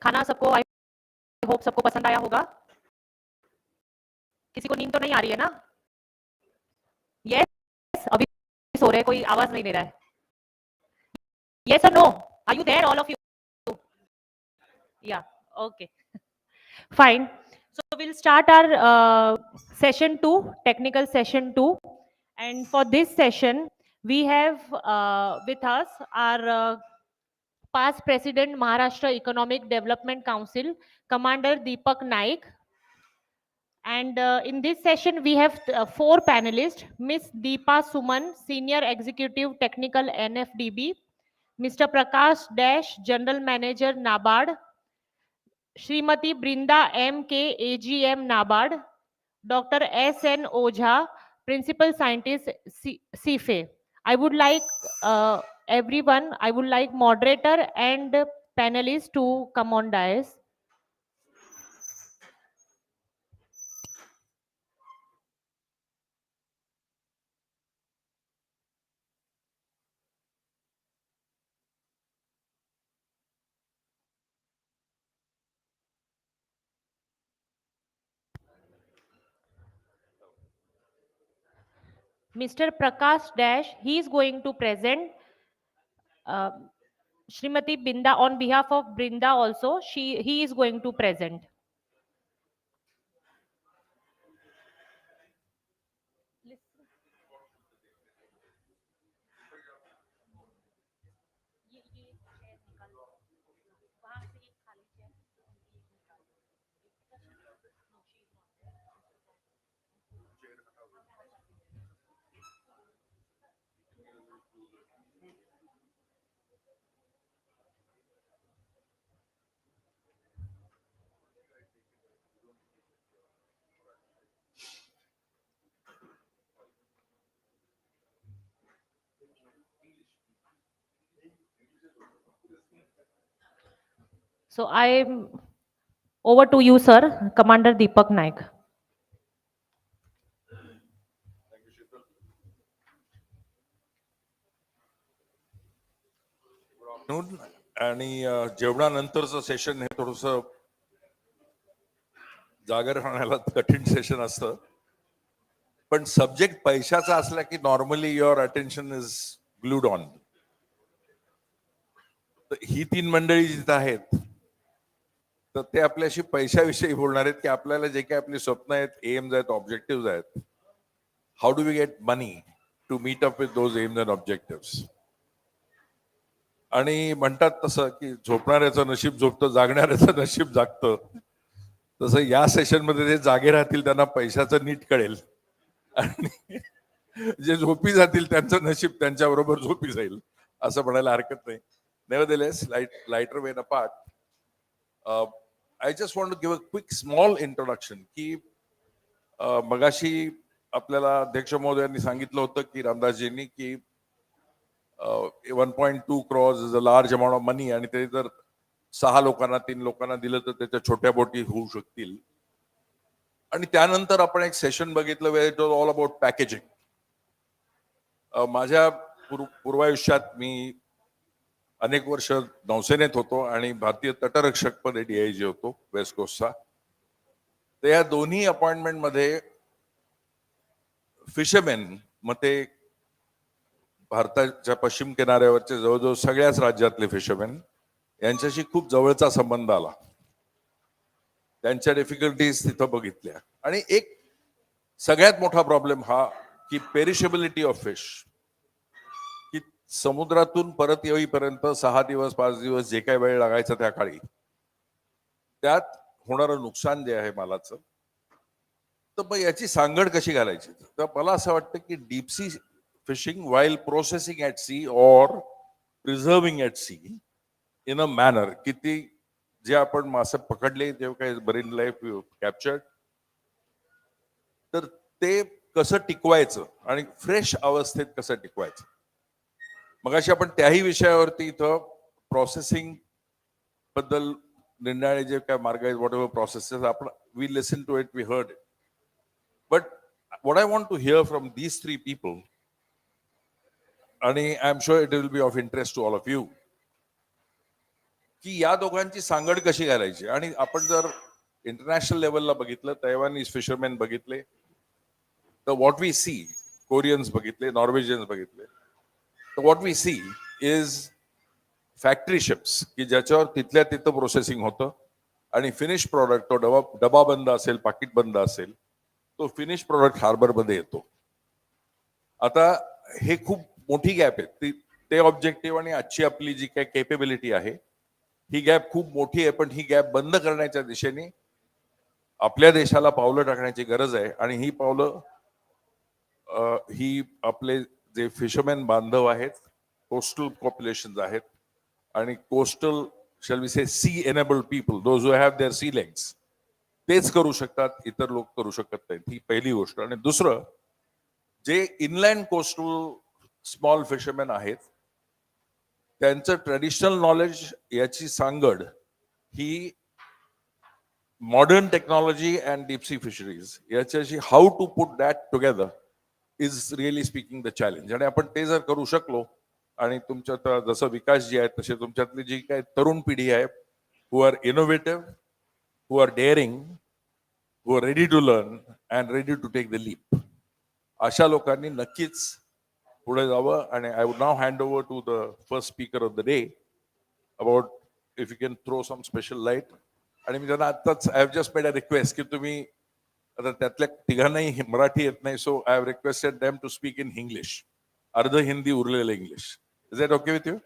खाना सबको I hope सबको पसंद आया होगा. किसी को नींद तो नहीं आ रही है ना? यस, अभी सो रहे, कोई आवाज नहीं दे रहा है. Yes or no? Are you there, all of you? Yeah. Okay. Fine. So we'll start our session 2, technical session 2. And for this session, we have with us our past President, Maharashtra Economic Development Council, Commander Deepak Naik. And in this session, we have 4 panelists: Miss Deepa Suman, Senior Executive Technical NFDB; Mr. Prakash Dash, General Manager NABARD; Srimati Brinda M. K. AGM NABARD; Dr. S. N. Ojha, Principal Scientist CFA. I would like everyone, I would like moderator and panelists to come on dais. Mr. Prakash Dash, he is going to present. Srimati Binda, on behalf of Brinda also, he is going to present. So I'm over to you, sir, Commander Deepak Naik. आणि जेवणानंतरचं session हे थोडस जागर राहण्याला कठीण session असतं, पण subject पैशाचा असला की normally your attention is glued on. ही 3 मंडळी जिथं आहेत तर ते आपल्याशी पैशाविषयी बोलणार आहेत की आपल्याला जे काही आपली स्वप्न आहेत, एम्स आहेत, ऑब्जेक्टिव्ह आहेत, how do we get money to meet up with those aims and objective. आणि म्हणतात तसं की झोपणाऱ्याचं नशीब झोपतं, जागणाऱ्याचं नशीब जागतं. तसं या सेशन मध्ये जे जागे राहतील त्यांना पैशाचं नीट कळेल आणि जे झोपी जातील त्यांचं नशीब त्यांच्या बरोबर झोपी जाईल असं म्हणायला हरकत नाही. Nevertheless, lighter vein apart, I just want to give a quick small introduction की मगाशी आपल्याला अध्यक्ष महोदयांनी सांगितलं होतं की रामदासजींनी की 1.2 crores is a large amount of money आणि ते जर 6 लोकांना 3 लोकांना दिलं तर त्याच्या छोट्या बोटी होऊ शकतील. आणि त्यानंतर आपण एक सेशन बघितलं वेळ it was all about packaging. माझ्या पूर्वायुष्यात मी अनेक वर्ष नौसेनेत होतो आणि भारतीय तटरक्षक पदे DIG होतो वेस्ट कोस्टचा. तर या दोन्ही अपॉइंटमेंट मध्ये फिशरमेन मग ते भारताच्या पश्चिम किनाऱ्यावरचे जवळजवळ सगळ्याच राज्यातले फिशरमेन यांच्याशी खूप जवळचा संबंध आला. त्यांच्या डिफिकल्टीज तिथं बघितल्या. आणि एक सगळ्यात मोठा प्रॉब्लेम हा की पेरिशेबिलिटी ऑफ फिश, की समुद्रातून परत येईपर्यंत 6 दिवस 5 दिवस जे काही वेळ लागायचा त्या काळी, त्यात होणारं नुकसान जे आहे मालाचं, तर मग याची सांगड कशी घालायची. तर मला असं वाटतं की deep sea fishing while processing at sea or preserving at sea in a manner की ती जे आपण मासे पकडले जे काही मरीन लाईफ कॅप्चर्ड, तर ते कसं टिकवायचं आणि फ्रेश अवस्थेत कसं टिकवायचं. मगाशी आपण त्याही विषयावरती इथं प्रोसेसिंग बद्दल निर्णय जे काय मार्ग आहेत, व्हॉट एव्हर प्रोसेसेस, आपण we listen to it, we heard it. But what I want to hear from these 3 people, आणि I am sure it will be of interest to all of you, की या दोघांची सांगड कशी घालायची. आणि आपण जर इंटरनॅशनल लेवलला बघितलं, तैवानीज फिशरमॅन बघितले, तर व्हॉट वी सी, कोरियन्स बघितले, नॉर्वेजियन्स बघितले, तर what we see is factory ships की ज्याच्यावर तिथल्या तिथं प्रोसेसिंग होतं आणि फिनिश प्रॉडक्ट, तो डबा बंद असेल, पाकिट बंद असेल, तो फिनिश प्रॉडक्ट हार्बरमध्ये येतो. आता हे खूप मोठी गॅप आहे. ते ऑब्जेक्टिव्ह आणि आजची आपली जी काही केपेबिलिटी आहे, ही गॅप खूप मोठी आहे. पण ही गॅप बंद करण्याच्या दिशेने आपल्या देशाला पावलं टाकण्याची गरज आहे. आणि ही पावलं ही आपले जे फिशरमॅन बांधव आहेत, कोस्टल पॉप्युलेशन आहेत आणि coastal shall we say sea enabled people, those who have their sea legs, तेच करू शकतात, इतर लोक करू शकत नाहीत. ही पहिली गोष्ट. आणि दुसरं, जे इनलँड कोस्टल स्मॉल फिशरमॅन आहेत, त्यांचं ट्रेडिशनल नॉलेज याची सांगड ही modern technology and deep fisheries याच्याशी how to put that together is really speaking the challenge. आणि आपण ते जर करू शकलो, आणि तुमच्यात जसं विकास जी आहेत तसे तुमच्यातली जी काही तरुण पिढी आहे, who are innovative, who are daring, who are ready to learn and ready to take the leap, अशा लोकांनी नक्कीच पुढे जावं. आणि I would now hand over to the first speaker of the day about if you can throw some special light. आणि मी त्यांना आत्ताच I have just made a request की तुम्ही, आता त्यातल्या तिघांनाही मराठी येत नाही, so I have requested them to speak in English, अर्ध हिंदी उरलेलं English. Is that okay with you?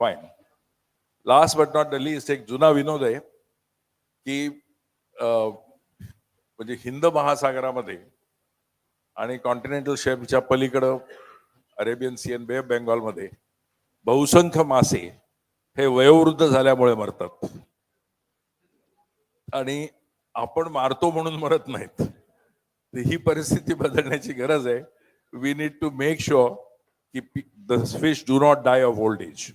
Fine. Last but not the least, एक जुना विनोद आहे की म्हणजे हिंद महासागरामध्ये आणि कॉन्टिनेंटल शेल्फच्या पलीकडं अरेबियन सी आणि बे ऑफ बेंगॉलमध्ये बहुसंख्य मासे हे वयोवृद्ध झाल्यामुळे मरतात. आणि आपण मारतो म्हणून मरत नाहीत. ही परिस्थिती बदलण्याची गरज आहे. We need to make sure की the fish do not die of old age.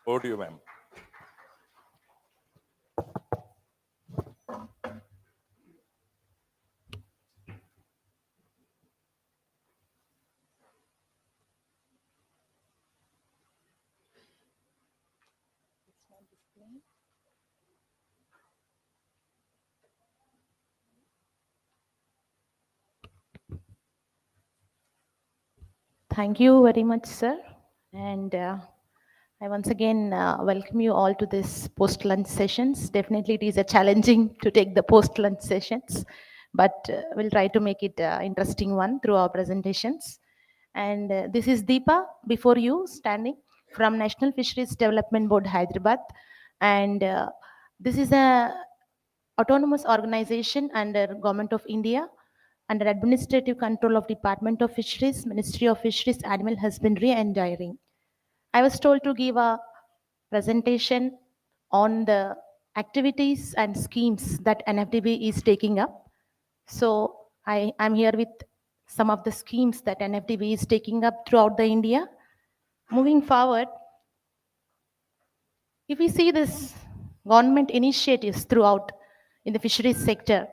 Over to you ma'am. Thank you very much, sir. And I once again welcome you all to this post-lunch sessions. Definitely it is a challenging to take the post-lunch sessions, but we'll try to make it interesting one through our presentations. And this is Deepa before you standing from National Fisheries Development Board, Hyderabad. And this is a autonomous organization under Government of India, under administrative control of Department of Fisheries, Ministry of Fisheries, Animal Husbandry and Dairying. I was told to give a presentation on the activities and schemes that NFDB is taking up. So I am here with some of the schemes that NFDB is taking up throughout the India. Moving forward, if we see this government initiatives throughout in the fisheries sector,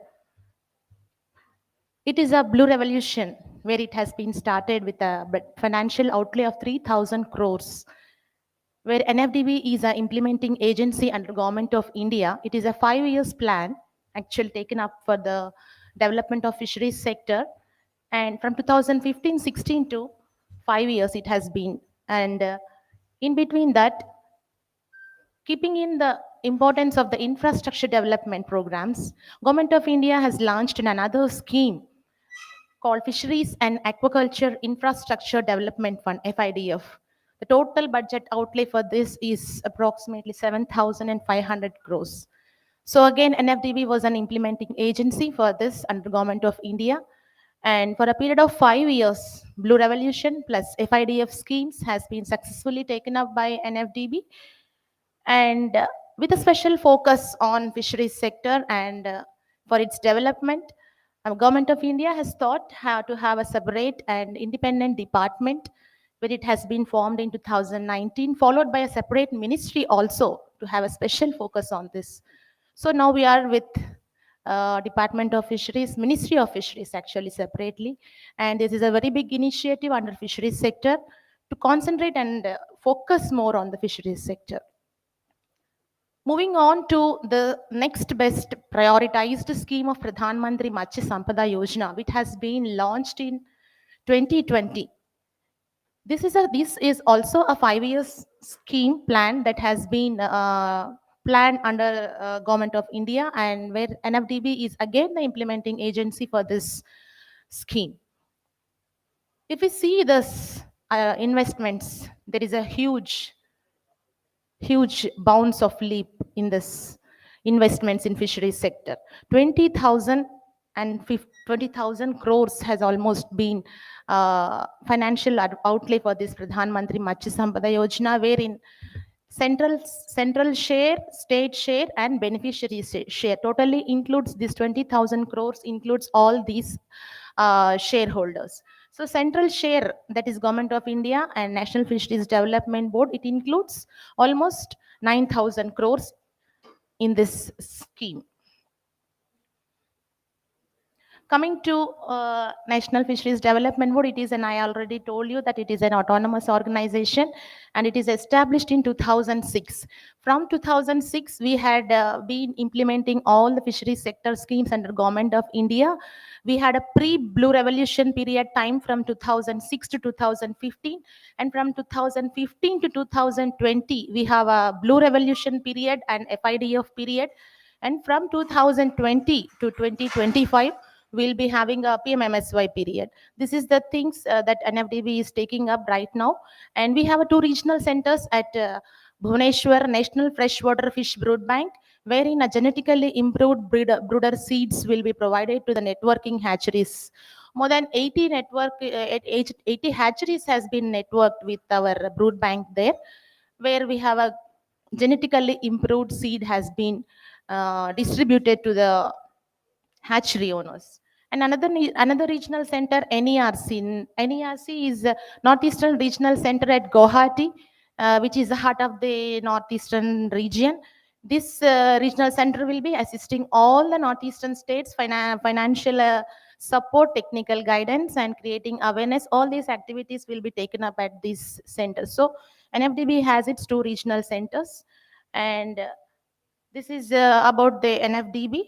it is a blue revolution where it has been started with a financial outlay of 3,000 crores, where NFDB is an implementing agency under Government of India. It is a 5 years plan actually taken up for the development of fisheries sector. And from 2015-16 to 5 years it has been. And in between that, keeping in the importance of the infrastructure development programs, Government of India has launched another scheme called Fisheries and Aquaculture Infrastructure Development Fund, FIDF. The total budget outlay for this is approximately 7,500 crores. So again, NFDB was an implementing agency for this under Government of India. And for a period of 5 years, Blue Revolution plus FIDF schemes has been successfully taken up by NFDB. And with a special focus on fisheries sector and for its development, Government of India has thought how to have a separate and independent department where it has been formed in 2019, followed by a separate ministry also to have a special focus on this. So now we are with Department of Fisheries, Ministry of Fisheries actually separately. And this is a very big initiative under fisheries sector to concentrate and focus more on the fisheries sector. Moving on to the next best prioritized scheme of Pradhan Mantri Matsya Sampada Yojana, which has been launched in 2020. This is also a 5 year scheme plan that has been planned under Government of India, and where NFDB is again the implementing agency for this scheme. If we see this investments, there is a huge bounce of leap in this investments in fisheries sector. 20,000 crores has almost been financial outlay for this Pradhan Mantri Matsya Sampada Yojana, wherein central share, state share, and beneficiary share totally includes this 20,000 crores, includes all these shareholders. So central share, that is Government of India and National Fisheries Development Board, it includes almost 9,000 crores in this scheme. Coming to National Fisheries Development Board, it is, and I already told you that it is an autonomous organization, and it is established in 2006. From 2006, we had been implementing all the fisheries sector schemes under Government of India. We had a pre-Blue Revolution period time from 2006 to 2015, and from 2015 to 2020, we have a Blue Revolution period and FIDF period, and from 2020 to 2025, we'll be having a PMMSY period. This is the things that NFDB is taking up right now. And we have two regional centers at Bhubaneswar National Freshwater Fish Brood Bank, wherein a genetically improved brooder seeds will be provided to the networking hatcheries. More than 80 hatcheries has been networked with our brood bank there, where we have a genetically improved seed has been distributed to the hatchery owners. And another regional center, NERC. NERC is Northeastern Regional Center at Guwahati, which is the heart of the Northeastern region. This regional center will be assisting all the Northeastern states, financial support, technical guidance, and creating awareness. All these activities will be taken up at this center. So NFDB has its two regional centers, and this is about the NFDB.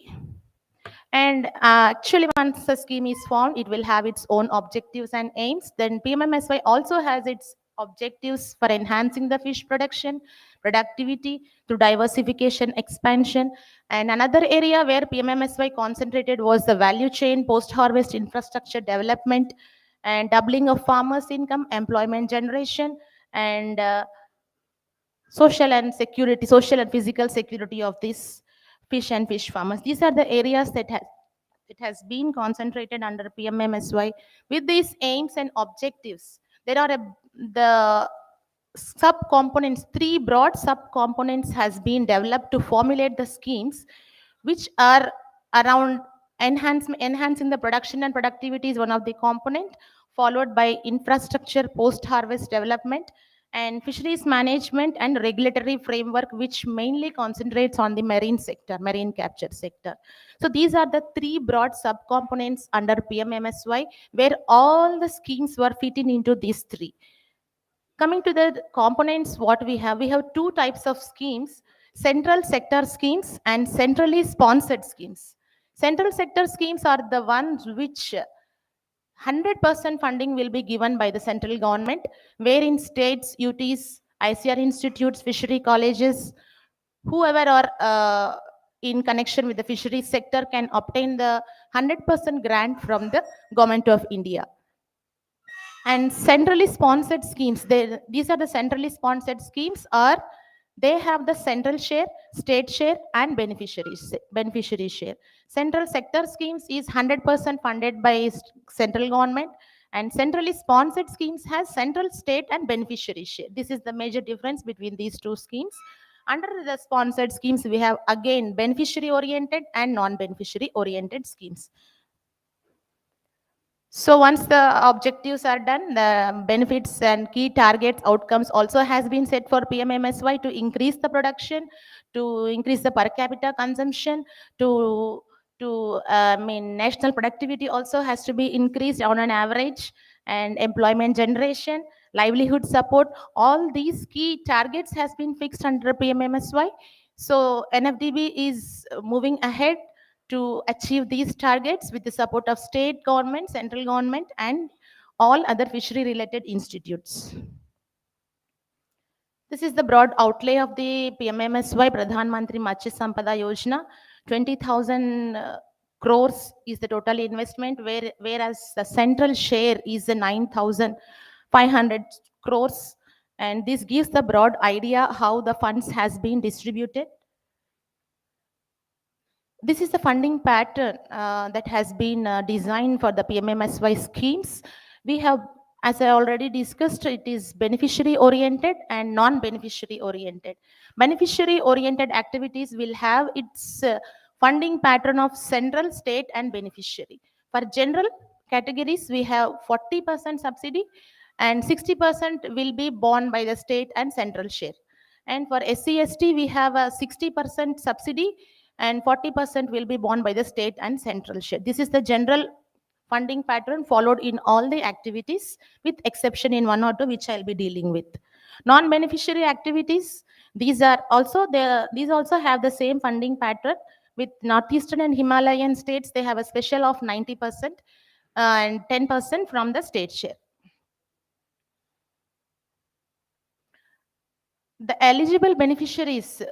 And actually, once the scheme is formed, it will have its own objectives and aims. Then PMMSY also has its objectives for enhancing the fish production, productivity through diversification, expansion. And another area where PMMSY concentrated was the value chain, post-harvest infrastructure development, and doubling of farmers' income, employment generation, and social and physical security of these fish and fish farmers. These are the areas that it has been concentrated under PMMSY. With these aims and objectives, there are the subcomponents, three broad subcomponents has been developed to formulate the schemes, which are around enhancing the production and productivity is one of the component, followed by infrastructure, post-harvest development, and fisheries management and regulatory framework, which mainly concentrates on the marine sector, marine capture sector. So these are the three broad subcomponents under PMMSY, where all the schemes were fitting into these three. Coming to the components, what we have two types of schemes: central sector schemes and centrally sponsored schemes. Central sector schemes are the ones which 100% funding will be given by the central government, wherein states, UTs, ICR institutes, fishery colleges, whoever are in connection with the fisheries sector can obtain the 100% grant from the Government of India. And centrally sponsored schemes, these are the centrally sponsored schemes, are they have the central share, state share, and beneficiary share. Central sector schemes is 100% funded by central government, and centrally sponsored schemes has central, state, and beneficiary share. This is the major difference between these two schemes. Under the sponsored schemes, we have again beneficiary oriented and non-beneficiary oriented schemes. So once the objectives are done, the benefits and key targets outcomes also has been set for PMMSY to increase the production, to increase the per capita consumption, to national productivity also has to be increased on an average, and employment generation, livelihood support. All these key targets has been fixed under PMMSY. So NFDB is moving ahead to achieve these targets with the support of state government, central government, and all other fishery related institutes. This is the broad outlay of the PMMSY, Pradhan Mantri Matsya Sampada Yojana. 20,000 crores is the total investment, whereas the central share is the 9,500 crores. And this gives the broad idea how the funds has been distributed. This is the funding pattern that has been designed for the PMMSY schemes. We have, as I already discussed, it is beneficiary oriented and non-beneficiary oriented. Beneficiary oriented activities will have its funding pattern of central, state, and beneficiary. For general categories, we have 40% subsidy and 60% will be borne by the state and central share. And for SC/ST, we have a 60% subsidy and 40% will be borne by the state and central share. This is the general funding pattern followed in all the activities, with exception in one or two, which I'll be dealing with. Non-beneficiary activities, these also have the same funding pattern. With Northeastern and Himalayan states, they have a special of 90% and 10% from the state share. The eligible beneficiaries,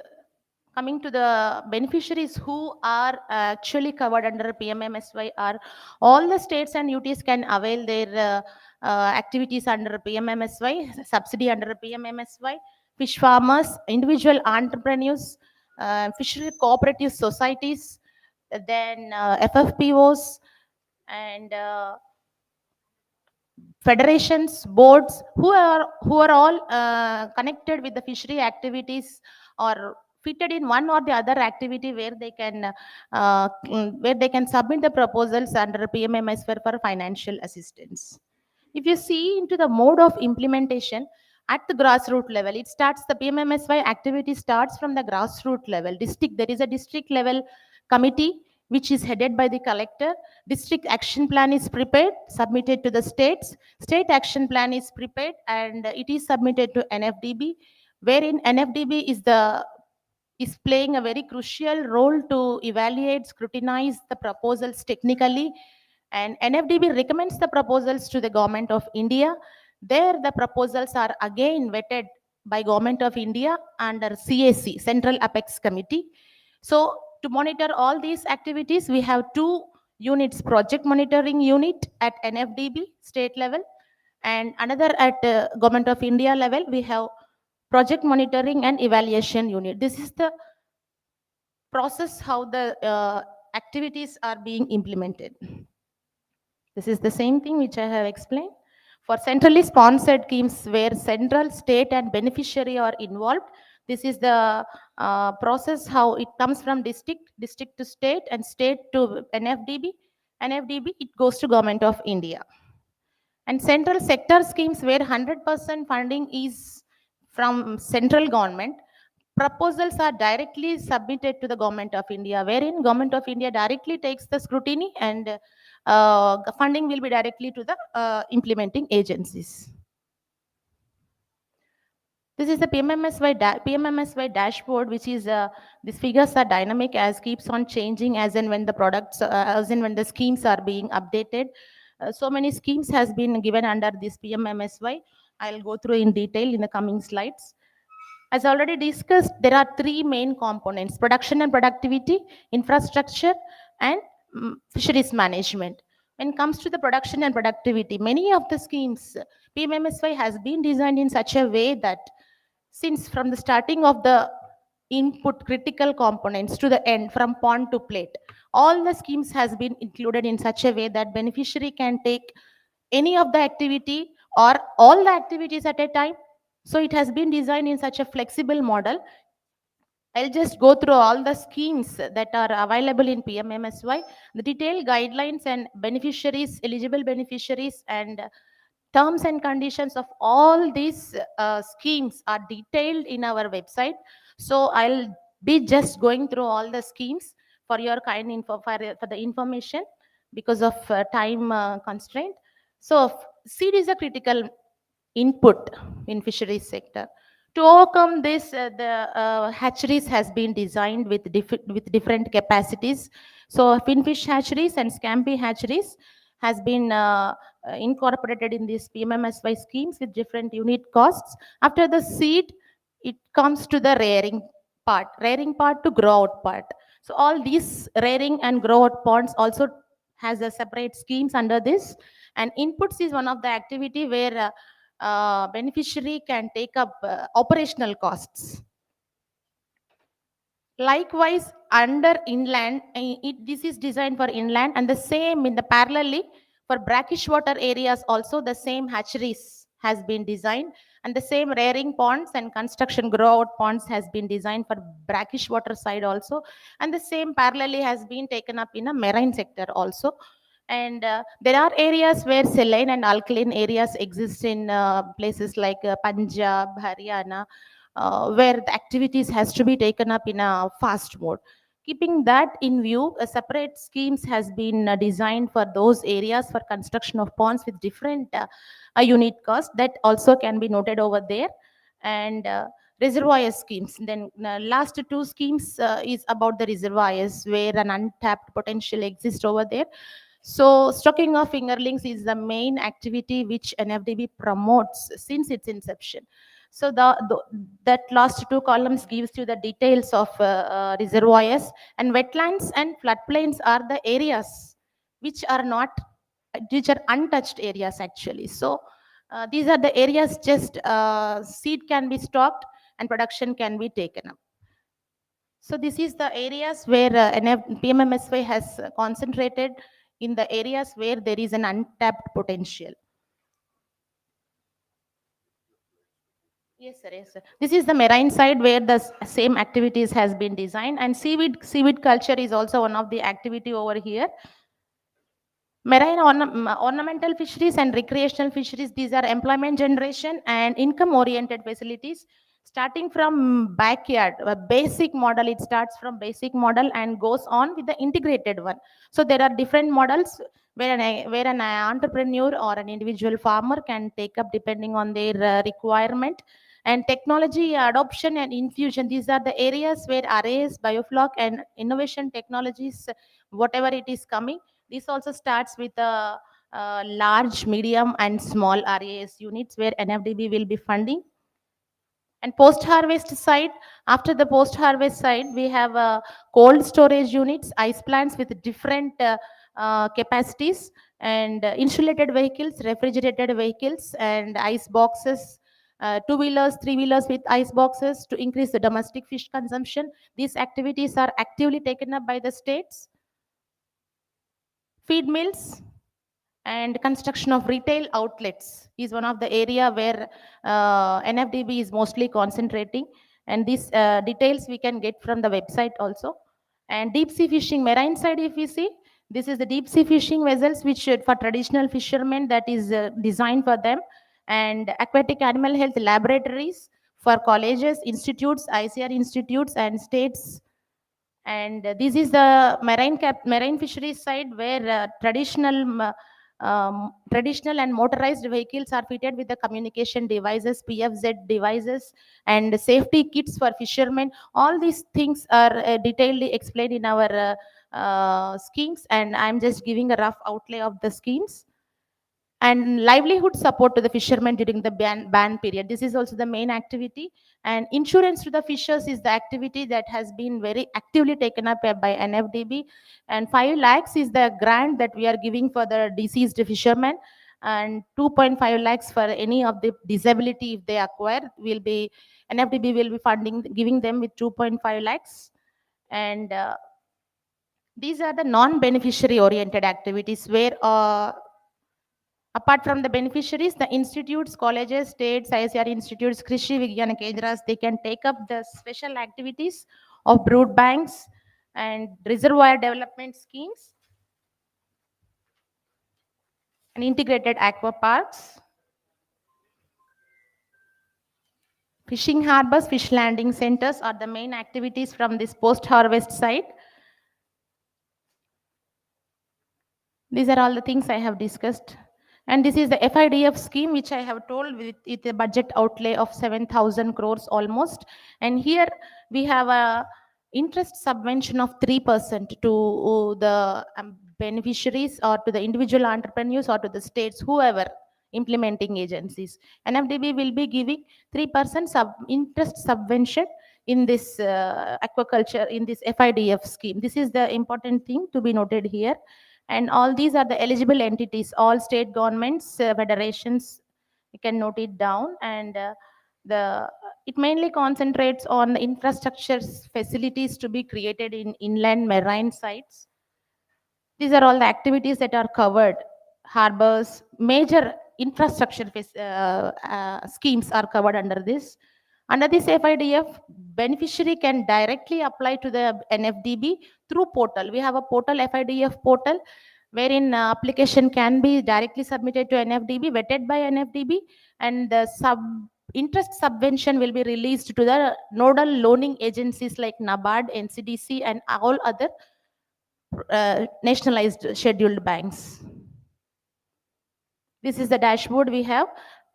coming to the beneficiaries who are actually covered under PMMSY, are all the states and UTs can avail their activities under PMMSY, subsidy under PMMSY. Fish farmers, individual entrepreneurs, fishery cooperative societies, then FFPOs, and federations, boards, who are all connected with the fishery activities, or fitted in one or the other activity where they can submit the proposals under PMMS for financial assistance. If you see into the mode of implementation at the grassroots level, it starts, the PMMSY activity starts from the grassroots level. There is a district level committee which is headed by the collector. District action plan is prepared, submitted to the states. State action plan is prepared and it is submitted to NFDB, wherein NFDB is playing a very crucial role to evaluate, scrutinize the proposals technically, and NFDB recommends the proposals to the Government of India. There the proposals are again vetted by Government of India under CAC, Central Apex Committee. So to monitor all these activities, we have two units: project monitoring unit at NFDB state level, and another at Government of India level. We have project monitoring and evaluation unit. This is the process how the activities are being implemented. This is the same thing which I have explained. For centrally sponsored schemes where central, state, and beneficiary are involved, this is the process how it comes from district to state, and state to NFDB. NFDB, it goes to Government of India. And central sector schemes where 100% funding is from central government, proposals are directly submitted to the Government of India, wherein Government of India directly takes the scrutiny and funding will be directly to the implementing agencies. This is the PMMSY dashboard, which is these figures are dynamic as keeps on changing as and when the products, as and when the schemes are being updated. So many schemes has been given under this PMMSY. I'll go through in detail in the coming slides. As already discussed, there are three main components: production and productivity, infrastructure, and fisheries management. When it comes to the production and productivity, many of the schemes, PMMSY has been designed in such a way that since from the starting of the input critical components to the end, from pond to plate, all the schemes has been included in such a way that beneficiary can take any of the activity or all the activities at a time. So it has been designed in such a flexible model. I'll just go through all the schemes that are available in PMMSY. The detailed guidelines and beneficiaries, eligible beneficiaries, and terms and conditions of all these schemes are detailed in our website. So I'll be just going through all the schemes for your kind info, for the information, because of time constraint. So seed is a critical input in fisheries sector. To overcome this, the hatcheries has been designed with different capacities. So finfish hatcheries and scampi hatcheries has been incorporated in these PMMSY schemes with different unit costs. After the seed, it comes to the rearing part to grow out part. So all these rearing and grow out ponds also has a separate schemes under this. And inputs is one of the activity where beneficiary can take up operational costs. Likewise, under inland, this is designed for inland, and the same in the parallelly for brackish water areas also the same hatcheries has been designed, and the same rearing ponds and construction grow out ponds has been designed for brackish water side also, and the same parallelly has been taken up in a marine sector also. And there are areas where saline and alkaline areas exist in places like Punjab, Haryana, where the activities has to be taken up in a fast mode. Keeping that in view, a separate schemes has been designed for those areas for construction of ponds with different unit cost that also can be noted over there. And reservoir schemes. Then last two schemes is about the reservoirs where an untapped potential exists over there. So stocking of fingerlings is the main activity which NFDB promotes since its inception. So that last two columns gives you the details of reservoirs, and wetlands and floodplains are the areas which are not, which are untouched areas actually. So these are the areas just seed can be stocked and production can be taken up. So this is the areas where PMMSY has concentrated in the areas where there is an untapped potential. Yes, sir. Yes, sir. This is the marine side where the same activities has been designed, and seaweed culture is also one of the activity over here. Marine ornamental fisheries and recreational fisheries, these are employment generation and income oriented facilities. Starting from backyard, a basic model, it starts from basic model and goes on with the integrated one. So there are different models where an entrepreneur or an individual farmer can take up depending on their requirement. And technology adoption and infusion, these are the areas where arrays, biofloc and innovation technologies, whatever it is coming. This also starts with a large, medium and small RAS units where NFDB will be funding. And post-harvest side, after the post-harvest side, we have cold storage units, ice plants with different capacities, and insulated vehicles, refrigerated vehicles, and ice boxes, two-wheelers, three-wheelers with ice boxes to increase the domestic fish consumption. These activities are actively taken up by the states. Feed mills and construction of retail outlets is one of the area where NFDB is mostly concentrating, and these details we can get from the website also. And deep sea fishing, marine side, if we see, this is the deep sea fishing vessels which for traditional fishermen, that is designed for them. And aquatic animal health laboratories for colleges, institutes, ICR institutes and states. And this is the marine fisheries side where traditional and motorized vehicles are fitted with the communication devices, PFZ devices, and safety kits for fishermen. All these things are detailedly explained in our schemes, and I'm just giving a rough outlay of the schemes. And livelihood support to the fishermen during the ban period, this is also the main activity. And insurance to the fishers is the activity that has been very actively taken up by NFDB. And 5 lakhs is the grant that we are giving for the deceased fishermen, and 2.5 lakhs for any of the disability if they acquire, will be NFDB will be funding, giving them with 2.5 lakhs. And these are the non-beneficiary oriented activities where apart from the beneficiaries, the institutes, colleges, states, ICR institutes, Krishi Vigyana Kendras, they can take up the special activities of brood banks and reservoir development schemes and integrated aqua parks, fishing harbors, fish landing centers are the main activities from this post-harvest side. These are all the things I have discussed. And this is the FIDF scheme, which I have told with a budget outlay of 7,000 crores almost. And here we have a interest subvention of 3% to the beneficiaries or to the individual entrepreneurs or to the states, whoever implementing agencies. NFDB will be giving 3% interest subvention in this aquaculture, in this FIDF scheme. This is the important thing to be noted here. And all these are the eligible entities, all state governments, federations, you can note it down. And the it mainly concentrates on the infrastructure facilities to be created in inland marine sites. These are all the activities that are covered. Harbors, major infrastructure schemes are covered under this. Under this FIDF, beneficiary can directly apply to the NFDB through portal. We have a portal, FIDF portal, wherein application can be directly submitted to NFDB, vetted by NFDB, and the interest subvention will be released to the nodal loaning agencies like NABARD, NCDC, and all other nationalized scheduled banks. This is the dashboard we have.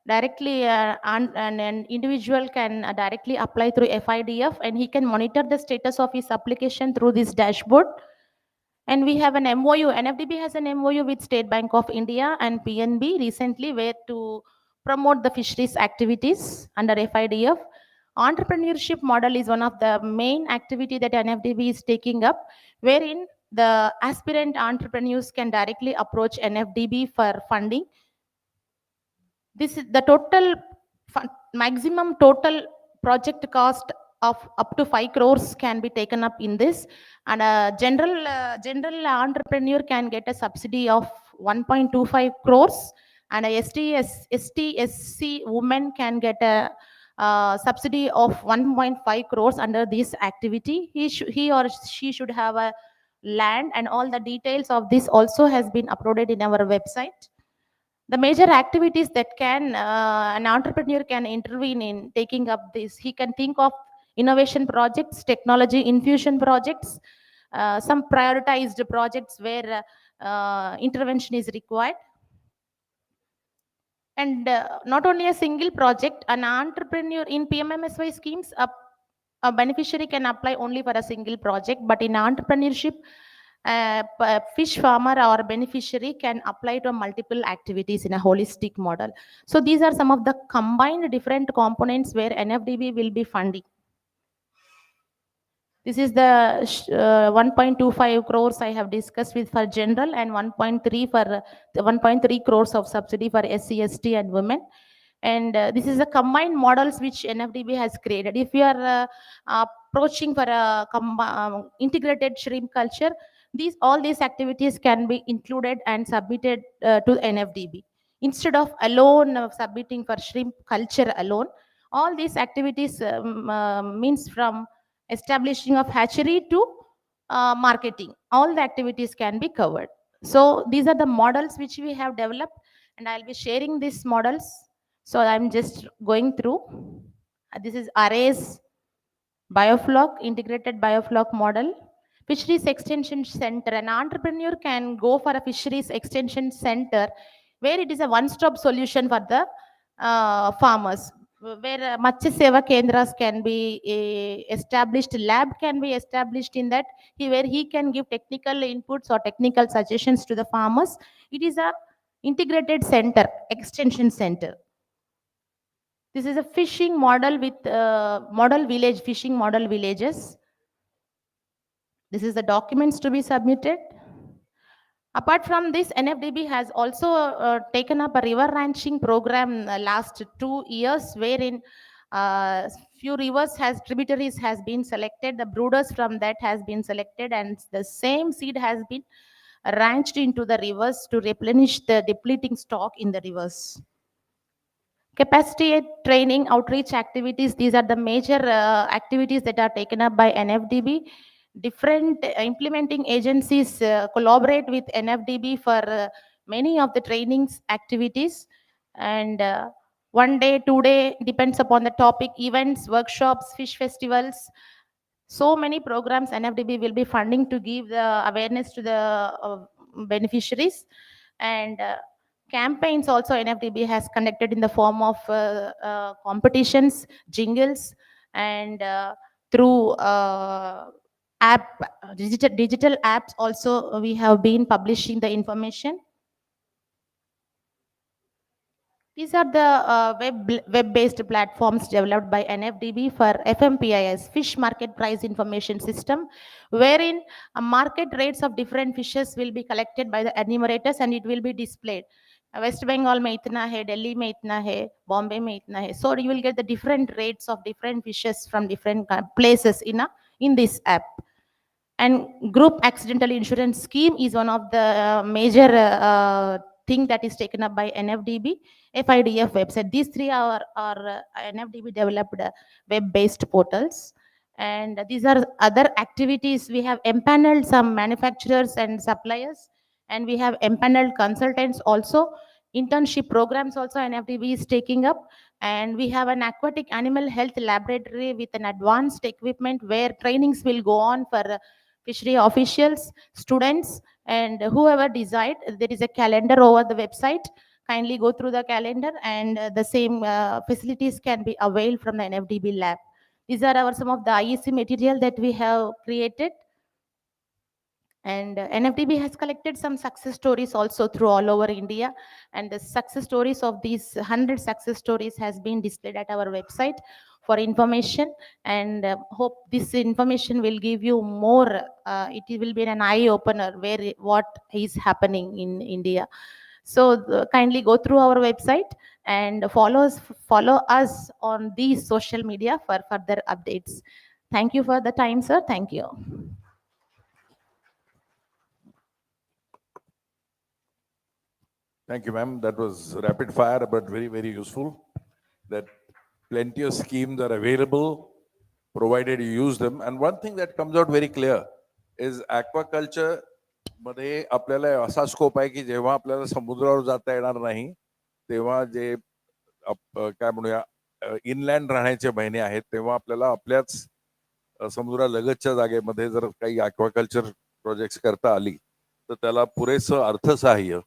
Directly, an individual can directly apply through FIDF, and he can monitor the status of his application through this dashboard. And we have an MOU. NFDB has an MOU with State Bank of India and PNB recently, where to promote the fisheries activities under FIDF. Entrepreneurship model is one of the main activity that NFDB is taking up, wherein the aspirant entrepreneurs can directly approach NFDB for funding. This is the total maximum total project cost of up to 5 crores can be taken up in this, and a general entrepreneur can get a subsidy of 1.25 crores, and a ST/SC woman can get a subsidy of 1.5 crores under this activity. He or she should have a land, and all the details of this also has been uploaded in our website. The major activities that can an entrepreneur can intervene in taking up this, he can think of innovation projects, technology infusion projects, some prioritized projects where intervention is required. And not only a single project, an entrepreneur in PMMSY schemes, a beneficiary can apply only for a single project, but in entrepreneurship, fish farmer or beneficiary can apply to multiple activities in a holistic model. So these are some of the combined different components where NFDB will be funding. This is the 1.25 crores I have discussed with for general, and 1.3 for 1.3 crores of subsidy for SC, ST and women. And this is the combined models which NFDB has created. If you are approaching for a integrated shrimp culture, all these activities can be included and submitted to NFDB. Instead of alone submitting for shrimp culture alone, all these activities means from establishing of hatchery to marketing, all the activities can be covered. So these are the models which we have developed, and I'll be sharing these models. So I'm just going through. This is arrays biofloc, integrated biofloc model. Fisheries extension center, an entrepreneur can go for a fisheries extension center where it is a one-stop solution for the farmers, where Matsya Seva Kendras can be established, lab can be established in that, where he can give technical inputs or technical suggestions to the farmers. It is a integrated center, extension center. This is a fishing model with model village, fishing model villages. This is the documents to be submitted. Apart from this, NFDB has also taken up a river ranching program last 2 years, wherein few rivers tributaries has been selected, the brooders from that has been selected, and the same seed has been ranched into the rivers to replenish the depleting stock in the rivers. Capacity training, outreach activities, these are the major activities that are taken up by NFDB. Different implementing agencies collaborate with NFDB for many of the trainings activities, and 1 day, 2 day, depends upon the topic, events, workshops, fish festivals. So many programs NFDB will be funding to give the awareness to the beneficiaries. And Campaigns also NFDB has conducted in the form of competitions, jingles, and through digital apps also we have been publishing the information. These are the web-based platforms developed by NFDB for FMPIS, Fish Market Price Information System, wherein market rates of different fishes will be collected by the enumerators and it will be displayed. West Bengal में इतना है, Delhi में इतना है, Bombay में इतना है. So you will get the different rates of different fishes from different places in this app. And group accidental insurance scheme is one of the major thing that is taken up by NFDB, FIDF website. These three are NFDB developed web-based portals. And these are other activities. We have empaneled some manufacturers and suppliers, and we have empaneled consultants also. Internship programs also NFDB is taking up. And we have an aquatic animal health laboratory with an advanced equipment where trainings will go on for fishery officials, students, and whoever desired. There is a calendar over the website. Kindly go through the calendar, and the same facilities can be availed from the NFDB lab. These are some of the IEC material that we have created. And NFDB has collected some success stories also through all over India. And the success stories of these 100 success stories has been displayed at our website for information. And hope this information will give you more, it will be an eye opener what is happening in India. So kindly go through our website and follow us on these social media for further updates. Thank you for the time, sir. Thank you. Thank you, ma'am. That was rapid fire, but very, very useful. That plenty of schemes are available, provided you use them. And one thing that comes out very clear is aquaculture मध्ये आपल्याला असा scope आहे की जेव्हा आपल्याला समुद्रावर जाता येणार नाही तेव्हा जे काय म्हणूया इनलँड राहण्याचे महिने आहेत तेव्हा आपल्याला आपल्याच समुद्रालगतच्या जागेमध्ये जर काही aquaculture प्रोजेक्ट्स करता आली तर त्याला पुरेसं अर्थसहाय्य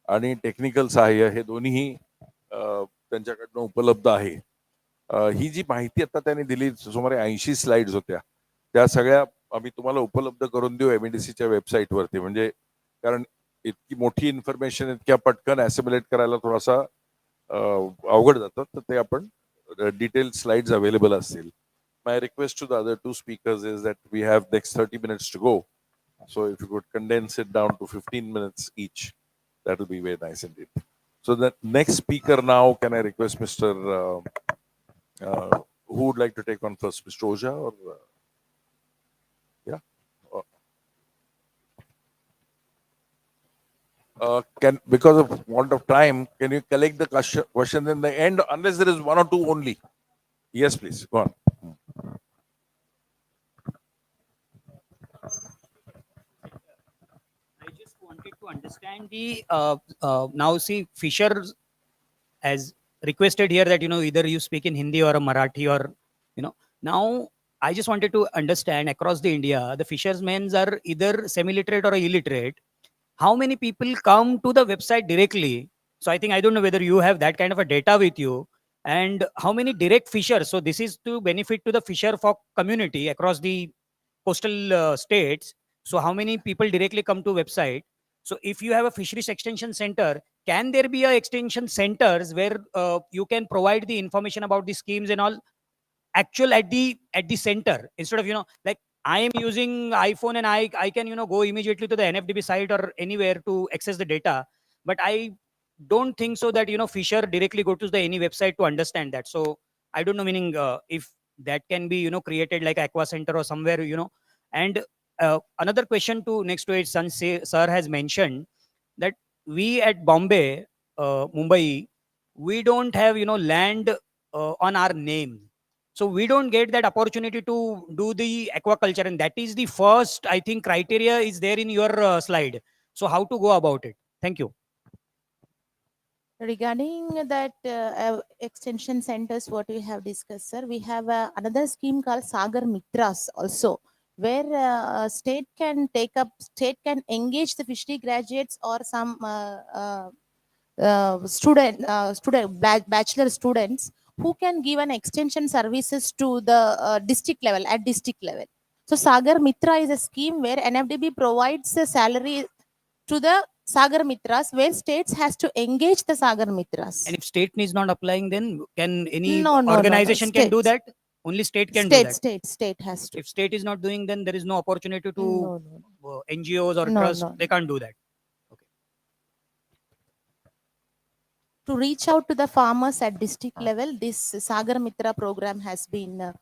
आणि टेक्निकल सहाय्य हे दोन्हीही त्यांच्याकडनं उपलब्ध आहे. ही जी माहिती आता त्यांनी दिली सुमारे 80 स्लाइड्स होत्या त्या सगळ्या आम्ही तुम्हाला उपलब्ध करून देऊ एमईडीसीच्या वेबसाईटवरती. म्हणजे कारण इतकी मोठी इन्फॉर्मेशन इतक्या पटकन ॲसिम्युलेट करायला थोडासा अवघड जातं, तर ते आपण डिटेल स्लाइड्स अवेलेबल असतील. My request to the other two speakers is that we have next 30 minutes to go. So if you could condense it down to 15 minutes each, that will be very nice indeed. So the next speaker now, can I request Mr. Who would like to take on first, Mr. Oja or yeah? Can, because of want of time, can you collect the question in the end, unless there is one or two only? Yes, please, go on. I just wanted to understand the now see fishers as requested here that either you speak in Hindi or a Marathi or now I just wanted to understand across the India the fishermen are either semi-literate or illiterate. How many people come to the website directly? So I think I don't know whether you have that kind of a data with you, and how many direct fishers. So this is to benefit to the fisher folk community across the coastal states. So how many people directly come to website? So if you have a fisheries extension center, can there be a extension centers where you can provide the information about the schemes and all actual at the center, instead of like I am using iPhone and I can go immediately to the NFDB site or anywhere to access the data, but I don't think so that fisher directly go to the any website to understand that. So I don't know, meaning if that can be created like aqua center or somewhere. And another question to next to it, sir has mentioned that we at Bombay, Mumbai, we don't have land on our name, so we don't get that opportunity to do the aquaculture, and that is the first, I think, criteria is there in your slide. So how to go about it? Thank you. Regarding that extension centers, what we have discussed, sir, we have another scheme called Sagar Mitras also, where state can engage the fishery graduates or some bachelor students who can give an extension services to the district level, at district level. So Sagar Mitra is a scheme where NFDB provides a salary to the Sagar Mitras, where states has to engage the Sagar Mitras. And if state is not applying, then can any No. organization can do States. that? Only state can do that. State has to. If state is not doing, then there is no opportunity to No. NGOs or No, trust. no. They can't do that. To reach out to the farmers at district level, this Sagar Mitra program has been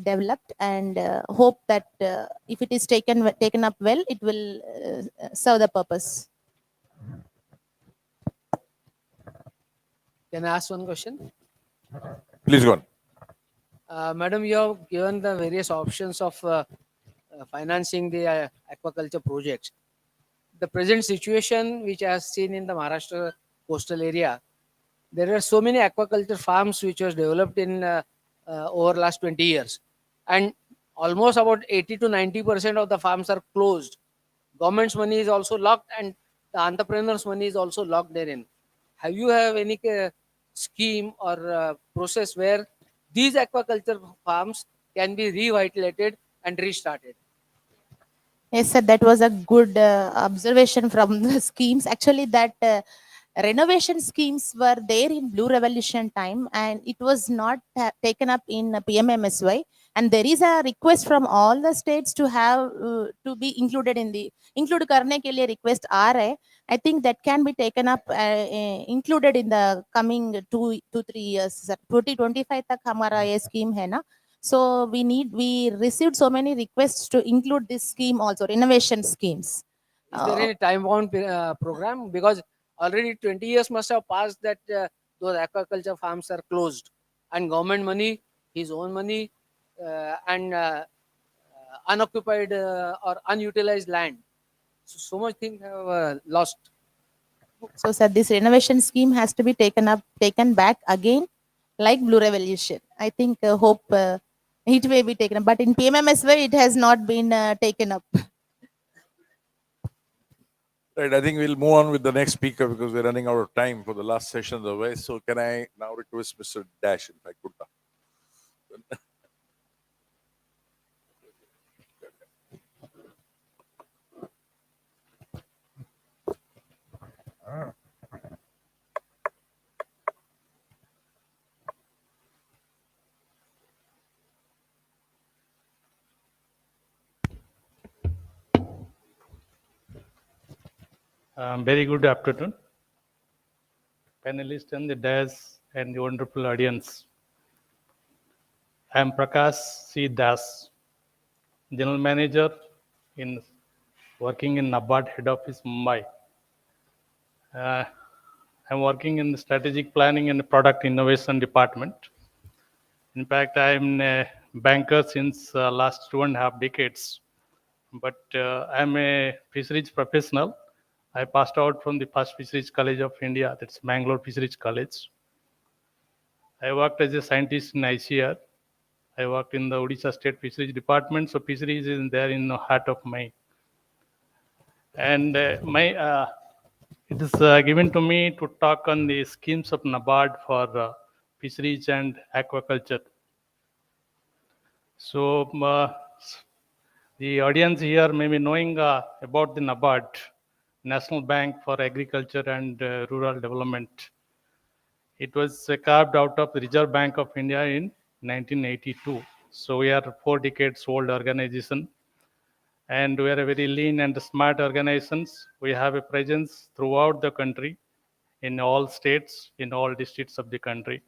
developed, and hope that if it is taken up well, it will serve the purpose. Can I ask one question? Please go on. Madam, you have given the various options of financing the aquaculture projects. The present situation which I have seen in the Maharashtra coastal area, there are so many aquaculture farms which was developed in over last 20 years, and almost about 80 to 90% of the farms are closed. Government's money is also locked, and the entrepreneurs' money is also locked therein. Have you have any scheme or process where these aquaculture farms can be revitalized and restarted? Yes, sir, that was a good observation from the schemes. Actually, that renovation schemes were there in Blue Revolution time, and it was not taken up in PMMSY. And there is a request from all the states to have to be included in the include करने के लिए request आ रहे. I think that can be taken up, included in the coming 2-3 years. 2025 तक हमारा ये scheme है ना. So we received so many requests to include this scheme also, renovation schemes. Is there any time-bound program? Because already 20 years must have passed that those aquaculture farms are closed, and government money, his own money, and unoccupied or unutilized land. So much things have lost. So, sir, this renovation scheme has to be taken back again, like Blue Revolution. I think hope it may be taken up, but in PMMSY it has not been taken up. Right, I think we'll move on with the next speaker because we're running out of time for the last session of the way. So can I now request Mr. Dash, in fact, Gupta. Very good afternoon, panelists and the dais and the wonderful audience. I am Prakash C. Das, General Manager in working in NABARD Head Office, Mumbai. I am working in the Strategic Planning and Product Innovation Department. In fact, I am a banker since last 2.5 decades, but I am a fisheries professional. I passed out from the first Fisheries College of India, that's Mangalore Fisheries College. I worked as a scientist in ICR. I worked in the Odisha State Fisheries Department, so fisheries is there in the heart of my. And it is given to me to talk on the schemes of NABARD for fisheries and aquaculture. So the audience here may be knowing about the NABARD, National Bank for Agriculture and Rural Development. It was carved out of the Reserve Bank of India in 1982. So we are a 4 decades old organization, and we are a very lean and smart organizations. We have a presence throughout the country, in all states, in all districts of the country.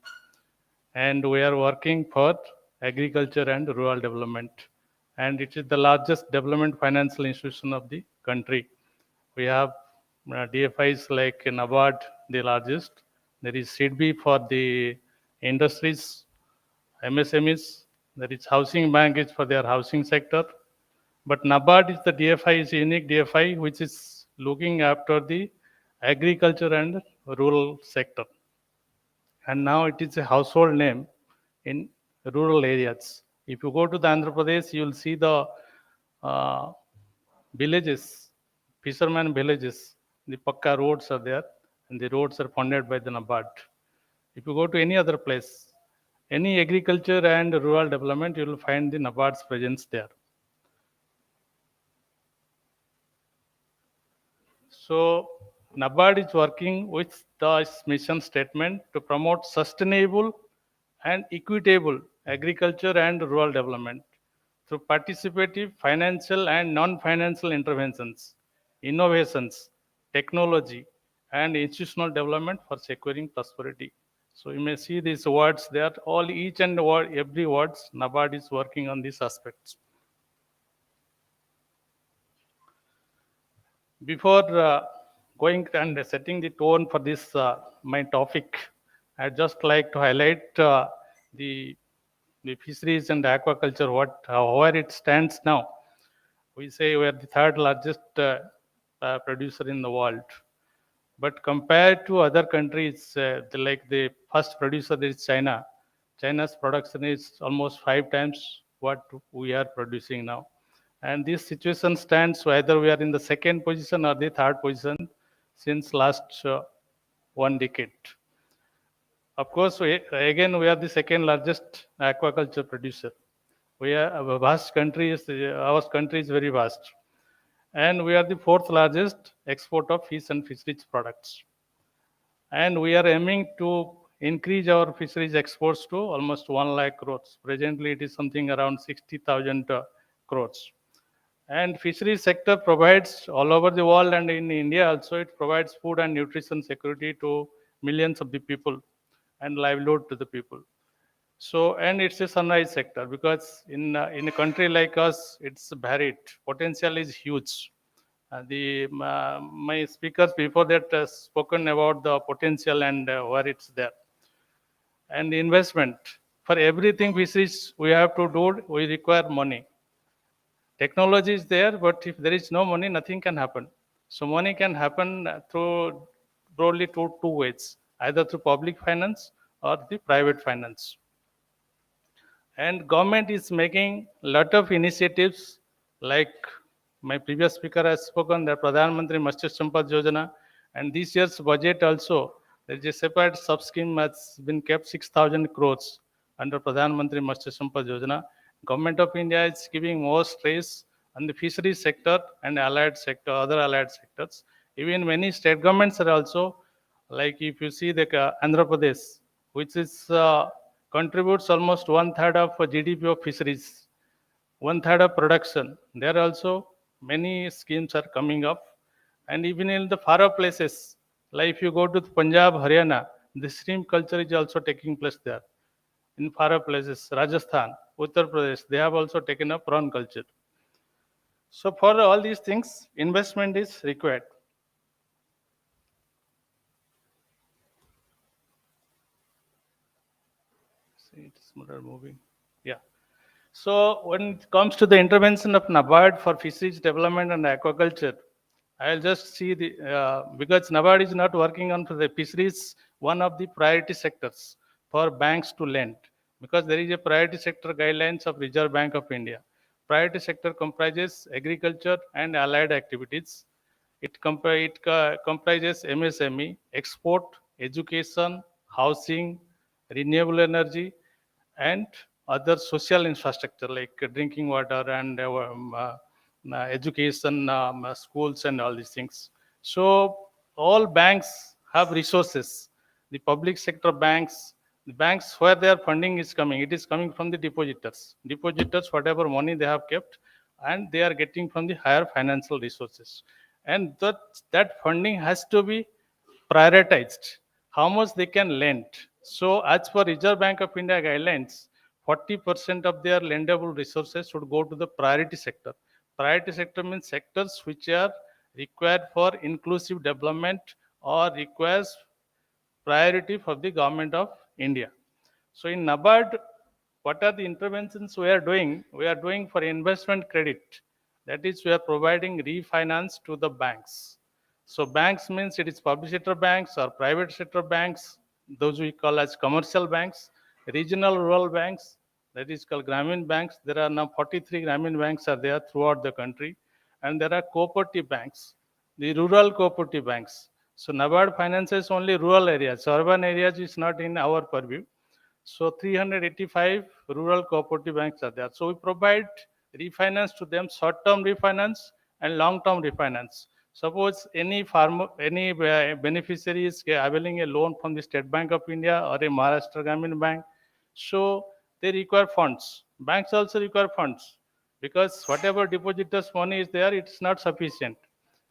And we are working for agriculture and rural development. And it is the largest development financial institution of the country. We have DFIs like NABARD, the largest. There is SIDBI for the industries, MSMEs. There is Housing Bank is for their housing sector. But NABARD is the DFI, is a unique DFI which is looking after the agriculture and rural sector. And now it is a household name in rural areas. If you go to the Andhra Pradesh, you will see the villages, fishermen villages, the Pakka roads are there, and the roads are funded by the NABARD. If you go to any other place, any agriculture and rural development, you will find the NABARD's presence there. So NABARD is working with the mission statement to promote sustainable and equitable agriculture and rural development through participative financial and non-financial interventions, innovations, technology, and institutional development for securing prosperity. So you may see these words there, all each and every words, NABARD is working on these aspects. Before going and setting the tone for this my topic, I'd just like to highlight the the fisheries and aquaculture, where it stands now. We say we are the third largest producer in the world. But compared to other countries, like the first producer is China. China's production is almost 5 times what we are producing now. And this situation stands whether we are in the second position or the third position since last 1 decade. Of course, again, we are the second largest aquaculture producer. We are a vast country. Our country is very vast, and we are the fourth largest export of fish and fisheries products. And we are aiming to increase our fisheries exports to almost 1 lakh crores. Presently, it is something around 60,000 crores. And fisheries sector provides all over the world, and in India also, it provides food and nutrition security to millions of the people and livelihood to the people. So, and it's a sunrise sector because in a country like us, it's varied. Potential is huge. My speakers before that spoken about the potential and where it's there. And the investment for everything fisheries we have to do, we require money. Technology is there, but if there is no money, nothing can happen. So money can happen through broadly two ways, either through public finance or the private finance. And government is making a lot of initiatives, like my previous speaker has spoken, the Pradhan Mantri Matsya Sampad Yojana, and this year's budget also, there is a separate sub-scheme that's been kept 6,000 crores under Pradhan Mantri Matsya Sampad Yojana. Government of India is giving more stress on the fisheries sector and allied sector, other allied sectors. Even many state governments are also, like if you see the Andhra Pradesh, which is contributes almost 1/3 of GDP of fisheries, 1/3 of production. There also many schemes are coming up, and even in the far off places, like if you go to Punjab, Haryana, the shrimp culture is also taking place there. In far off places, Rajasthan, Uttar Pradesh, they have also taken up prawn culture. So for all these things, investment is required. See, it's moving. Yeah. So when it comes to the intervention of NABARD for fisheries development and aquaculture, I'll just see because NABARD is not working on the fisheries, one of the priority sectors for banks to lend, because there is a priority sector guidelines of Reserve Bank of India. Priority sector comprises agriculture and allied activities. It comprises MSME, export, education, housing, renewable energy, and other social infrastructure like drinking water and education, schools, and all these things. So all banks have resources. The public sector banks, the banks where their funding is coming, it is coming from the depositors. Depositors, whatever money they have kept, and they are getting from the higher financial resources. And that funding has to be prioritized, how much they can lend. So as per Reserve Bank of India guidelines, 40% of their lendable resources should go to the priority sector. Priority sector means sectors which are required for inclusive development or requires priority for the government of India. So in NABARD, what are the interventions we are doing? We are doing for investment credit. That is, we are providing refinance to the banks. So banks means it is public sector banks or private sector banks, those we call as commercial banks, regional rural banks, that is called Grameen banks. There are now 43 Grameen banks are there throughout the country. And there are cooperative banks, the rural cooperative banks. So NABARD finances only rural areas. So urban areas is not in our purview. So 385 rural cooperative banks are there. So we provide refinance to them, short-term refinance and long-term refinance. Suppose any farmer, any beneficiary is availing a loan from the State Bank of India or a Maharashtra Gramin Bank, so they require funds. Banks also require funds because whatever depositors' money is there, it's not sufficient.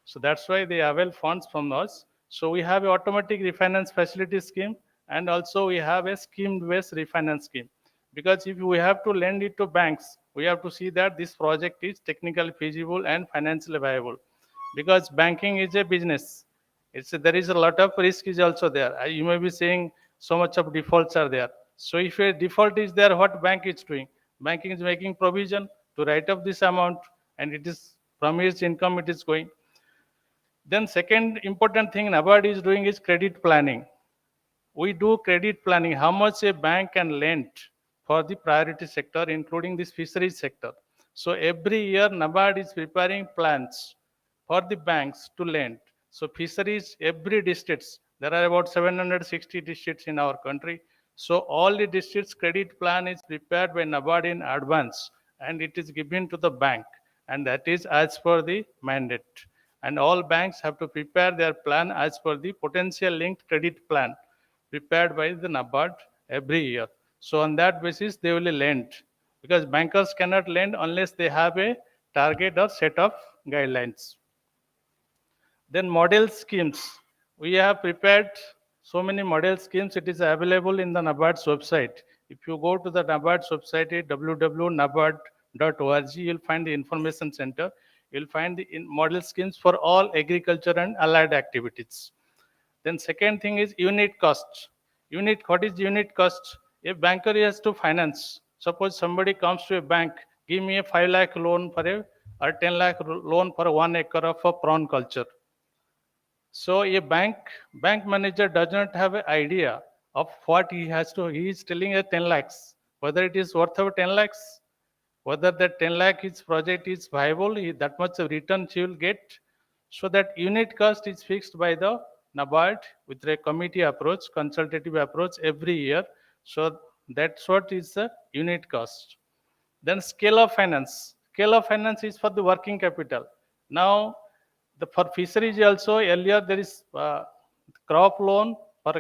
So that's why they avail funds from us. So we have an automatic refinance facility scheme, and also we have a scheme-based refinance scheme. Because if we have to lend it to banks, we have to see that this project is technically feasible and financially viable. Because banking is a business. There is a lot of risk is also there. You may be saying so much of defaults are there. So if a default is there, what bank is doing? Banking is making provision to write off this amount, and it is from its income it is going. Then second important thing NABARD is doing is credit planning. We do credit planning, how much a bank can lend for the priority sector, including this fisheries sector. So every year NABARD is preparing plans for the banks to lend. So fisheries, every districts, there are about 760 districts in our country. So all the districts credit plan is prepared by NABARD in advance, and it is given to the bank, and that is as per the mandate. And all banks have to prepare their plan as per the potential linked credit plan prepared by the NABARD every year. So on that basis, they will lend, because bankers cannot lend unless they have a target or set of guidelines. Then model schemes. We have prepared so many model schemes. It is available in the NABARD's website. If you go to the NABARD's website, www.nabard.org, you'll find the information center. You'll find the model schemes for all agriculture and allied activities. Then second thing is unit cost. What is unit cost? A banker has to finance. Suppose somebody comes to a bank, give me a 5 lakh loan for a or 10 lakh loan for 1 acre of a prawn culture. So a bank manager does not have an idea of what he has to. He is telling a 10 lakhs, whether it is worth of 10 lakhs, whether that 10 lakh his project is viable, that much of return she will get. So that unit cost is fixed by the NABARD with a committee approach, consultative approach every year. So that's what is the unit cost. Then scale of finance. Scale of finance is for the working capital. Now, for fisheries also, earlier there is crop loan for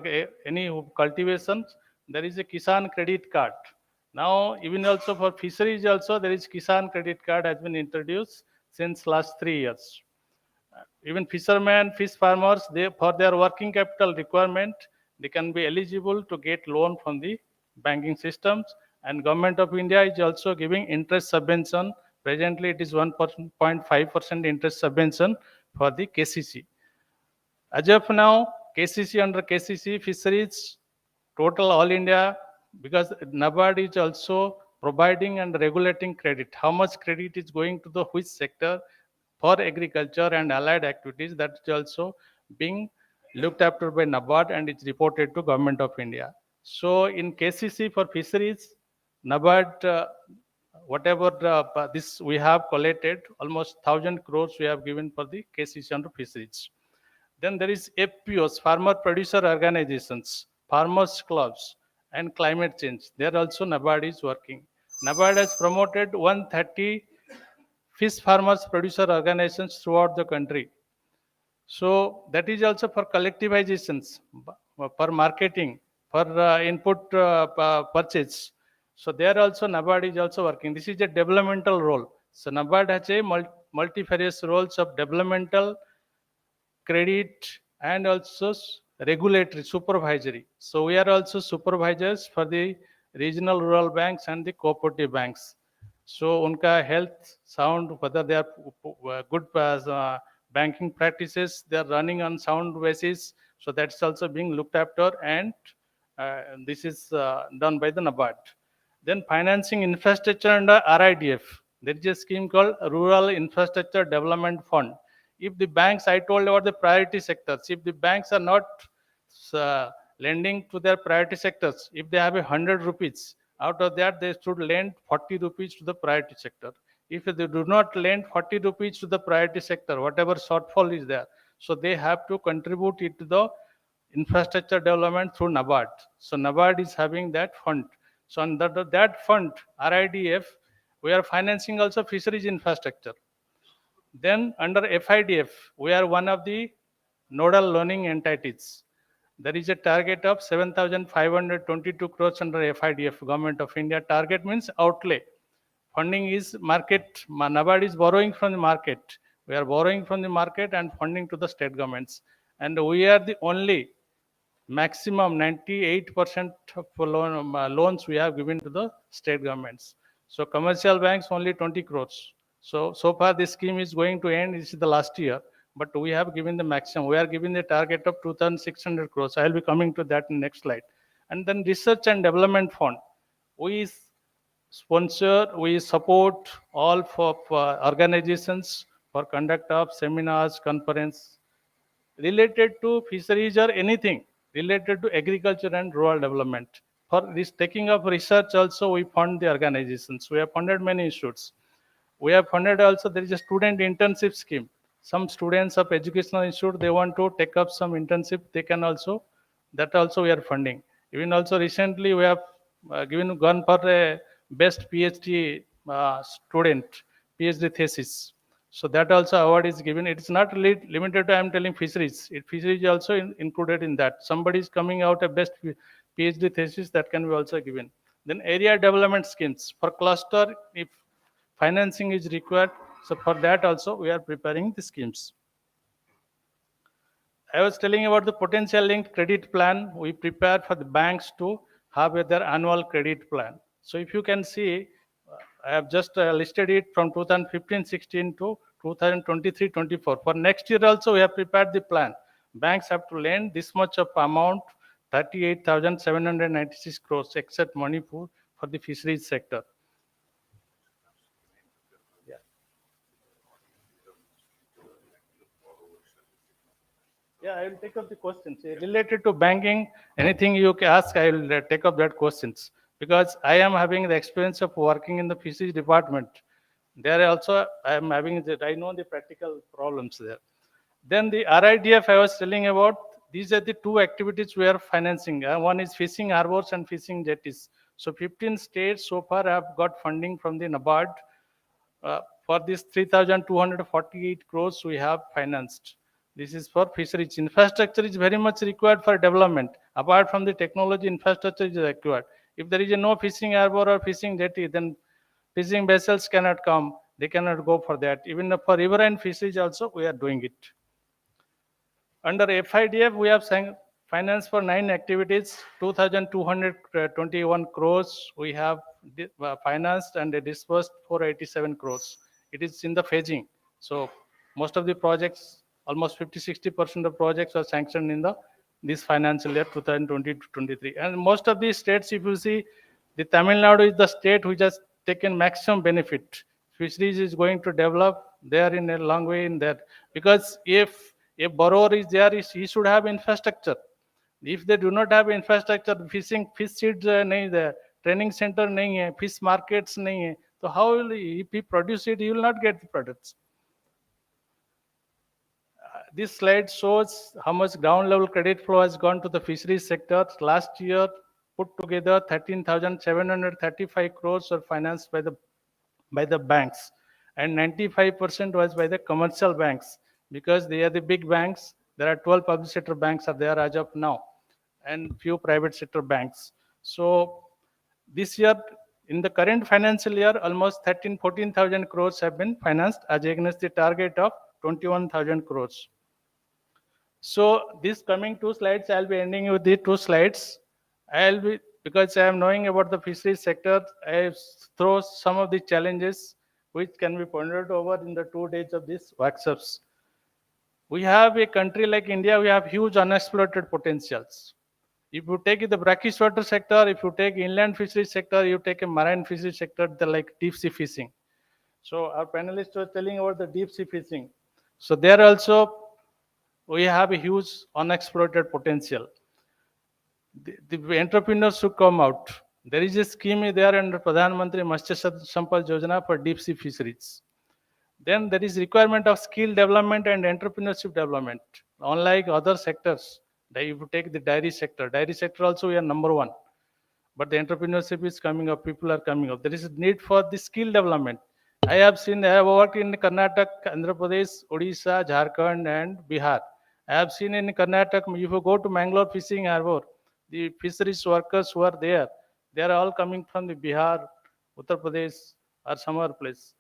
any cultivations. There is a Kisan credit card. Now, even also for fisheries also, there is Kisan credit card has been introduced since last 3 years. Even fishermen, fish farmers, for their working capital requirement, they can be eligible to get loan from the banking systems. And Government of India is also giving interest subvention. Presently, it is 1.5% interest subvention for the KCC. As of now, KCC under KCC fisheries, total all India, because NABARD is also providing and regulating credit. How much credit is going to the which sector for agriculture and allied activities, that is also being looked after by NABARD and it's reported to Government of India. So in KCC for fisheries, NABARD, whatever this we have collected, almost 1,000 crores we have given for the KCC under fisheries. Then there is FPOs, farmer producer organizations, farmers clubs, and climate change. There also NABARD is working. NABARD has promoted 130 fish farmers producer organizations throughout the country. So that is also for collectivizations, for marketing, for input purchase. So there also NABARD is also working. This is a developmental role. So NABARD has a multifarious roles of developmental, credit, and also regulatory, supervisory. So we are also supervisors for the regional rural banks and the cooperative banks. So unka health sound, whether they are good banking practices, they are running on sound basis. So that's also being looked after, and this is done by the NABARD. Then financing infrastructure under RIDF. There is a scheme called Rural Infrastructure Development Fund. If the banks, I told about the priority sectors, if the banks are not lending to their priority sectors, if they have 100 rupees, out of that they should lend 40 rupees to the priority sector. If they do not lend 40 rupees to the priority sector, whatever shortfall is there, So they have to contribute it to the infrastructure development through NABARD. So NABARD is having that fund. So under that fund, RIDF, we are financing also fisheries infrastructure. Then under FIDF, we are one of the nodal learning entities. There is a target of 7,522 crores under FIDF, Government of India. Target means outlay. Funding is market. NABARD is borrowing from the market. We are borrowing from the market and funding to the state governments. And we are the only maximum 98% of loans we have given to the state governments. So commercial banks only 20 crores. So far this scheme is going to end. This is the last year, but we have given the maximum. We are giving the target of 2,600 crores. I will be coming to that in next slide. And then research and development fund. We sponsor, we support all for organizations for conduct of seminars, conference related to fisheries or anything related to agriculture and rural development. For this taking of research also, we fund the organizations. We have funded many institutes. We have funded also, there is a student internship scheme. Some students of educational institute, they want to take up some internship, they can also, that also we are funding. Even also recently we have gone for a best PhD student, PhD thesis. So that also award is given. It's not limited to, I'm telling fisheries. Fisheries also included in that. Somebody is coming out a best PhD thesis, that can be also given. Then area development schemes. For cluster, if financing is required, so for that also we are preparing the schemes. I was telling about the potential linked credit plan. We prepare for the banks to have their annual credit plan. So if you can see, I have just listed it from 2015-16 to 2023-24. For next year also, we have prepared the plan. Banks have to lend this much of amount, 38,796 crores, except Manipur, for the fisheries sector. Yeah, I will take up the questions related to banking. Anything you can ask, I will take up that questions, because I am having the experience of working in the fisheries department. There also I am having that, I know the practical problems there. Then the RIDF I was telling about, these are the two activities we are financing. One is fishing harbors and fishing jetties. So 15 states so far have got funding from the NABARD. For this 3,248 crores we have financed. This is for fisheries. Infrastructure is very much required for development. Apart from the technology, infrastructure is required. If there is no fishing harbor or fishing jetty, then fishing vessels cannot come. They cannot go for that. Even for river and fisheries also, we are doing it. Under FIDF, we have finance for 9 activities, 2,221 crores. We have financed and disbursed 487 crores. It is in the phasing. So most of the projects, almost 50-60% of projects are sanctioned in this financial year 2020-23. And most of these states, if you see, the Tamil Nadu is the state which has taken maximum benefit. Fisheries is going to develop. They are in a long way in that, because if a borrower is there, he should have infrastructure. If they do not have infrastructure, fish seeds nahi there, training center nahi hai, fish markets nahi hai, so how will he, if he produce it, he will not get the products. This slide shows how much ground level credit flow has gone to the fisheries sector. Last year, put together 13,735 crores were financed by the banks, and 95% was by the commercial banks, because they are the big banks. There are 12 public sector banks are there as of now, and few private sector banks. So this year, in the current financial year, almost 14,000 crores have been financed as against the target of 21,000 crores. So these coming 2 slides, I'll be ending with the 2 slides. I'll be, because I am knowing about the fisheries sector, I throw some of the challenges which can be pondered over in the 2 days of these workshops. We have a country like India, we have huge unexploited potentials. If you take the brackish water sector, if you take inland fisheries sector, you take a marine fisheries sector, they're like deep sea fishing. So our panelists were telling about the deep sea fishing. So there also, we have a huge unexploited potential. The entrepreneurs should come out. There is a scheme there under Pradhan Mantri Matsya Sampad Yojana for deep sea fisheries. Then there is requirement of skill development and entrepreneurship development. Unlike other sectors, if you take the dairy sector also we are number one. But the entrepreneurship is coming up, people are coming up. There is a need for the skill development. I have worked in Karnataka, Andhra Pradesh, Odisha, Jharkhand, and Bihar. I have seen in Karnataka, if you go to Mangalore Fishing Harbour, the fisheries workers who are there, they are all coming from the Bihar, Uttar Pradesh, or some other place.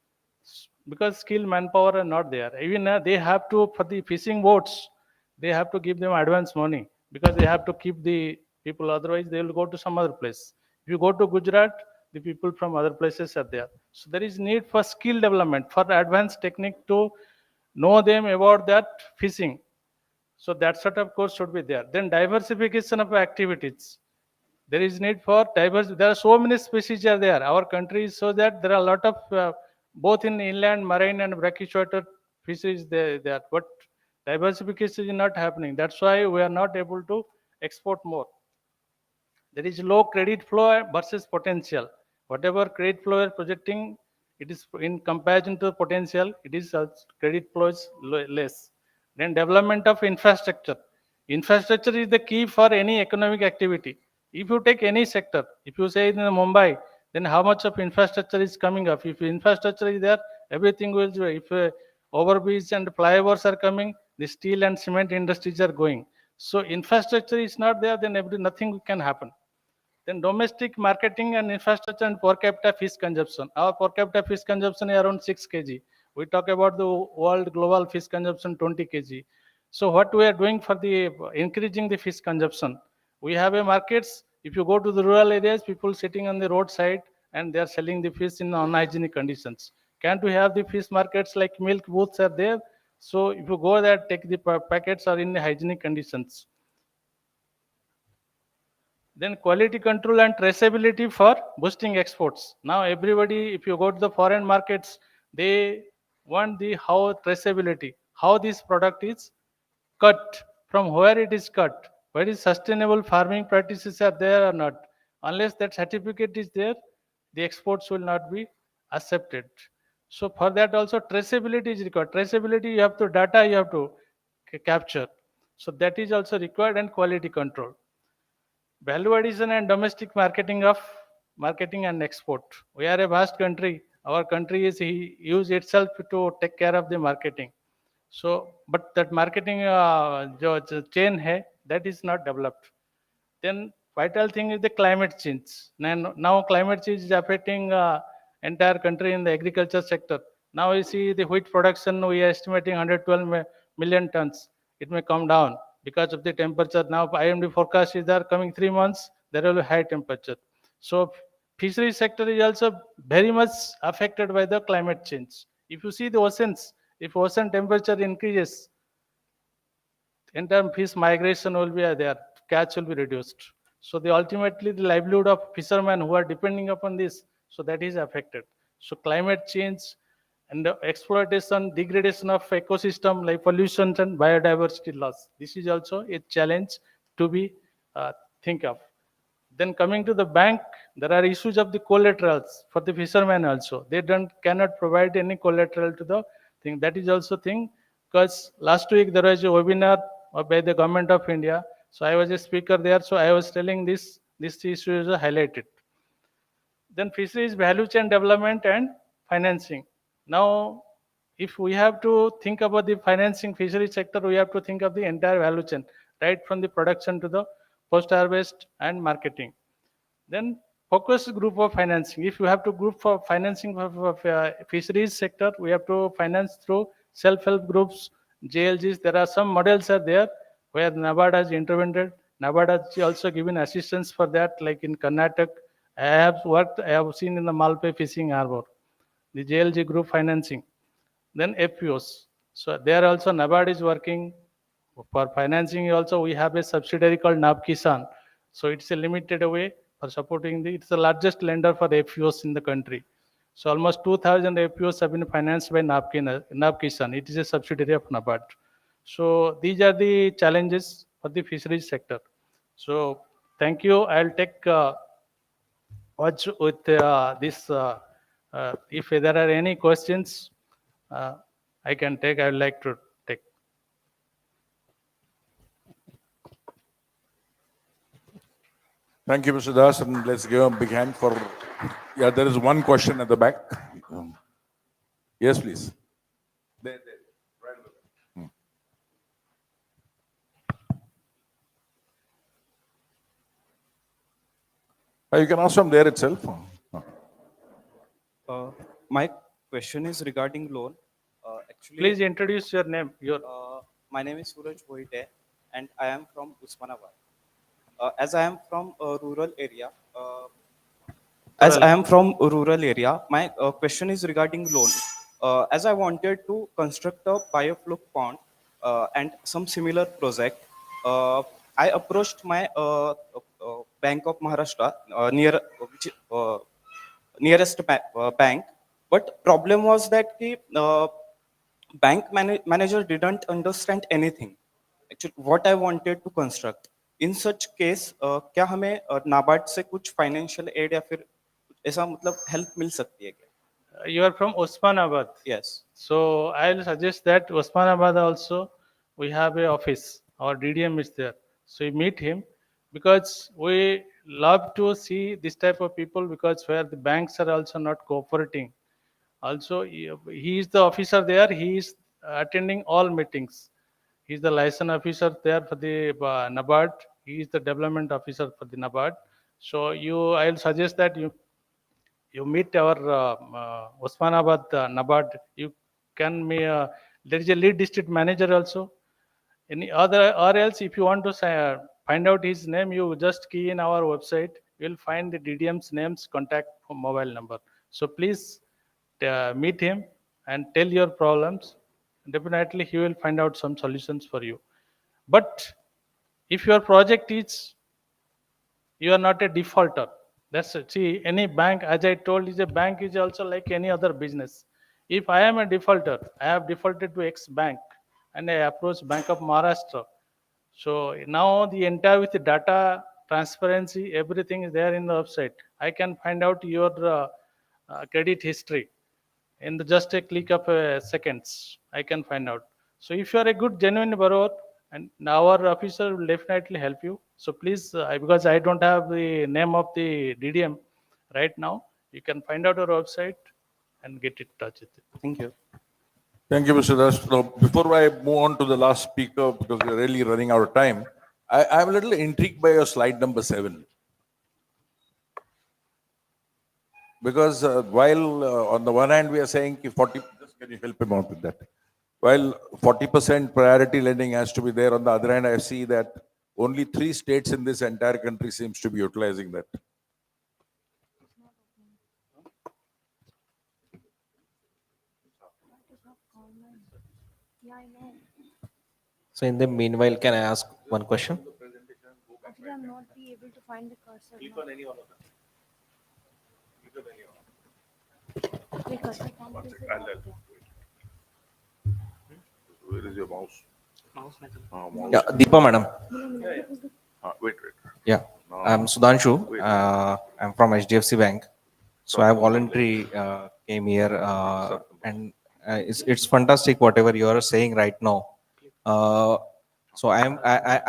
Because skilled manpower are not there. Even they have to, for the fishing boats, they have to give them advance money because they have to keep the people, otherwise they will go to some other place. If you go to Gujarat, the people from other places are there. So there is need for skill development, for advanced technique to know them about that fishing. So that sort of course should be there. Then diversification of activities. There is need for diverse. There are so many species are there. Our country is so that there are a lot of both in inland, marine, and brackish water fisheries there. But diversification is not happening. That's why we are not able to export more. There is low credit flow versus potential. Whatever credit flow are projecting, it is in comparison to potential, it is credit flow is less. Then development of infrastructure. Infrastructure is the key for any economic activity. If you take any sector, if you say in Mumbai, then how much of infrastructure is coming up? If infrastructure is there, everything will. If overbridge and flyovers are coming, the steel and cement industries are going. So infrastructure is not there, then nothing can happen. Then domestic marketing and infrastructure and per capita fish consumption. Our per capita fish consumption is around 6 kg. We talk about the world global fish consumption 20 kg. So what we are doing for the increasing the fish consumption? We have a markets. If you go to the rural areas, people sitting on the roadside and they are selling the fish in unhygienic conditions. Can't we have the fish markets like milk booths are there? So if you go there, take the packets are in hygienic conditions. Then quality control and traceability for boosting exports. Now everybody, if you go to the foreign markets, they want the how traceability, how this product is cut, from where it is cut, where is sustainable farming practices are there or not. Unless that certificate is there, the exports will not be accepted. So for that also traceability is required. Traceability you have to data you have to capture. So that is also required, and quality control. Value addition and domestic marketing and export. We are a vast country. Our country is use itself to take care of the marketing. So, but that marketing chain hai, that is not developed. Then vital thing is the climate change. Now climate change is affecting entire country in the agriculture sector. Now we see the wheat production, we are estimating 112 million tons. It may come down because of the temperature. Now IMD forecast is there coming 3 months, there will be high temperature. So fishery sector is also very much affected by the climate change. If you see the oceans, if ocean temperature increases, entire fish migration will be there, catch will be reduced. So the ultimately the livelihood of fishermen who are depending upon this, so that is affected. So climate change and the exploitation, degradation of ecosystem like pollution and biodiversity loss. This is also a challenge to be think of. Then coming to the bank, there are issues of the collaterals for the fishermen also. They cannot provide any collateral to the thing. That is also thing, because last week there was a webinar by the government of India. So I was a speaker there. So I was telling this issue is highlighted. Then fisheries value chain development and financing. Now, if we have to think about the financing fishery sector, we have to think of the entire value chain, right from the production to the post-harvest and marketing. Then focus group of financing. If you have to group for financing of fisheries sector, we have to finance through self-help groups, JLGs. There are some models are there where NABARD has intervened. NABARD has also given assistance for that, like in Karnataka. I have seen in the Malpe Fishing Harbor, the JLG group financing. Then FPOs. So there also NABARD is working for financing. Also, we have a subsidiary called NAB Kisan. So it's a limited way for supporting it's the largest lender for FPOs in the country. So almost 2,000 FPOs have been financed by NAB Kisan. It is a subsidiary of NABARD. So these are the challenges for the fisheries sector. So thank you. I'll take watch with this. If there are any questions, I can take. I would like to take. Thank you, Mr. Das, and let's give a big hand for. Yeah, there is one question at the back. Yes, please. There. Right at the back. You can ask from there itself. My question is regarding loan. Actually, Please introduce your name. Your my name is Suraj Boite, and I am from Usmanabad. As I am from a rural area, my question is regarding loan. As I wanted to construct a biofloc pond and some similar project, I approached my Bank of Maharashtra nearest bank, but problem was that the manager didn't understand anything actually what I wanted to construct. In such case क्या हमें नाबार्ड से कुछ financial aid या फिर ऐसा मतलब help मिल सकती है क्या? you are from Osmanabad. Yes. So I'll suggest that Osmanabad also we have a office. Our DDM is there. So you meet him because we love to see this type of people because where the banks are also not cooperating. Also, he is the officer there. He is attending all meetings. He is the license officer there for the NABARD. He is the development officer for the NABARD. So I'll suggest that you meet our Osmanabad NABARD. You can there is a lead district manager also. Any other or else if you want to find out his name, you just key in our website. You will find the DDM's names, contact, mobile number. So please meet him and tell your problems. Definitely he will find out some solutions for you. But if your project is you are not a defaulter. That's it. See, any bank, as I told you, a bank is also like any other business. If I am a defaulter, I have defaulted to X bank and I approach Bank of Maharashtra. So now the entire with the data transparency, everything is there in the website. I can find out your credit history in just a click of seconds. I can find out. So if you are a good genuine borrower, and our officer will definitely help you. So please, because I don't have the name of the DDM right now, you can find out our website and get in touch with it. Thank you. Thank you, Mr. Das. Now, before I move on to the last speaker, because we're really running out of time, I'm a little intrigued by your slide number 7. Because while on the one hand we are saying 40, just can you help him out with that? While 40% priority lending has to be there, on the other hand, I see that only 3 states in this entire country seems to be utilizing that. So in the meanwhile, can I ask one question? Actually, I'm not be able to find the cursor. Click on any one of them. Click on any one. The cursor can't One place second, it. I'll help you. Where is your mouse? Mouse. Yeah, Deepa madam. Wait. Yeah, I'm Sudhanshu. I'm from HDFC Bank. So I voluntarily came here, and it's fantastic whatever you are saying right now. So I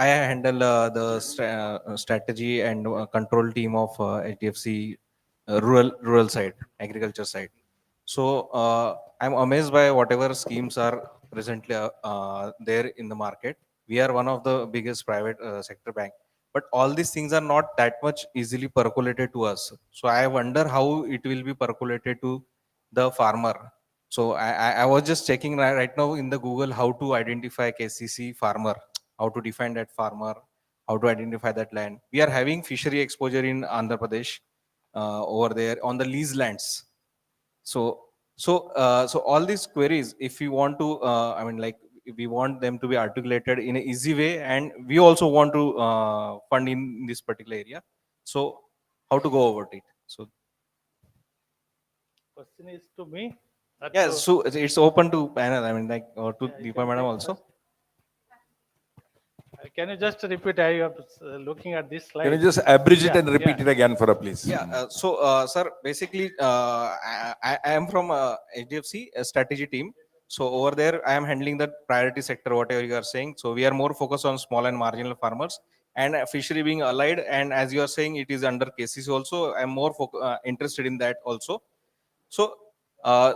handle the strategy and control team of HDFC rural side, agriculture side. So I'm amazed by whatever schemes are presently there in the market. We are one of the biggest private sector bank, but all these things are not that much easily percolated to us. So I wonder how it will be percolated to the farmer. So I was just checking right now in the Google how to identify KCC farmer, how to define that farmer, how to identify that land. We are having fishery exposure in Andhra Pradesh over there on the lease lands. So all these queries, if we want to, we want them to be articulated in an easy way, and we also want to fund in this particular area. So how to go about it? So Question is to me. or yeah, to- so it's open to panel. Or to you Deepa can madam take also. first. Can you just repeat? I am looking at this slide. Can you just abridge it Yeah, and repeat yeah. it again for us, please? Yeah. Sir, basically, I am from HDFC strategy team. So over there, I am handling the priority sector, whatever you are saying. So we are more focused on small and marginal farmers, and fishery being allied. And as you are saying, it is under KCC also. I am more interested in that also. So,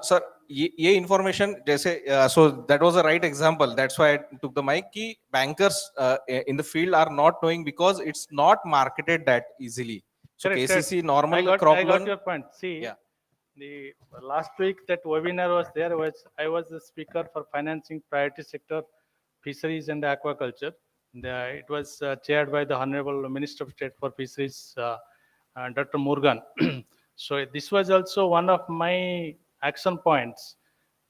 sir, ये information जैसे so that was a right example. That's why I took the mic. कि bankers in the field are not knowing because it's not marketed that easily. So Correct, KCC correct. normal crop I got loan. your point. See, Yeah. the last week that webinar was there was I was the speaker for financing priority sector, fisheries and aquaculture. It was chaired by the Honorable Minister of State for Fisheries, Dr. Morgan. So this was also one of my action points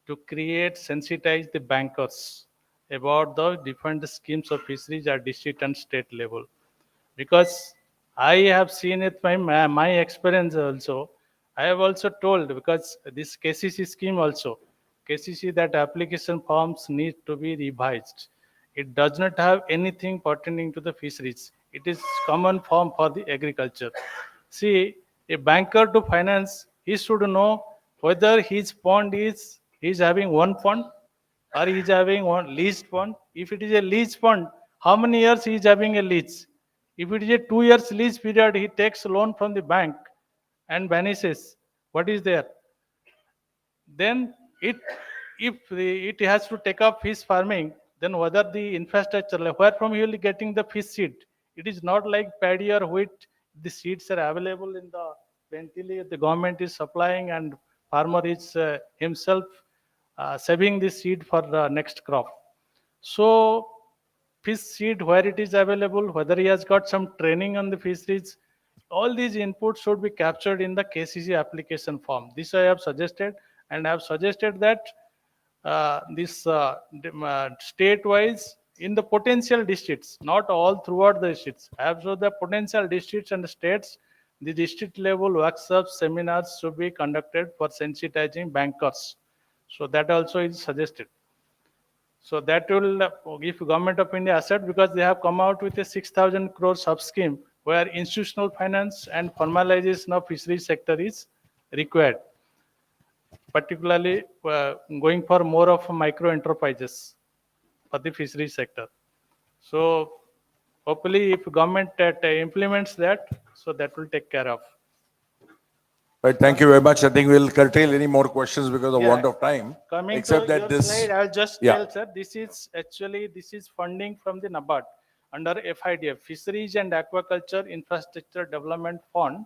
to create, sensitize the bankers about the different schemes of fisheries at district and state level. Because I have seen it by my experience also. I have also told because this KCC scheme also, KCC that application forms need to be revised. It does not have anything pertaining to the fisheries. It is common form for the agriculture. See, a banker to finance, he should know whether his pond is he's having one pond or he is having one leased pond. If it is a lease pond, how many years he is having a lease? If it is a 2 years lease period, he takes a loan from the bank and vanishes. What is there? Then it it has to take up fish farming, then whether the infrastructure, like where from he will be getting the fish seed? It is not like paddy or wheat. The seeds are available in the plentifully. The government is supplying, and farmer is himself saving the seed for the next crop. So fish seed where it is available, whether he has got some training on the fisheries, all these inputs should be captured in the KCC application form. This I have suggested, and I have suggested that this state-wise in the potential districts, not all throughout the districts. I have shown the potential districts and states, the district level workshops, seminars should be conducted for sensitizing bankers. So that also is suggested. So that will give Government of India asset because they have come out with a 6,000 crore sub scheme where institutional finance and formalization of fisheries sector is required, particularly going for more of micro enterprises for the fisheries sector. So hopefully if government implements that, so that will take care of. Right, thank you very much. I think we'll curtail any more questions because of Yeah. want of time. Coming Except to that your this, slide, I'll just yeah. tell, sir, this is funding from the NABARD under FIDF, Fisheries and Aquaculture Infrastructure Development Fund.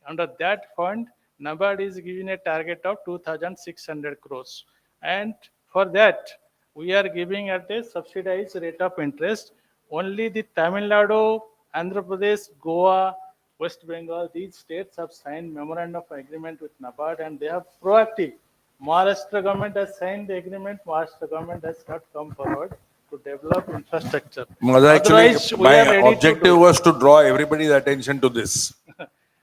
Under that fund, NABARD is giving a target of 2,600 crores. And for that, we are giving at a subsidized rate of interest. Only the Tamil Nadu, Andhra Pradesh, Goa, West Bengal, these states have signed memorandum of agreement with NABARD and they are proactive. Maharashtra government has signed the agreement. Maharashtra government has not come forward to develop infrastructure. Otherwise, we my are ready to objective do. was to draw everybody's attention to this.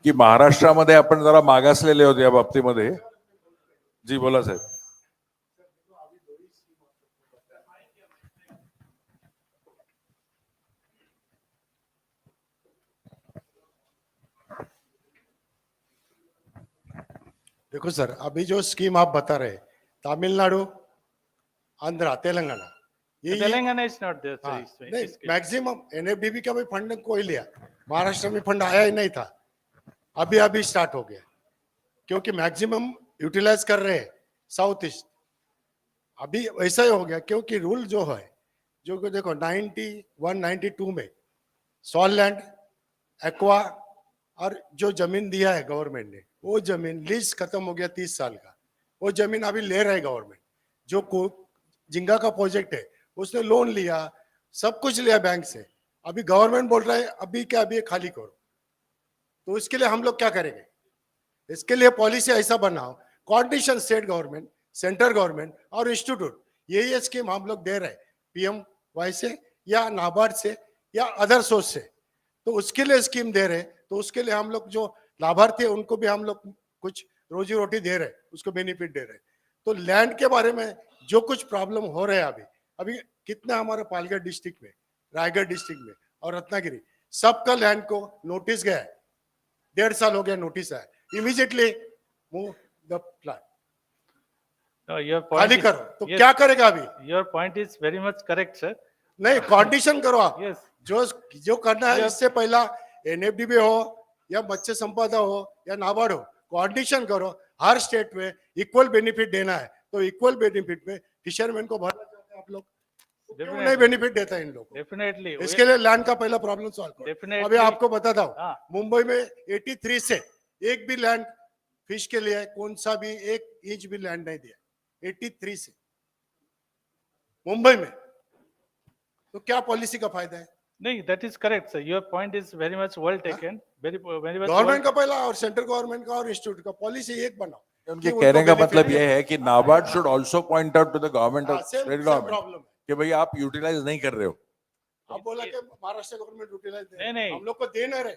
की महाराष्ट्रामध्ये आपण जरा मागासलेले होते या बाबतीमध्ये. जी बोला साहेब. देखो sir, अभी जो स्कीम आप बता रहे, Tamil Nadu, Andhra, Telangana, Telangana is not there. हाँ, sir, नहीं मैक्सिमम एनएफडीबी का भी फंड कोई लिया, महाराष्ट्र में फंड आया ही नहीं था, अभी अभी स्टार्ट हो गया, क्योंकि मैक्सिमम यूटिलाइज कर रहे हैं साउथ ईस्ट, अभी वैसा ही हो गया, क्योंकि रूल जो है, जो कि देखो 91, 92 में सॉल लैंड, एक्वा और जो जमीन दिया है गवर्नमेंट ने, वो जमीन लीज खत्म हो गया 30 साल का, वो जमीन अभी ले रहा है गवर्नमेंट, जो जिंगा का प्रोजेक्ट है उसने लोन लिया, सब कुछ लिया बैंक से, अभी गवर्नमेंट बोल रहा है अभी क्या अभी खाली करो, तो इसके लिए हम लोग क्या करेंगे? इसके लिए पॉलिसी ऐसा बनाओ, coordination state government, central government और इंस्टीट्यूट, ये स्कीम हम लोग दे रहे हैं पीएम वाई से या नाबार्ड से या अदर सोर्स से, तो उसके लिए स्कीम दे रहे, तो उसके लिए हम लोग जो लाभार्थी है उनको भी हम लोग कुछ रोजी रोटी दे रहे, उसको बेनिफिट दे रहे. तो लैंड के बारे में जो कुछ प्रॉब्लम हो रहे हैं अभी कितना हमारे पालघर डिस्ट्रिक्ट में, रायगढ़ डिस्ट्रिक्ट में और रत्नागिरी, सबका लैंड को नोटिस गया है, 1.5 साल हो गया नोटिस है, immediately move the plan. No, your point खाली is, करो तो yes, क्या करेगा अभी? your point is very much correct, sir. नहीं, कंडीशन करो आप. Yes. जो जो करना है Yes. इससे पहला एनएफडीबी हो या मत्स्य संपदा हो या नाबार्ड हो, कंडीशन करो हर स्टेट में इक्वल बेनिफिट देना है. तो इक्वल बेनिफिट में फिशरमैन को भरना चाहते हैं आप लोग, क्यों नहीं बेनिफिट देता है इन लोगों को? Definitely. इसके लिए लैंड का पहला प्रॉब्लम सॉल्व करो. Definitely. अभी आपको बताता हूँ, हाँ. मुंबई में 83 से एक भी लैंड फिश के लिए कौन सा भी 1 इंच भी लैंड नहीं दिया. 83 से मुंबई में. तो क्या पॉलिसी का फायदा है? नहीं, that is correct, sir. Your point is very much well taken. Very much. Government का पहला और सेंट्रल गवर्नमेंट का और इंस्टीट्यूट का पॉलिसी एक बनाओ. उनके कि कहने उनको का benefit मतलब मिले. ये है कि NABARD should also point out to the government हाँ, of same state problem government है. कि भाई आप यूटिलाइज नहीं कर रहे हो. आप बोला कि महाराष्ट्र गवर्नमेंट यूटिलाइज दे. नहीं, नहीं. हम लोग को दे नहीं रहे,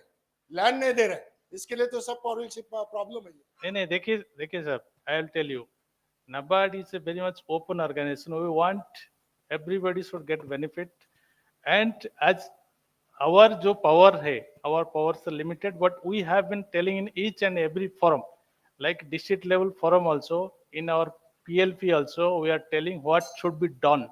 लैंड नहीं दे रहे. इसके लिए तो सब पॉलिसी प्रॉब्लम है. नहीं, देखिए sir, I will tell you, NABARD is a very much open organization. We want everybody should get benefit, and as our जो power है, our powers are limited. But we have been telling in each and every forum, like district level forum also, in our PLP also, we are telling what should be done.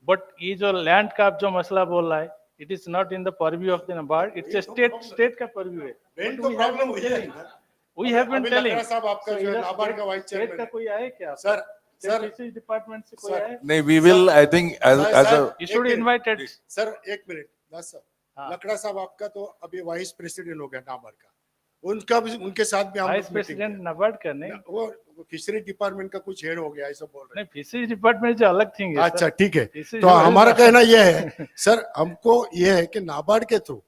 But ये जो land का आप जो मसला बोल रहा है, it is not in the purview of the NABARD. It's a state का purview है. मेन But तो we have प्रॉब्लम been वही है. telling. We have been अभी telling. लखरा साहब आपका जो है नाबार्ड का वाइस स्टेट का चेयरमैन. कोई आए क्या? सर सर फिशरीज डिपार्टमेंट से कोई सर, आए? नहीं, we will, I think as a You should invited. Sir एक मिनट दास साहब. हाँ. लकड़ा साहब आपका तो अभी वाइस प्रेसिडेंट हो गया नाबार्ड का. उनका भी उनके साथ भी हम वाइस लोग meeting प्रेसिडेंट किया. नबार्ड का नहीं. वो फिशरी डिपार्टमेंट का कुछ हेड हो गया ऐसा बोल रहे नहीं, फिशरीज डिपार्टमेंट जो अलग थिंग है. अच्छा ठीक है. Fisheries तो जो है हमारा ना- कहना यह है सर, हमको यह है कि नाबार्ड के थ्रू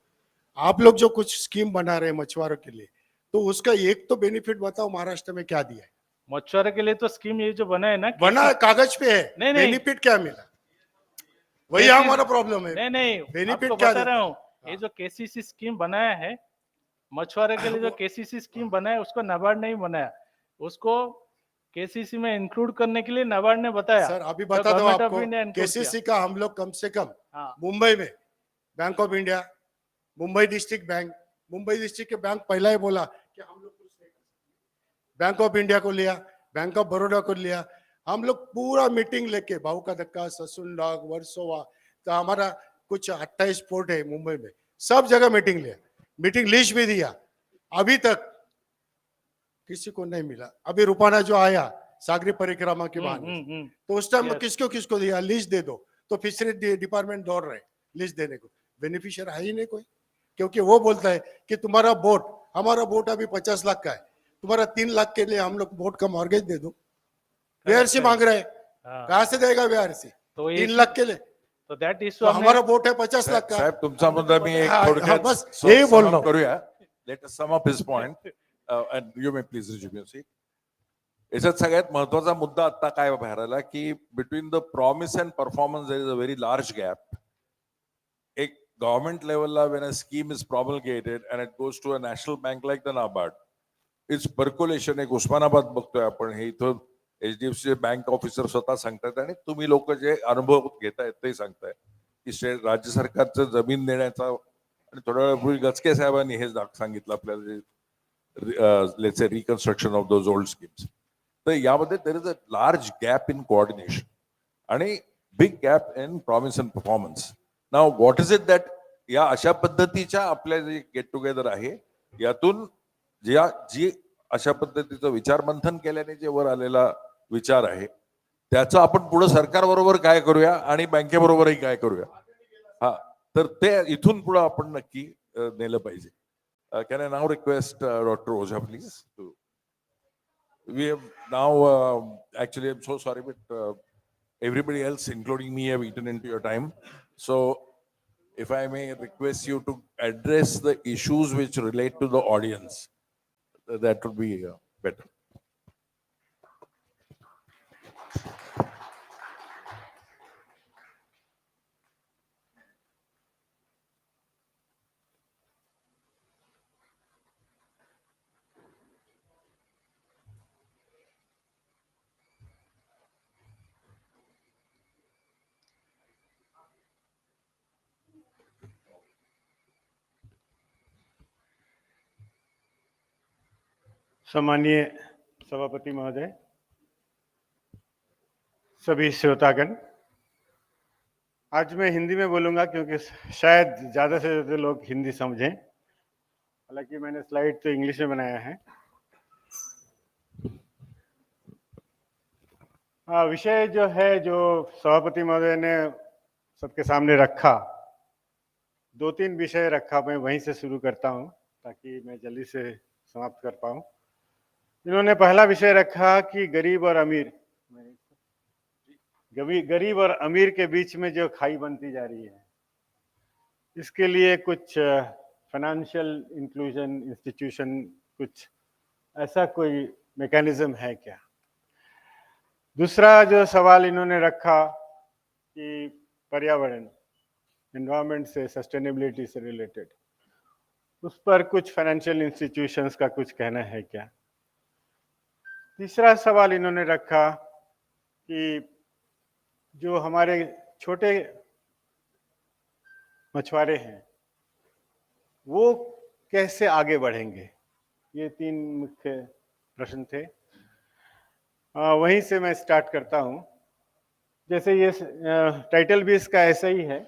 आप लोग जो कुछ स्कीम बना रहे हैं मछुआरों के लिए, तो उसका एक तो बेनिफिट बताओ महाराष्ट्र में क्या दिया है. मछुआरे के लिए तो स्कीम ये जो बना है ना, बना कागज पे है, नहीं, नहीं. बेनिफिट क्या मिला, वही KCC हमारा प्रॉब्लम है. नहीं, बेनिफिट आपको क्या बता देता रहा है? हूँ, ये जो केसीसी स्कीम बनाया है मछुआरे के लिए, जो केसीसी स्कीम बनाया उसको नाबार्ड नहीं बनाया. उसको केसीसी में इंक्लूड करने के लिए नाबार्ड ने बताया. सर अभी तो बता दो गवर्नमेंट ऑफ आपको, इंडिया include केसीसी का हम लोग कम से कम हाँ. मुंबई में bank of India, Mumbai district bank, Mumbai district के बैंक पहला ही बोला कि हम लोग कुछ नहीं कर सकते. बैंक ऑफ इंडिया को लिया, बैंक ऑफ बड़ौदा को लिया. हम लोग पूरा मीटिंग लेके भाऊ का धक्का, ससुंडाग, वर्सोवा, तो हमारा कुछ 28 पोर्ट है मुंबई में, सब जगह मीटिंग लिया, मीटिंग लिस्ट भी दिया. अभी तक किसी को नहीं मिला. अभी रुपाना जो आया सागरी परिक्रमा के बहाने, तो उस टाइम में किसको किसको दिया, लिस्ट दे दो. तो फिशरी डिपार्टमेंट दौड़ रहे लिस्ट देने को, बेनिफिशियर है ही नहीं कोई. क्योंकि वो बोलता है कि तुम्हारा बोट, हमारा बोट अभी 50 लाख का है, तुम्हारा 3 लाख के लिए हम लोग बोट का मॉर्गेज दे दो. बीआरसी मांग रहे हैं, कहाँ से देगा बीआरसी तो 3 लाख के लिए? तो दैट इशू तो हमारा बोट है 50 लाख का. साहेब तुमचा मुद्दा मी एक हाँ, थोडक्यात बस यही बोल रहा हूँ. करूया. Let us sum up his point and you may please resume your seat. याच्यात सगळ्यात महत्वाचा मुद्दा आता काय बाहेर आला की between the promise and performance there is a very large gap. एक गव्हर्नमेंट लेवलला when a scheme is promulgated and it goes to a national bank like the NABARD, it's percolation. एक उस्मानाबाद बघतोय आपण, हे इथं एचडीएफसी बँक ऑफिसर स्वतः सांगतात आणि तुम्ही लोक जे अनुभव घेतायत ते सांगताय की राज्य सरकारचं जमीन देण्याचा. आणि थोड्या वेळापूर्वी गचके साहेबांनी हे सांगितलं आपल्याला, जे let's say reconstruction of those old schemes. तर यामध्ये there is a large gap in coordination आणि big gap in promise and performance. Now what is it that या अशा पद्धतीच्या आपल्या जे गेट टुगेदर आहे यातून जी अशा पद्धतीचं विचार मंथन केल्याने जे वर आलेला विचार आहे त्याचं आपण पुढे सरकार बरोबर काय करूया आणि बँकेबरोबरही काय करूया, हा तर ते इथून पुढे आपण नक्की नेलं पाहिजे. Can I now request Dr. Oja, please? We have now, actually, I'm so sorry, but everybody else, including me, have eaten into your time. So, if I may request you to address the issues which relate to the audience, that would be better. सम्माननीय सभापति महोदय, सभी श्रोतागण, आज मैं हिंदी में बोलूंगा क्योंकि शायद ज्यादा से ज्यादा लोग हिंदी समझें। हालांकि मैंने स्लाइड तो इंग्लिश में बनाया है। विषय जो है, जो सभापति महोदय ने सबके सामने रखा, 2-3 विषय रखा, मैं वहीं से शुरू करता हूं ताकि मैं जल्दी से समाप्त कर पाऊं। इन्होंने पहला विषय रखा कि गरीब और अमीर के बीच में जो खाई बनती जा रही है, इसके लिए कुछ फाइनेंशियल इंक्लूजन इंस्टीट्यूशन, कुछ ऐसा कोई मैकेनिज्म है क्या। दूसरा जो सवाल इन्होंने रखा कि पर्यावरण, एनवायरनमेंट से, सस्टेनेबिलिटी से रिलेटेड, उस पर कुछ फाइनेंशियल इंस्टीट्यूशंस का कुछ कहना है क्या। तीसरा सवाल इन्होंने रखा कि जो हमारे छोटे मछुआरे हैं वो कैसे आगे बढ़ेंगे। ये 3 मुख्य प्रश्न थे। वहीं से मैं स्टार्ट करता हूं। जैसे ये टाइटल भी इसका ऐसा ही है,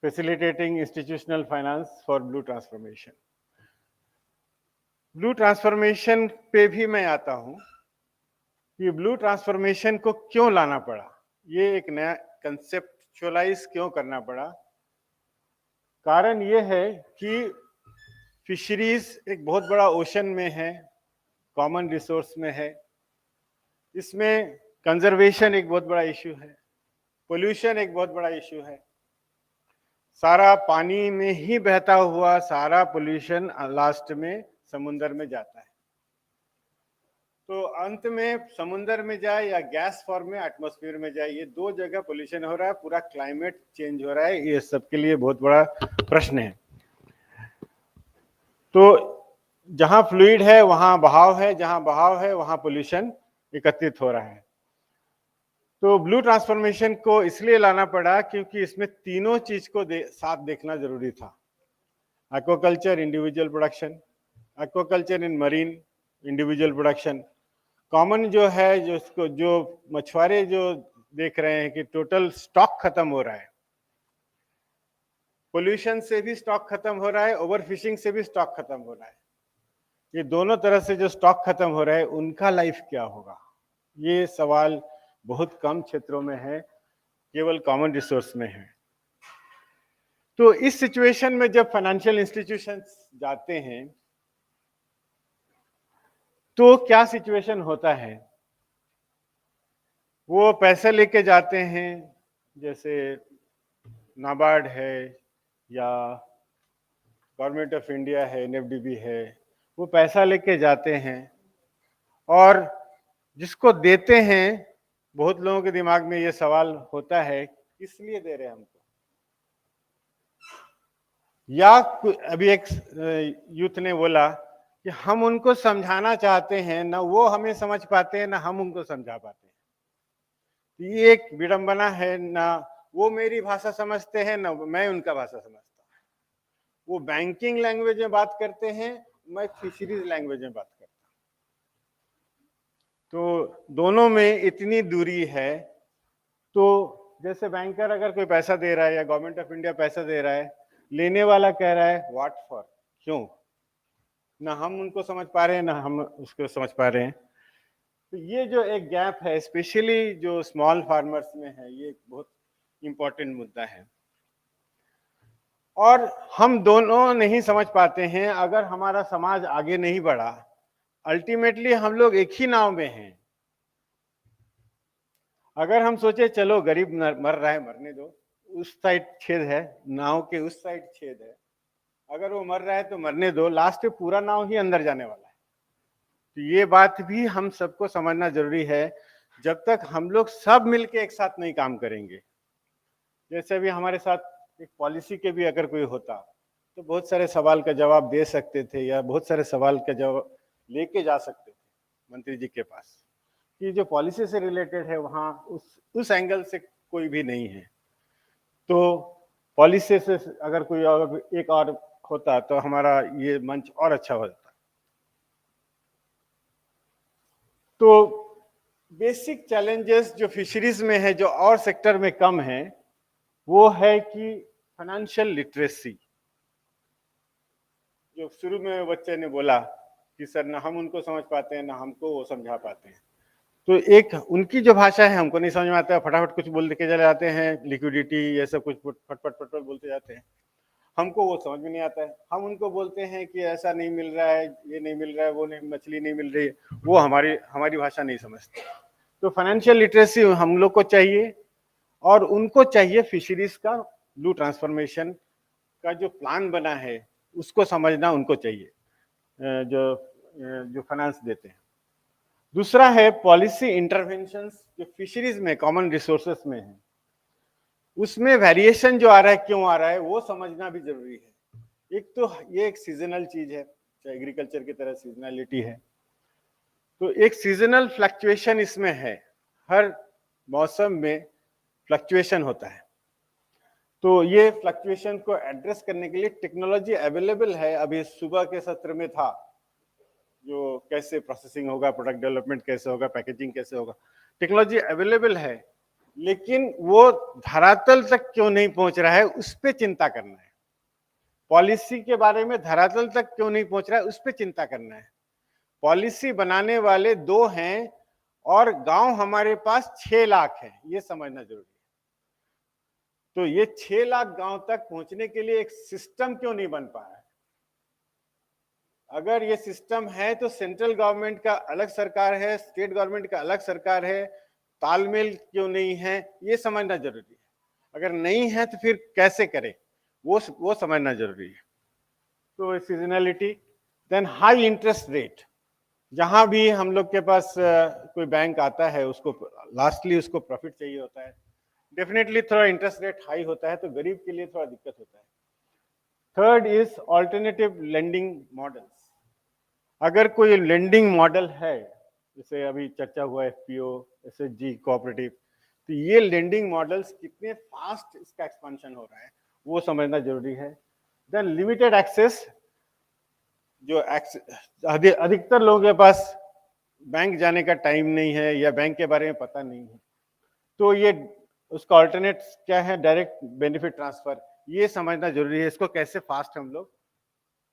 facilitating institutional finance for blue transformation. Blue transformation पे भी मैं आता हूं कि ब्लू ट्रांसफॉर्मेशन को क्यों लाना पड़ा, ये एक नया कंसेप्चुअलाइज क्यों करना पड़ा। कारण ये है कि फिशरीज एक बहुत बड़ा ओशन में है, कॉमन रिसोर्स में है। इसमें कंजर्वेशन एक बहुत बड़ा इश्यू है, पोल्यूशन एक बहुत बड़ा इश्यू है। सारा पानी में ही बहता हुआ सारा पोल्यूशन लास्ट में समुद्र में जाता है। तो अंत में समुद्र में जाए या गैस फॉर्म में एटमॉस्फेयर में जाए, ये 2 जगह पोल्यूशन हो रहा है, पूरा क्लाइमेट चेंज हो रहा है। ये सबके लिए बहुत बड़ा प्रश्न है। तो जहां फ्लूइड है वहां बहाव है, जहां बहाव है वहां पोल्यूशन एकत्रित हो रहा है। तो ब्लू ट्रांसफॉर्मेशन को इसलिए लाना पड़ा क्योंकि इसमें तीनों चीज को साथ देखना जरूरी था। Aquaculture, individual production, aquaculture in marine, individual production. Common जो है, जो मछुआरे जो देख रहे हैं कि टोटल स्टॉक खत्म हो रहा है, पोल्यूशन से भी स्टॉक खत्म हो रहा है, ओवरफिशिंग से भी स्टॉक खत्म हो रहा है। ये दोनों तरह से जो स्टॉक खत्म हो रहा है उनका लाइफ क्या होगा, ये सवाल बहुत कम क्षेत्रों में है, केवल कॉमन रिसोर्स में है। तो इस सिचुएशन में जब फाइनेंशियल इंस्टीट्यूशंस जाते हैं तो क्या सिचुएशन होता है। वो पैसे लेके जाते हैं, जैसे नाबार्ड है या गवर्नमेंट ऑफ इंडिया है, एनएफडीबी है, वो पैसा लेके जाते हैं और जिसको देते हैं, बहुत लोगों के दिमाग में ये सवाल होता है किस लिए दे रहे हैं हमको। या अभी एक यूथ ने बोला कि हम उनको समझाना चाहते हैं, ना वो हमें समझ पाते हैं ना हम उनको समझा पाते हैं। ये एक विडंबना है, ना वो मेरी भाषा समझते हैं ना मैं उनका भाषा समझता हूँ। वो बैंकिंग लैंग्वेज में बात करते हैं, मैं फिशरीज लैंग्वेज में बात करता हूँ। तो दोनों में इतनी दूरी है। तो जैसे बैंकर अगर कोई पैसा दे रहा है या गवर्नमेंट ऑफ इंडिया पैसा दे रहा है, लेने वाला कह रहा है व्हाट फॉर, क्यों, ना हम उनको समझ पा रहे हैं ना हम उसको समझ पा रहे हैं। तो ये जो एक गैप है, स्पेशली जो स्मॉल फार्मर्स में है, ये एक बहुत इंपॉर्टेंट मुद्दा है और हम दोनों नहीं समझ पाते हैं। अगर हमारा समाज आगे नहीं बढ़ा, अल्टीमेटली हम लोग एक ही नाव में हैं। अगर हम सोचे चलो गरीब मर रहा है, मरने दो, उस साइड छेद है, नाव के उस साइड छेद है, अगर वो मर रहा है तो मरने दो, लास्ट में पूरा नाव ही अंदर जाने वाला है। तो ये बात भी हम सबको समझना जरूरी है। जब तक हम लोग सब मिलके एक साथ नहीं काम करेंगे, जैसे अभी हमारे साथ एक पॉलिसी के भी अगर कोई होता तो बहुत सारे सवाल का जवाब दे सकते थे या बहुत सारे सवाल का जवाब लेके जा सकते थे मंत्री जी के पास, कि जो पॉलिसी से रिलेटेड है वहाँ उस एंगल से कोई भी नहीं है। तो पॉलिसी से अगर कोई और एक और होता तो हमारा ये मंच और अच्छा हो जाता। तो बेसिक चैलेंजेस जो फिशरीज में है, जो और सेक्टर में कम है, वो है कि फाइनेंशियल लिटरेसी। जो शुरू में बच्चे ने बोला कि सर ना हम उनको समझ पाते हैं ना हमको वो समझा पाते हैं, तो एक उनकी जो भाषा है हमको नहीं समझ में आता है, फटाफट कुछ बोल के चले जाते हैं, लिक्विडिटी ये सब कुछ फटफट फटफट बोलते जाते हैं, हमको वो समझ में नहीं आता है। हम उनको बोलते हैं कि ऐसा नहीं मिल रहा है, ये नहीं मिल रहा है, वो नहीं, मछली नहीं मिल रही है, वो हमारी भाषा नहीं समझते। तो फाइनेंशियल लिटरेसी हम लोग को चाहिए, और उनको चाहिए फिशरीज का ब्लू ट्रांसफॉर्मेशन का जो प्लान बना है उसको समझना उनको चाहिए, जो फाइनेंस देते हैं। दूसरा है पॉलिसी इंटरवेंशंस जो फिशरीज में कॉमन रिसोर्सेस में है, उसमें वेरिएशन जो आ रहा है क्यों आ रहा है वो समझना भी जरूरी है। एक तो ये एक सीजनल चीज है, चाहे एग्रीकल्चर की तरह सीजनलिटी है, तो एक सीजनल फ्लक्चुएशन इसमें है, हर मौसम में फ्लक्चुएशन होता है। तो ये फ्लक्चुएशन को एड्रेस करने के लिए टेक्नोलॉजी अवेलेबल है। अभी सुबह के सत्र में था जो कैसे प्रोसेसिंग होगा, प्रोडक्ट डेवलपमेंट कैसे होगा, पैकेजिंग कैसे होगा, टेक्नोलॉजी अवेलेबल है, लेकिन वो धरातल तक क्यों नहीं पहुंच रहा है उस पर चिंता करना है। पॉलिसी के बारे में धरातल तक क्यों नहीं पहुंच रहा है उस पर चिंता करना है। पॉलिसी बनाने वाले 2 हैं और गांव हमारे पास 6 लाख है, ये समझना जरूरी है। तो ये 6 लाख गांव तक पहुंचने के लिए एक सिस्टम क्यों नहीं बन पा रहा है? अगर ये सिस्टम है तो सेंट्रल गवर्नमेंट का अलग सरकार है, स्टेट गवर्नमेंट का अलग सरकार है, तालमेल क्यों नहीं है ये समझना जरूरी है। अगर नहीं है तो फिर कैसे करें वो समझना जरूरी है। तो seasonality, then high interest rate, जहां भी हम लोग के पास कोई बैंक आता है उसको लास्टली उसको प्रॉफिट चाहिए होता है, डेफिनेटली थोड़ा इंटरेस्ट रेट हाई होता है तो गरीब के लिए थोड़ा दिक्कत होता है। Third is alternative lending models. अगर कोई लेंडिंग मॉडल है, जैसे अभी चर्चा हुआ एफपीओ, एसएचजी, कोऑपरेटिव, तो ये लेंडिंग मॉडल्स कितने फास्ट इसका एक्सपेंशन हो रहा है वो समझना जरूरी है। देन लिमिटेड एक्सेस, जो अधिकतर लोगों के पास बैंक जाने का टाइम नहीं है या बैंक के बारे में पता नहीं है, तो ये उसका ऑल्टरनेट क्या है, डायरेक्ट बेनिफिट ट्रांसफर, ये समझना जरूरी है, इसको कैसे फास्ट हम लोग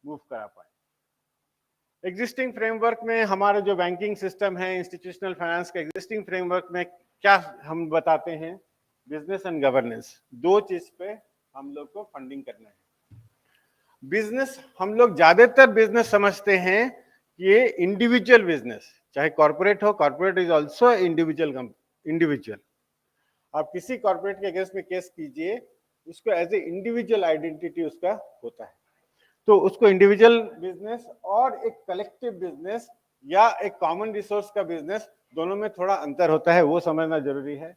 मूव करा पाए। एग्जिस्टिंग फ्रेमवर्क में हमारा जो बैंकिंग सिस्टम है, इंस्टीट्यूशनल फाइनेंस का एग्जिस्टिंग फ्रेमवर्क में क्या हम बताते हैं, बिजनेस एंड गवर्नेंस, 2 चीज पे हम लोग को फंडिंग करना है। बिजनेस, हम लोग ज्यादातर बिजनेस समझते हैं कि ये इंडिविजुअल बिजनेस, चाहे कॉर्पोरेट हो, कॉर्पोरेट इज ऑल्सो इंडिविजुअल। आप किसी कॉर्पोरेट के अगेंस्ट में केस कीजिए, उसको एज ए इंडिविजुअल आइडेंटिटी उसका होता है, तो उसको इंडिविजुअल बिजनेस और एक कलेक्टिव बिजनेस या एक कॉमन रिसोर्स का बिजनेस, दोनों में थोड़ा अंतर होता है, वो समझना जरूरी है।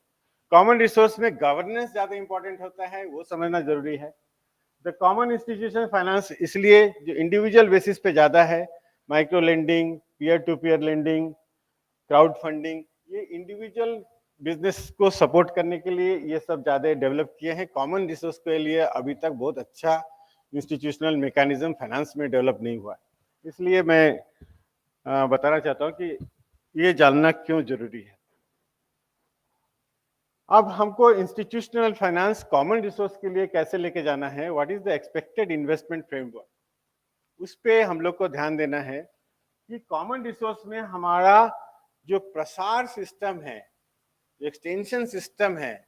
कॉमन रिसोर्स में गवर्नेंस ज्यादा इंपॉर्टेंट होता है, वो समझना जरूरी है। द कॉमन इंस्टीट्यूशन फाइनेंस इसलिए जो इंडिविजुअल बेसिस पे ज्यादा है, micro lending, peer to peer lending, crowd funding, ये इंडिविजुअल बिजनेस को सपोर्ट करने के लिए ये सब ज्यादा डेवलप किए हैं। कॉमन रिसोर्स के लिए अभी तक बहुत अच्छा इंस्टीट्यूशनल मैकेनिज्म फाइनेंस में डेवलप नहीं हुआ है। इसलिए मैं बताना चाहता हूँ कि ये जानना क्यों जरूरी है। अब हमको इंस्टीट्यूशनल फाइनेंस कॉमन रिसोर्स के लिए कैसे लेके जाना है, what is the expected investment framework, उस पे हम लोग को ध्यान देना है कि कॉमन रिसोर्स में हमारा जो प्रसार सिस्टम है, जो एक्सटेंशन सिस्टम है,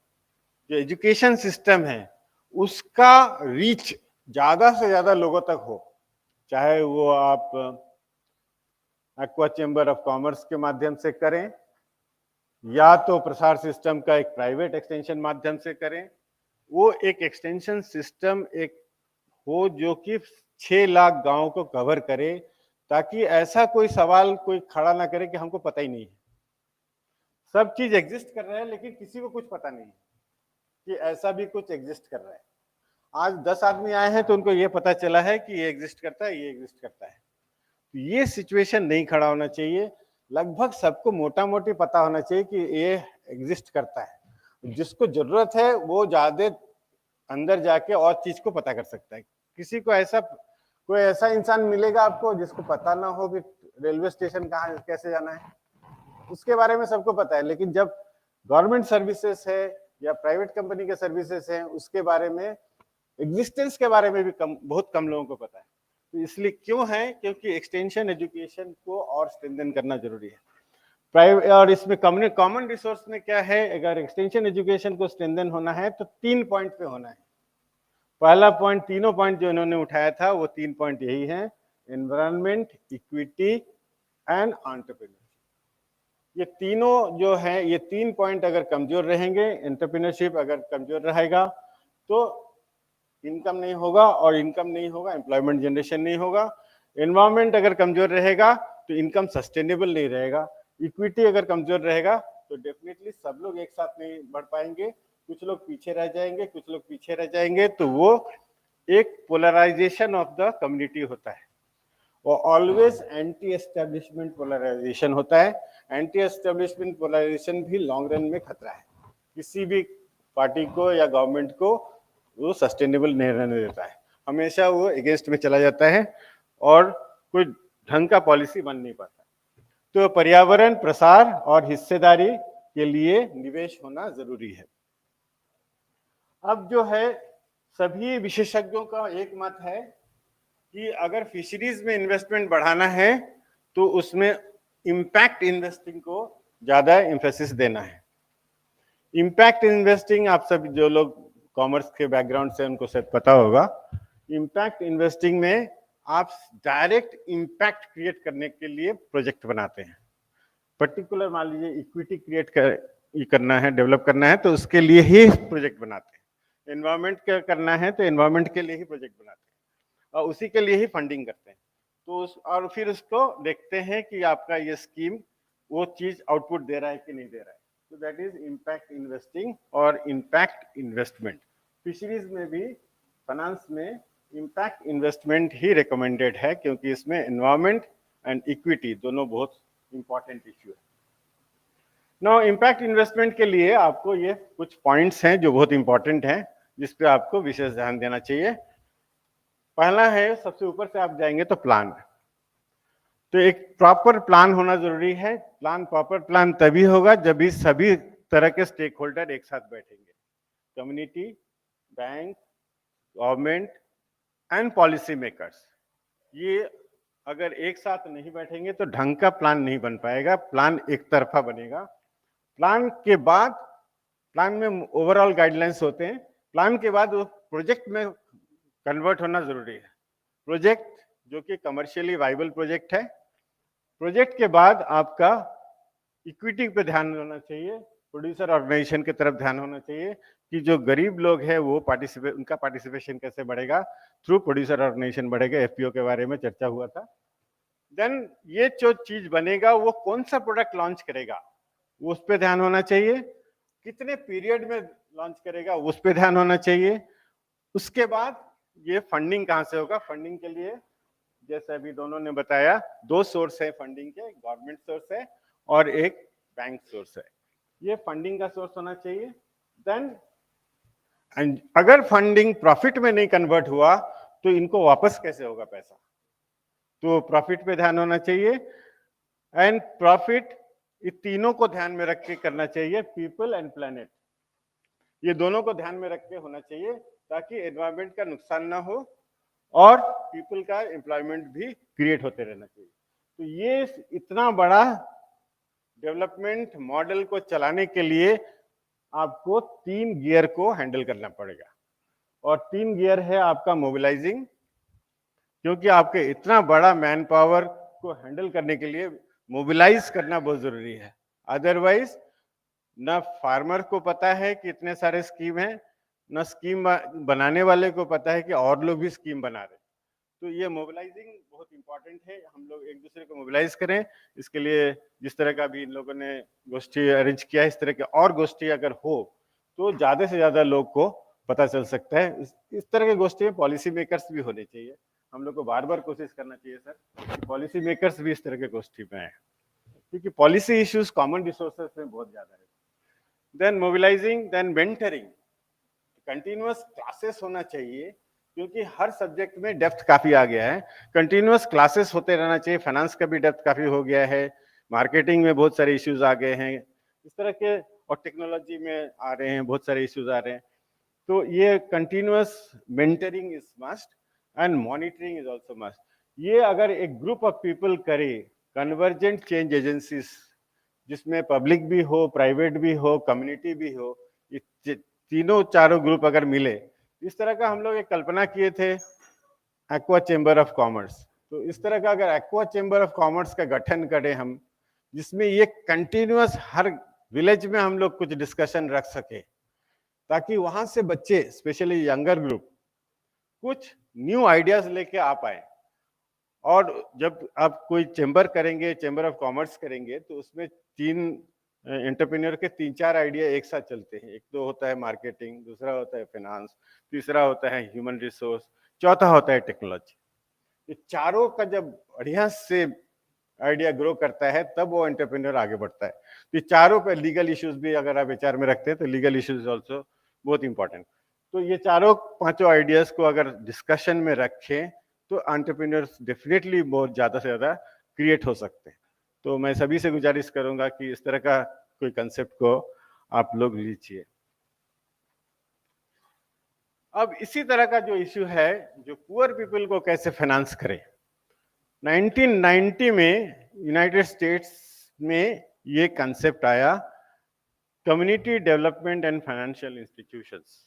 जो एजुकेशन सिस्टम है, उसका रीच ज्यादा से ज्यादा लोगों तक हो। चाहे वो आप एक्वा चेंबर ऑफ कॉमर्स के माध्यम से करें या तो प्रसार सिस्टम का एक प्राइवेट एक्सटेंशन माध्यम से करें, वो एक एक्सटेंशन सिस्टम एक हो जो कि 6 लाख गांवों को कवर करे, ताकि ऐसा कोई सवाल कोई खड़ा ना करे कि हमको पता ही नहीं है। सब चीज एग्जिस्ट कर रहा है लेकिन किसी को कुछ पता नहीं है कि ऐसा भी कुछ एग्जिस्ट कर रहा है। आज 10 आदमी आए हैं तो उनको ये पता चला है कि ये एग्जिस्ट करता है, ये एग्जिस्ट करता है। तो ये सिचुएशन नहीं खड़ा होना चाहिए। लगभग सबको मोटा मोटी पता होना चाहिए कि ये एग्जिस्ट करता है। जिसको जरूरत है वो ज्यादा अंदर जाके और चीज को पता कर सकता है। किसी को कोई ऐसा इंसान मिलेगा आपको जिसको पता ना हो कि रेलवे स्टेशन कहाँ कैसे जाना है? उसके बारे में सबको पता है, लेकिन जब गवर्नमेंट सर्विसेज है या प्राइवेट कंपनी के सर्विसेज हैं, उसके बारे में, एग्जिस्टेंस के बारे में भी बहुत कम लोगों को पता है। तो इसलिए क्यों है, क्योंकि एक्सटेंशन एजुकेशन को और स्ट्रेंथन करना जरूरी है। प्राइवेट और इसमें कॉमन रिसोर्स में क्या है, अगर एक्सटेंशन एजुकेशन को स्ट्रेंथन होना है तो 3 पॉइंट पे होना है। पहला पॉइंट, तीनों पॉइंट जो इन्होंने उठाया था वो 3 पॉइंट यही हैं: एनवायरनमेंट, इक्विटी एंड एंटरप्रेन्योरशिप। ये तीनों जो है, ये 3 पॉइंट अगर कमजोर रहेंगे, एंटरप्रेन्योरशिप अगर कमजोर रहेगा तो इनकम नहीं होगा, और इनकम नहीं होगा एम्प्लॉयमेंट जनरेशन नहीं होगा। एनवायरनमेंट अगर कमजोर रहेगा तो इनकम सस्टेनेबल नहीं रहेगा। इक्विटी अगर कमजोर रहेगा तो डेफिनेटली सब लोग एक साथ नहीं बढ़ पाएंगे, कुछ लोग पीछे रह जाएंगे, कुछ लोग पीछे रह जाएंगे, तो वो एक पोलराइजेशन ऑफ द कम्युनिटी होता है, और ऑलवेज एंटी एस्टेब्लिशमेंट पोलराइजेशन होता है। एंटी एस्टेब्लिशमेंट पोलराइजेशन भी लॉन्ग रन में खतरा है, किसी भी पार्टी को या गवर्नमेंट को वो सस्टेनेबल नहीं रहने देता है, हमेशा वो अगेंस्ट में चला जाता है और कोई ढंग का पॉलिसी बन नहीं पाता। तो पर्यावरण, प्रसार और हिस्सेदारी के लिए निवेश होना जरूरी है। अब जो है, सभी विशेषज्ञों का एक मत है कि अगर फिशरीज में इन्वेस्टमेंट बढ़ाना है तो उसमें इम्पैक्ट इन्वेस्टिंग को ज्यादा एम्फेसिस देना है। इम्पैक्ट इन्वेस्टिंग, आप सब जो लोग कॉमर्स के बैकग्राउंड से उनको शायद पता होगा, इम्पैक्ट इन्वेस्टिंग में आप डायरेक्ट इम्पैक्ट क्रिएट करने के लिए प्रोजेक्ट बनाते हैं। पर्टिकुलर मान लीजिए इक्विटी करना है, डेवलप करना है, तो उसके लिए ही प्रोजेक्ट बनाते हैं। एनवायरनमेंट करना है तो एनवायरनमेंट के लिए ही प्रोजेक्ट बनाते हैं और उसी के लिए ही फंडिंग करते हैं। तो और फिर उसको देखते हैं कि आपका ये स्कीम वो चीज आउटपुट दे रहा है कि नहीं दे रहा है। तो दैट इज इम्पैक्ट इन्वेस्टिंग और इम्पैक्ट इन्वेस्टमेंट। फिशरीज में भी, फाइनेंस में इम्पैक्ट इन्वेस्टमेंट ही रिकमेंडेड है, क्योंकि इसमें एनवायरनमेंट एंड इक्विटी दोनों बहुत इंपॉर्टेंट इश्यू है। नाउ इम्पैक्ट इन्वेस्टमेंट के लिए आपको ये कुछ पॉइंट्स हैं जो बहुत इंपॉर्टेंट हैं, जिस पे आपको विशेष ध्यान देना चाहिए। पहला है, सबसे ऊपर से आप जाएंगे तो प्लान। तो एक प्रॉपर प्लान होना जरूरी है। प्रॉपर प्लान तभी होगा जब भी सभी तरह के स्टेक होल्डर एक साथ बैठेंगे, community, bank, government and policy makers. ये अगर एक साथ नहीं बैठेंगे तो ढंग का प्लान नहीं बन पाएगा, प्लान एक तरफा बनेगा। प्लान के बाद, प्लान में ओवरऑल गाइडलाइंस होते हैं, प्लान के बाद वो प्रोजेक्ट में कन्वर्ट होना जरूरी है। प्रोजेक्ट जो कि कमर्शियली वाइबल प्रोजेक्ट है। प्रोजेक्ट के बाद आपका इक्विटी पे ध्यान होना चाहिए, प्रोड्यूसर ऑर्गेनाइजेशन की तरफ ध्यान होना चाहिए कि जो गरीब लोग हैं वो उनका पार्टिसिपेशन कैसे बढ़ेगा, थ्रू प्रोड्यूसर ऑर्गेनाइजेशन बढ़ेगा। एफपीओ के बारे में चर्चा हुआ था। देन ये जो चीज बनेगा वो कौन सा प्रोडक्ट लॉन्च करेगा वो उस पर ध्यान होना चाहिए, कितने पीरियड में लॉन्च करेगा उस पर ध्यान होना चाहिए। उसके बाद ये फंडिंग कहाँ से होगा, फंडिंग के लिए जैसे अभी दोनों ने बताया, 2 सोर्स है फंडिंग के, गवर्नमेंट सोर्स है और एक बैंक सोर्स है। ये फंडिंग का सोर्स होना चाहिए। देन अगर फंडिंग प्रॉफिट में नहीं कन्वर्ट हुआ तो इनको वापस कैसे होगा पैसा, तो प्रॉफिट पे ध्यान होना चाहिए। एंड प्रॉफिट, ये तीनों को ध्यान में रख के करना चाहिए, पीपल एंड प्लेनेट, ये दोनों को ध्यान में रख के होना चाहिए, ताकि एनवायरनमेंट का नुकसान ना हो और पीपल का एम्प्लॉयमेंट भी क्रिएट होते रहना चाहिए। तो ये इतना बड़ा डेवलपमेंट मॉडल को चलाने के लिए आपको 3 गियर को हैंडल करना पड़ेगा। और 3 गियर है आपका मोबिलाइजिंग, क्योंकि आपके इतना बड़ा मैन पावर को हैंडल करने के लिए मोबिलाइज करना बहुत जरूरी है। अदरवाइज न फार्मर को पता है कि इतने सारे स्कीम हैं, न स्कीम बनाने वाले को पता है कि और लोग भी स्कीम बना रहे हैं। तो ये मोबिलाइजिंग बहुत इंपॉर्टेंट है, हम लोग एक दूसरे को मोबिलाइज करें। इसके लिए जिस तरह का भी इन लोगों ने गोष्ठी अरेंज किया है, इस तरह के और गोष्ठी अगर हो तो ज़्यादा से ज़्यादा लोग को पता चल सकता है। इस तरह के गोष्ठी में पॉलिसी मेकर्स भी होने चाहिए। हम लोग को बार बार कोशिश करना चाहिए सर कि पॉलिसी मेकर्स भी इस तरह के गोष्ठी में आए, क्योंकि पॉलिसी इश्यूज कॉमन रिसोर्सेज में बहुत ज़्यादा है। Then mobilising, then mentoring, continuous classes होना चाहिए, क्योंकि हर सब्जेक्ट में डेप्थ काफी आ गया है। कंटिन्यूअस क्लासेस होते रहना चाहिए। फाइनेंस का भी डेप्थ काफी हो गया है, मार्केटिंग में बहुत सारे इश्यूज आ गए हैं, इस तरह के, और टेक्नोलॉजी में आ रहे हैं, बहुत सारे इश्यूज आ रहे हैं। तो ये continuous mentoring is must and monitoring is also must. ये अगर एक ग्रुप ऑफ पीपल करे, कन्वर्जेंट चेंज एजेंसीज, जिसमें पब्लिक भी हो, प्राइवेट भी हो, कम्युनिटी भी हो, ये तीनों चारों ग्रुप अगर मिले, इस तरह का हम लोग एक कल्पना किए थे एक्वा चेंबर ऑफ कॉमर्स। तो इस तरह का अगर एक्वा चेंबर ऑफ कॉमर्स का गठन करें हम, जिसमें ये कंटिन्यूअस हर विलेज में हम लोग कुछ डिस्कशन रख सके, ताकि वहां से बच्चे, स्पेशली यंगर ग्रुप, कुछ न्यू आइडियाज लेके आ पाए। और जब आप कोई चेंबर करेंगे, चेंबर ऑफ कॉमर्स करेंगे, तो उसमें तीन एंटरप्रेन्योर के 3-4 आइडिया एक साथ चलते हैं। एक तो होता है मार्केटिंग, दूसरा होता है फाइनेंस, तीसरा होता है ह्यूमन रिसोर्स, चौथा होता है टेक्नोलॉजी। ये चारों का जब बढ़िया से आइडिया ग्रो करता है, तब वो एंटरप्रेन्योर आगे बढ़ता है। तो चारों पे लीगल इश्यूज भी अगर आप एचआर में रखते हैं, तो लीगल इश्यूज ऑल्सो बहुत इंपॉर्टेंट। तो ये चारों पांचों आइडियाज को अगर डिस्कशन में रखें, तो एंटरप्रेन्योर्स डेफिनेटली बहुत ज्यादा से ज्यादा क्रिएट हो सकते हैं। तो मैं सभी से गुजारिश करूंगा कि इस तरह का कोई कंसेप्ट को आप लोग लीजिए। अब इसी तरह का जो इश्यू है, जो पुअर पीपल को कैसे फाइनेंस करें, 1990 में यूनाइटेड स्टेट्स में ये कंसेप्ट आया, community development and financial institutions.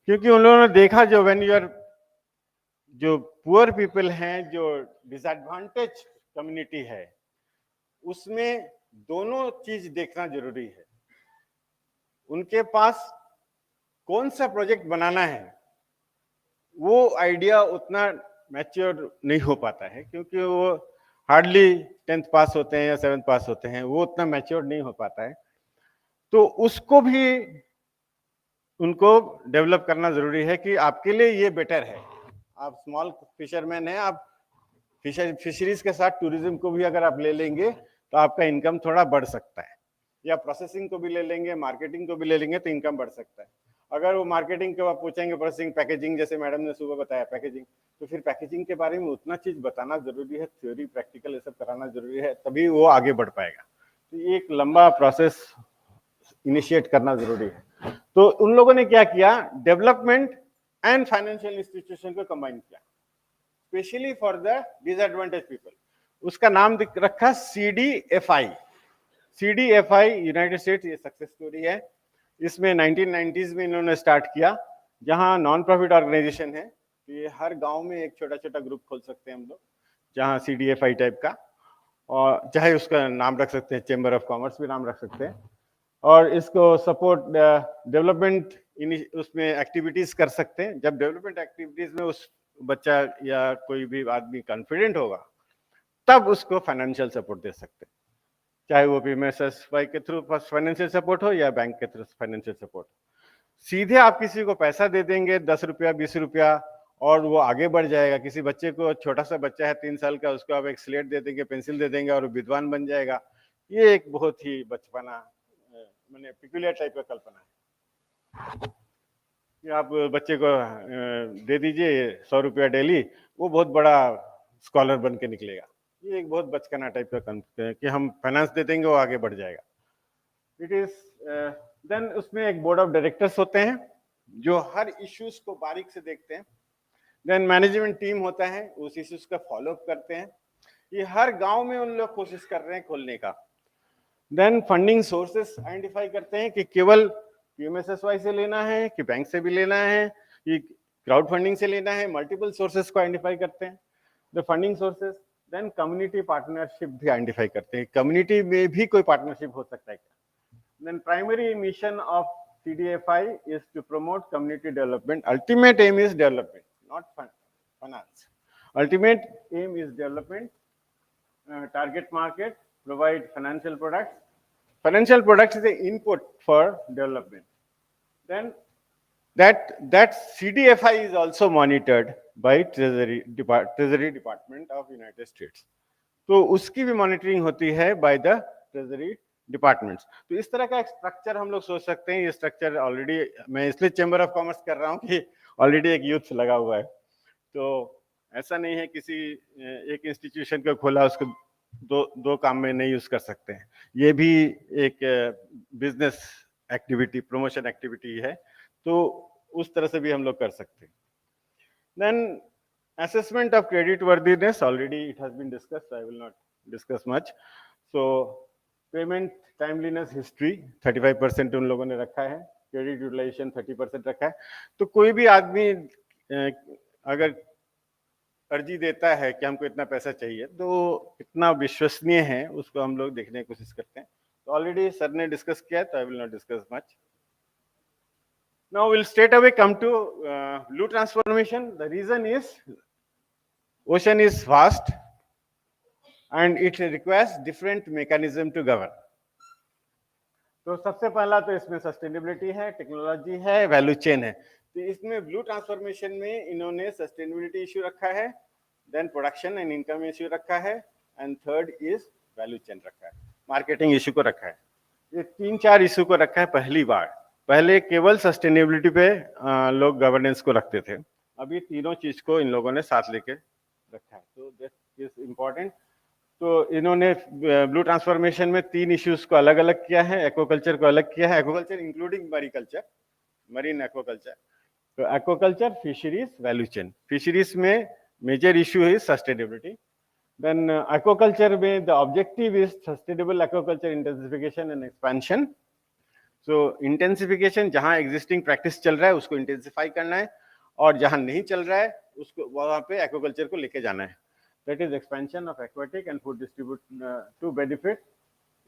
क्योंकि उन लोगों ने देखा, जो पुअर पीपल हैं, जो डिसएडवांटेज कम्युनिटी है, उसमें दोनों चीज देखना जरूरी है। उनके पास कौन सा प्रोजेक्ट बनाना है, वो आइडिया उतना मैच्योर नहीं हो पाता है, क्योंकि वो हार्डली 10th पास होते हैं या 7th पास होते हैं, वो उतना मैच्योर नहीं हो पाता है। तो उसको भी उनको डेवलप करना जरूरी है कि आपके लिए ये बेटर है। आप स्मॉल फिशरमैन हैं, आप फिशरीज के साथ टूरिज्म को भी अगर आप ले लेंगे, तो आपका इनकम थोड़ा बढ़ सकता है, या प्रोसेसिंग को भी ले लेंगे, मार्केटिंग को भी ले लेंगे, तो इनकम बढ़ सकता है। अगर वो मार्केटिंग के आप पूछेंगे, प्रोसेसिंग, पैकेजिंग, जैसे मैडम ने सुबह बताया पैकेजिंग, तो फिर पैकेजिंग के बारे में उतना चीज बताना जरूरी है, थ्योरी प्रैक्टिकल ये सब कराना जरूरी है, तभी वो आगे बढ़ पाएगा। तो ये एक लंबा प्रोसेस इनिशिएट करना जरूरी है। तो उन लोगों ने क्या किया, डेवलपमेंट एंड फाइनेंशियल इंस्टीट्यूशन को कंबाइन किया, specially for the disadvantage people. उसका नाम रखा CDFI। CDFI यूनाइटेड स्टेट्स, ये सक्सेस स्टोरी है। इसमें 1990s में इन्होंने स्टार्ट किया, जहां नॉन प्रॉफिट ऑर्गेनाइजेशन है। ये हर गांव में एक छोटा छोटा ग्रुप खोल सकते हैं हम लोग, जहां CDFI टाइप का, और चाहे उसका नाम रख सकते हैं चेंबर ऑफ कॉमर्स भी नाम रख सकते हैं। और इसको सपोर्ट डेवलपमेंट उसमें एक्टिविटीज कर सकते हैं। जब डेवलपमेंट एक्टिविटीज में उस बच्चा या कोई भी आदमी कॉन्फिडेंट होगा, तब उसको फाइनेंशियल सपोर्ट दे सकते हैं, चाहे वो PMSSY के थ्रू फाइनेंशियल सपोर्ट हो या बैंक के थ्रू फाइनेंशियल सपोर्ट। सीधे आप किसी को पैसा दे देंगे 10 रुपया 20 रुपया, और वो आगे बढ़ जाएगा। किसी बच्चे को, छोटा सा बच्चा है 3 साल का, उसको आप एक स्लेट दे देंगे, पेंसिल दे देंगे, और वो विद्वान बन जाएगा। ये एक बहुत ही बचपना, मैंने पिक्यूलियर टाइप का कल्पना है कि आप बच्चे को दे दीजिए 100 रुपया डेली, वो बहुत बड़ा स्कॉलर बन के निकलेगा। ये एक बहुत बचकाना टाइप का कंसेप्ट है कि हम फाइनेंस दे देंगे, वो आगे बढ़ जाएगा। इट इज देन उसमें एक बोर्ड ऑफ डायरेक्टर्स होते हैं, जो हर इश्यूज को बारीक से देखते हैं। देन मैनेजमेंट टीम होता है, उस इश्यूज का फॉलोअप करते हैं। ये हर गांव में उन लोग कोशिश कर रहे हैं खोलने का। देन फंडिंग सोर्सेस आइडेंटिफाई करते हैं कि केवल PMSSY से लेना है कि बैंक से भी लेना है, कि क्राउड फंडिंग से लेना है। मल्टीपल सोर्सेस को आइडेंटिफाई करते हैं, the funding sources. Then community partnership भी आइडेंटिफाई करते हैं, कम्युनिटी में भी कोई पार्टनरशिप हो सकता है क्या। Then primary mission of CDFI is to promote community development. Ultimate aim is development, not finance. Ultimate aim is development, target market, provide financial products. Financial products is the input for development. Then that CDFI is also monitored by Treasury Department of United States. तो उसकी भी monitoring होती है by the treasury departments. तो इस तरह का एक स्ट्रक्चर हम लोग सोच सकते हैं। ये स्ट्रक्चर ऑलरेडी, मैं इसलिए चेंबर ऑफ कॉमर्स कर रहा हूँ कि ऑलरेडी एक यूथ लगा हुआ है। तो ऐसा नहीं है किसी एक इंस्टीट्यूशन को खोला, उसको दो काम में नहीं यूज कर सकते हैं। ये भी एक बिजनेस एक्टिविटी, प्रमोशन एक्टिविटी है, तो उस तरह से भी हम लोग कर सकते हैं। Then assessment of credit worthiness, already it has been discussed, I will not discuss much. So payment timeliness history 35% उन लोगों ने रखा है, credit utilization 30% रखा है। तो कोई भी आदमी अगर अर्जी देता है कि हमको इतना पैसा चाहिए, तो कितना विश्वसनीय है उसको हम लोग देखने की कोशिश करते हैं। तो ऑलरेडी सर ने डिस्कस किया है, तो I will not discuss much. Now we'll straight away come to blue transformation. The reason is ocean is vast and it requires different mechanism to govern. तो सबसे पहला तो इसमें सस्टेनेबिलिटी है, टेक्नोलॉजी है, वैल्यू चेन है। तो इसमें ब्लू ट्रांसफॉर्मेशन में इन्होंने सस्टेनेबिलिटी इश्यू रखा है, then production and income issue रखा है, and third is value chain रखा है, मार्केटिंग इश्यू को रखा है। ये 3-4 इश्यू को रखा है पहली बार। पहले केवल सस्टेनेबिलिटी पे लोग गवर्नेंस को रखते थे, अभी तीनों चीज को इन लोगों ने साथ लेके रखा है। तो दिस इज इम्पोर्टेंट। तो इन्होंने ब्लू ट्रांसफॉर्मेशन में 3 इश्यूज को अलग अलग किया है, एक्वाकल्चर को अलग किया है, aquaculture including mariculture, marine aquaculture. तो aquaculture, fisheries, value chain. Fisheries में मेजर इश्यू है सस्टेनेबिलिटी। देन एक्वाकल्चर में the objective is sustainable aquaculture intensification and expansion. So intensification, जहां एग्जिस्टिंग प्रैक्टिस चल रहा है उसको इंटेंसिफाई करना है, और जहां नहीं चल रहा है उसको वहां पे एक्वाकल्चर को लेके जाना है। That is expansion of aquatic and food to benefit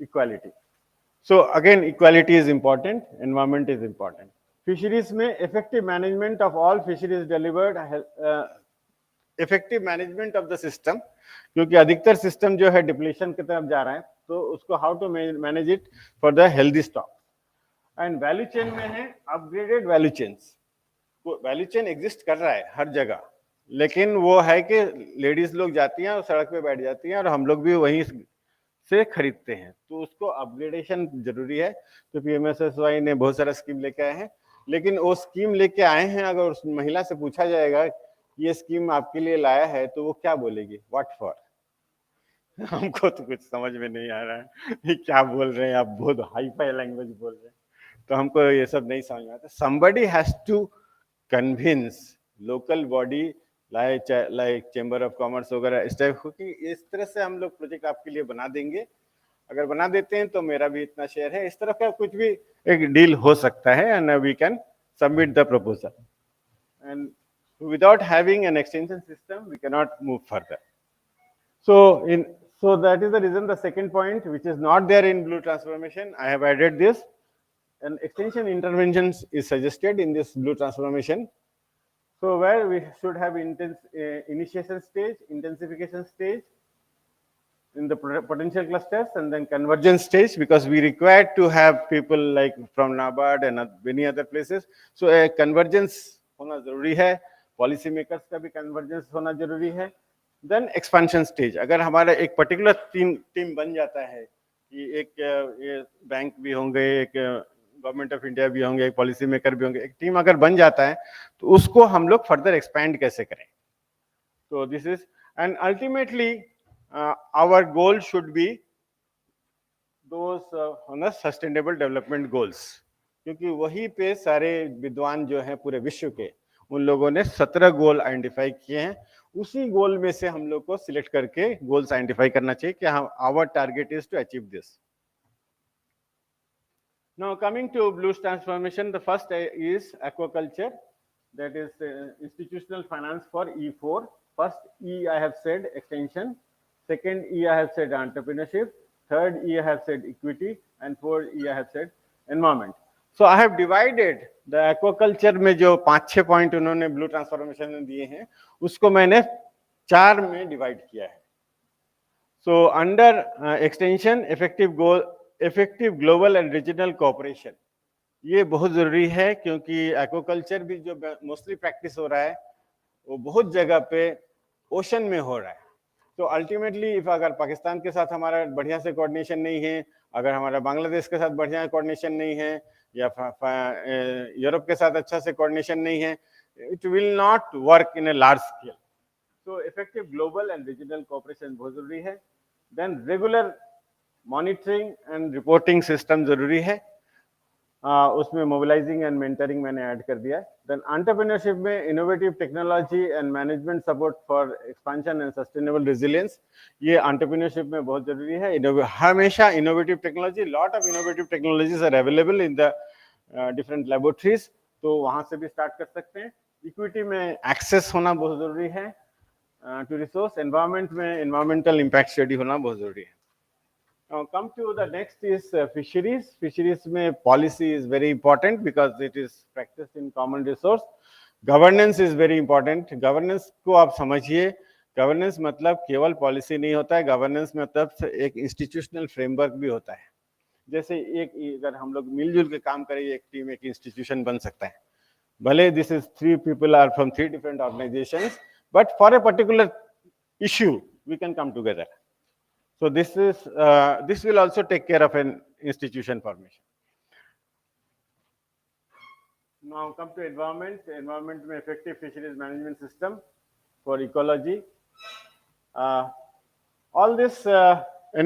equality. So again, equality is important, environment is important. Fisheries में effective management of all fisheries delivered, effective management of the system, क्योंकि अधिकतर system जो है depletion की तरफ जा रहा है, तो उसको how to manage it for the healthy stock. And value chain में है upgraded value chains. Value chain exist कर रहा है हर जगह, लेकिन वो है कि लेडीज लोग जाती हैं और सड़क पे बैठ जाती हैं, और हम लोग भी वहीं से खरीदते हैं, तो उसको अपग्रेडेशन जरूरी है। तो पीएमएसएसवाई ने बहुत सारा स्कीम लेके आए हैं, लेकिन वो स्कीम लेके आए हैं, अगर उस महिला से पूछा जाएगा ये स्कीम आपके लिए लाया है, तो वो क्या बोलेगी? What for? हमको तो कुछ समझ में नहीं आ रहा है ये क्या बोल रहे हैं, आप बहुत हाई फाई लैंग्वेज बोल रहे हैं, तो हमको ये सब नहीं समझ में आता। somebody has to convince local body like chamber of commerce वगैरह इस टाइप की, इस तरह से हम लोग प्रोजेक्ट आपके लिए बना देंगे। अगर बना देते हैं तो मेरा भी इतना शेयर है, इस तरह का कुछ भी एक डील हो सकता है, and we can submit the proposal. And without having an extension system we can not move further. So that is the reason, the second point which is not there in blue transformation, I have added this. An extension interventions is suggested in this blue transformation. So where we should have initiation stage, intensification stage in the potential clusters, and then convergence stage, because we require to have people like from NABARD and many other places. So a convergence होना जरूरी है, policy makers का भी convergence होना जरूरी है। Then expansion stage, अगर हमारा एक पर्टिकुलर टीम बन जाता है कि एक ये बैंक भी होंगे, एक गवर्नमेंट ऑफ इंडिया भी होंगे, एक पॉलिसी मेकर भी होंगे, एक टीम अगर बन जाता है, तो उसको हम लोग फर्दर एक्सपैंड कैसे करें। तो this is, and ultimately our goal should be those sustainable development goals, क्योंकि वही पे सारे विद्वान जो हैं पूरे विश्व के, उन लोगों ने 17 गोल आइडेंटिफाई किए हैं। उसी गोल में से हम लोग को सिलेक्ट करके गोल्स आइडेंटिफाई करना चाहिए कि हम our target is to achieve this. Now coming to blue transformation, the first is aquaculture, that is institutional finance for E4. First E I have said extension, second E I have said entrepreneurship, third E I have said equity, and fourth E I have said environment. So I have divided the aquaculture में जो 5-6 point उन्होंने blue transformation में दिए हैं, उसको मैंने 4 में divide किया है। So under extension, effective global and regional cooperation, ये बहुत जरूरी है, क्योंकि एक्वाकल्चर भी जो मोस्टली प्रैक्टिस हो रहा है वो बहुत जगह पे ओशन में हो रहा है। तो अल्टीमेटली अगर पाकिस्तान के साथ हमारा बढ़िया से कोऑर्डिनेशन नहीं है, अगर हमारा बांग्लादेश के साथ बढ़िया कोऑर्डिनेशन नहीं है, या यूरोप के साथ अच्छा से कोऑर्डिनेशन नहीं है, it will not work in a large scale. तो effective global and regional cooperation बहुत जरूरी है। Then regular monitoring and reporting system जरूरी है, उसमें मोबिलाइजिंग एंड मेंटरिंग मैंने ऐड कर दिया है। देन एंटरप्रेन्योरशिप में innovative technology and management support for expansion and sustainable resilience, ये एंटरप्रेन्योरशिप में बहुत जरूरी है। हमेशा innovative technology, lot of innovative technologies are available in the different laboratories, तो वहां से भी स्टार्ट कर सकते हैं। इक्विटी में एक्सेस होना बहुत जरूरी है टू रिसोर्स। एनवायरमेंट में एनवायरमेंटल इम्पैक्ट स्टडी होना बहुत जरूरी है। Now come to the next is fisheries. Fisheries में policy is very important because it is practiced in common resource. Governance is very important. Governance को आप समझिए, governance मतलब केवल policy नहीं होता है, governance मतलब एक institutional framework भी होता है। जैसे एक अगर हम लोग मिलजुल के काम करें, एक टीम, एक institution बन सकता है। भले this is 3 people are from 3 different organizations, but for a particular issue we can come together. So this will also take care of an institution formation. Now come to environment. Environment में effective fisheries management system for ecology. All this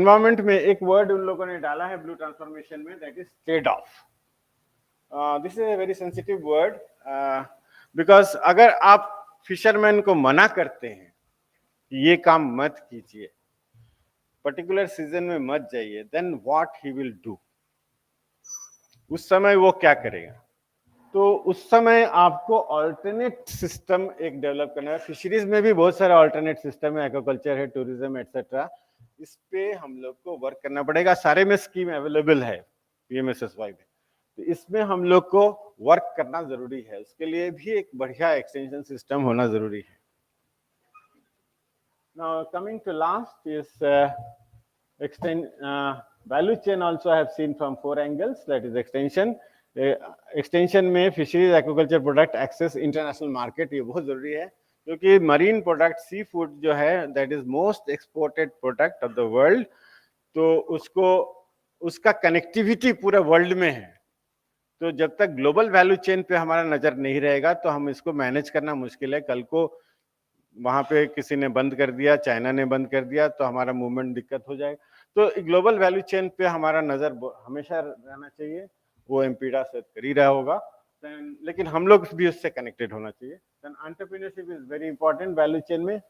environment में एक word उन लोगों ने डाला है blue transformation में, that is trade-off. This is a very sensitive word because अगर आप fisherman को मना करते हैं कि ये काम मत कीजिए, पर्टिकुलर सीजन में मत जाइए, then what he will do, उस समय वो क्या करेगा? तो उस समय आपको अल्टरनेट सिस्टम एक डेवलप करना है। फिशरीज में भी बहुत सारे अल्टरनेट सिस्टम है, एक्वाकल्चर है, टूरिज्म एटसेट्रा, इस पे हम लोग को वर्क करना पड़ेगा। सारे में स्कीम अवेलेबल है पीएमएसएसवाई में, तो इसमें हम लोग को वर्क करना जरूरी है। उसके लिए भी एक बढ़िया एक्सटेंशन सिस्टम होना जरूरी है। Now coming to last is value chain. Also I have seen from 4 angles, that is extension. Extension में fisheries aquaculture product access international market, ये बहुत जरूरी है क्योंकि मरीन प्रोडक्ट, सी फूड जो है that is most exported product of the world, तो उसको उसका कनेक्टिविटी पूरे वर्ल्ड में है। तो जब तक ग्लोबल वैल्यू चेन पे हमारा नजर नहीं रहेगा तो हम इसको मैनेज करना मुश्किल है। कल को वहां पे किसी ने बंद कर दिया, चाइना ने बंद कर दिया, तो हमारा मूवमेंट दिक्कत हो जाएगा। तो ग्लोबल वैल्यू चेन पे हमारा नजर हमेशा रहना चाहिए। वो एम्पीडा से कर ही रहा होगा, लेकिन हम लोग भी उससे कनेक्टेड होना चाहिए। Then entrepreneurship is very important value chain में,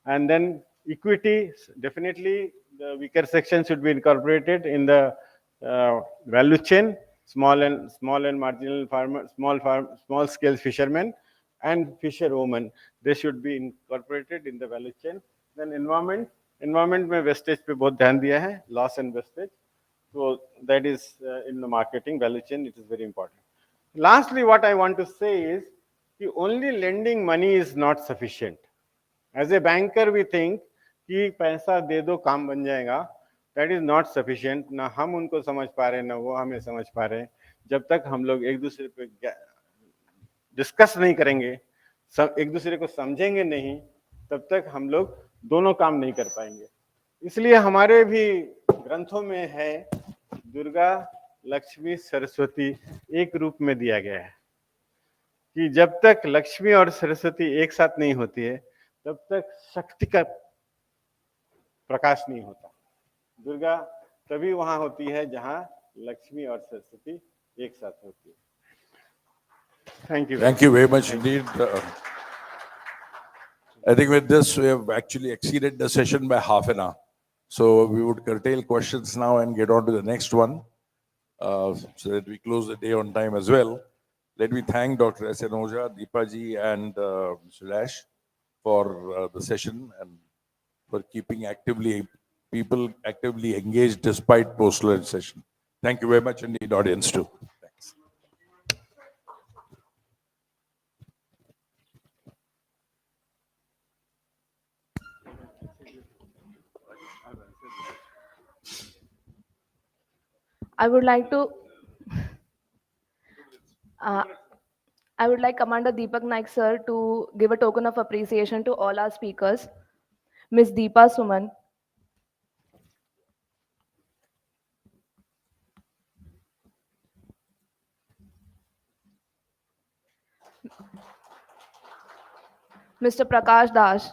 and then equity definitely the weaker section should be incorporated in the value chain. small and marginal farmer, small scale fishermen and fisherwomen, they should be incorporated in the value chain. Then environment में wastage पे बहुत ध्यान दिया है, loss and wastage, so that is in the marketing value chain it is very important. Lastly, what I want to say is कि only lending money is not sufficient. As a banker we think कि पैसा दे दो काम बन जाएगा, that is not sufficient. ना हम उनको समझ पा रहे हैं, ना वो हमें समझ पा रहे हैं। जब तक हम लोग एक दूसरे पे डिस्कस नहीं करेंगे, एक दूसरे को समझेंगे नहीं, तब तक हम लोग दोनों काम नहीं कर पाएंगे। इसलिए हमारे भी ग्रंथों में है दुर्गा, लक्ष्मी, सरस्वती एक रूप में दिया गया है कि जब तक लक्ष्मी और सरस्वती एक साथ नहीं होती है तब तक शक्ति का प्रकाश नहीं होता। दुर्गा तभी वहां होती है जहां लक्ष्मी और सरस्वती एक साथ होती है। Thank you very much indeed. I think with this we have actually exceeded the session by half an hour, so we would curtail questions now and get on to the next one, so that we close the day on time as well. Let me thank Dr. S. N. Oja, Deepaji, and Mr. Dash for the session and for keeping people actively engaged despite post-lunch session. Thank you very much indeed, audience too. Thanks. I would like to, I would like Commander Deepak Naik sir to give a token of appreciation to all our speakers. Ms. Deepa Suman, Mr. Prakash Das,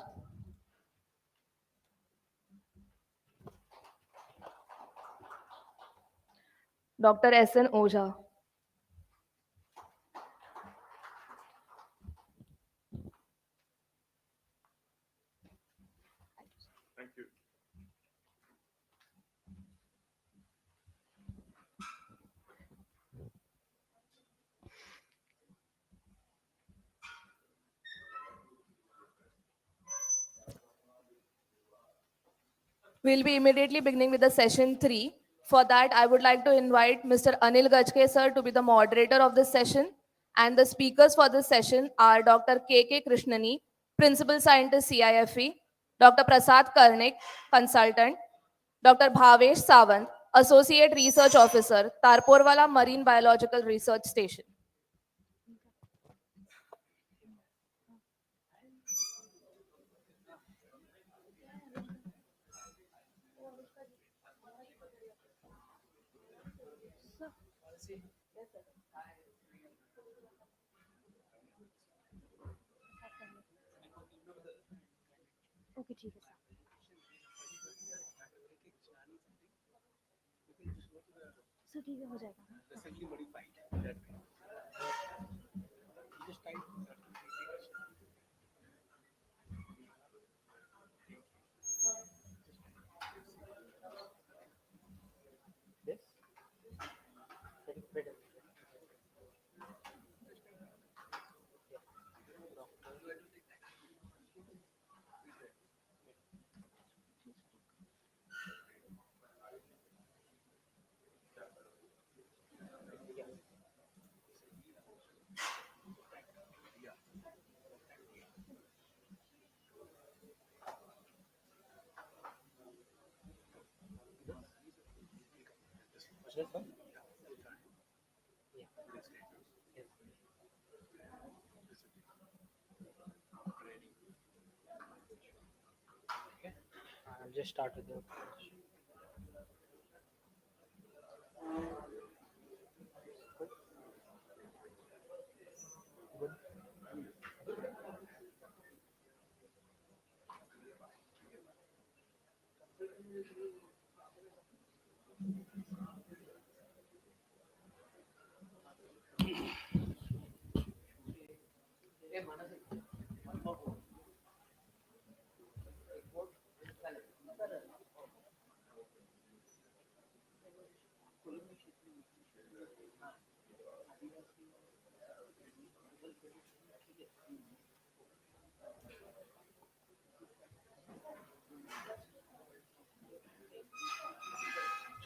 Dr. S.N. Ojha. Thank you. We'll be immediately beginning with the session 3. For that, I would like to invite Mr. Anil Gajke sir to be the moderator of this session. And the speakers for this session are Dr. K. Krishnani, Principal Scientist CIFE, Dr. Prasad Karnik, Consultant, Dr. Bhavesh Sawant, Associate Research Officer, Tarporwala Marine Biological Research Station. I'll just start with the.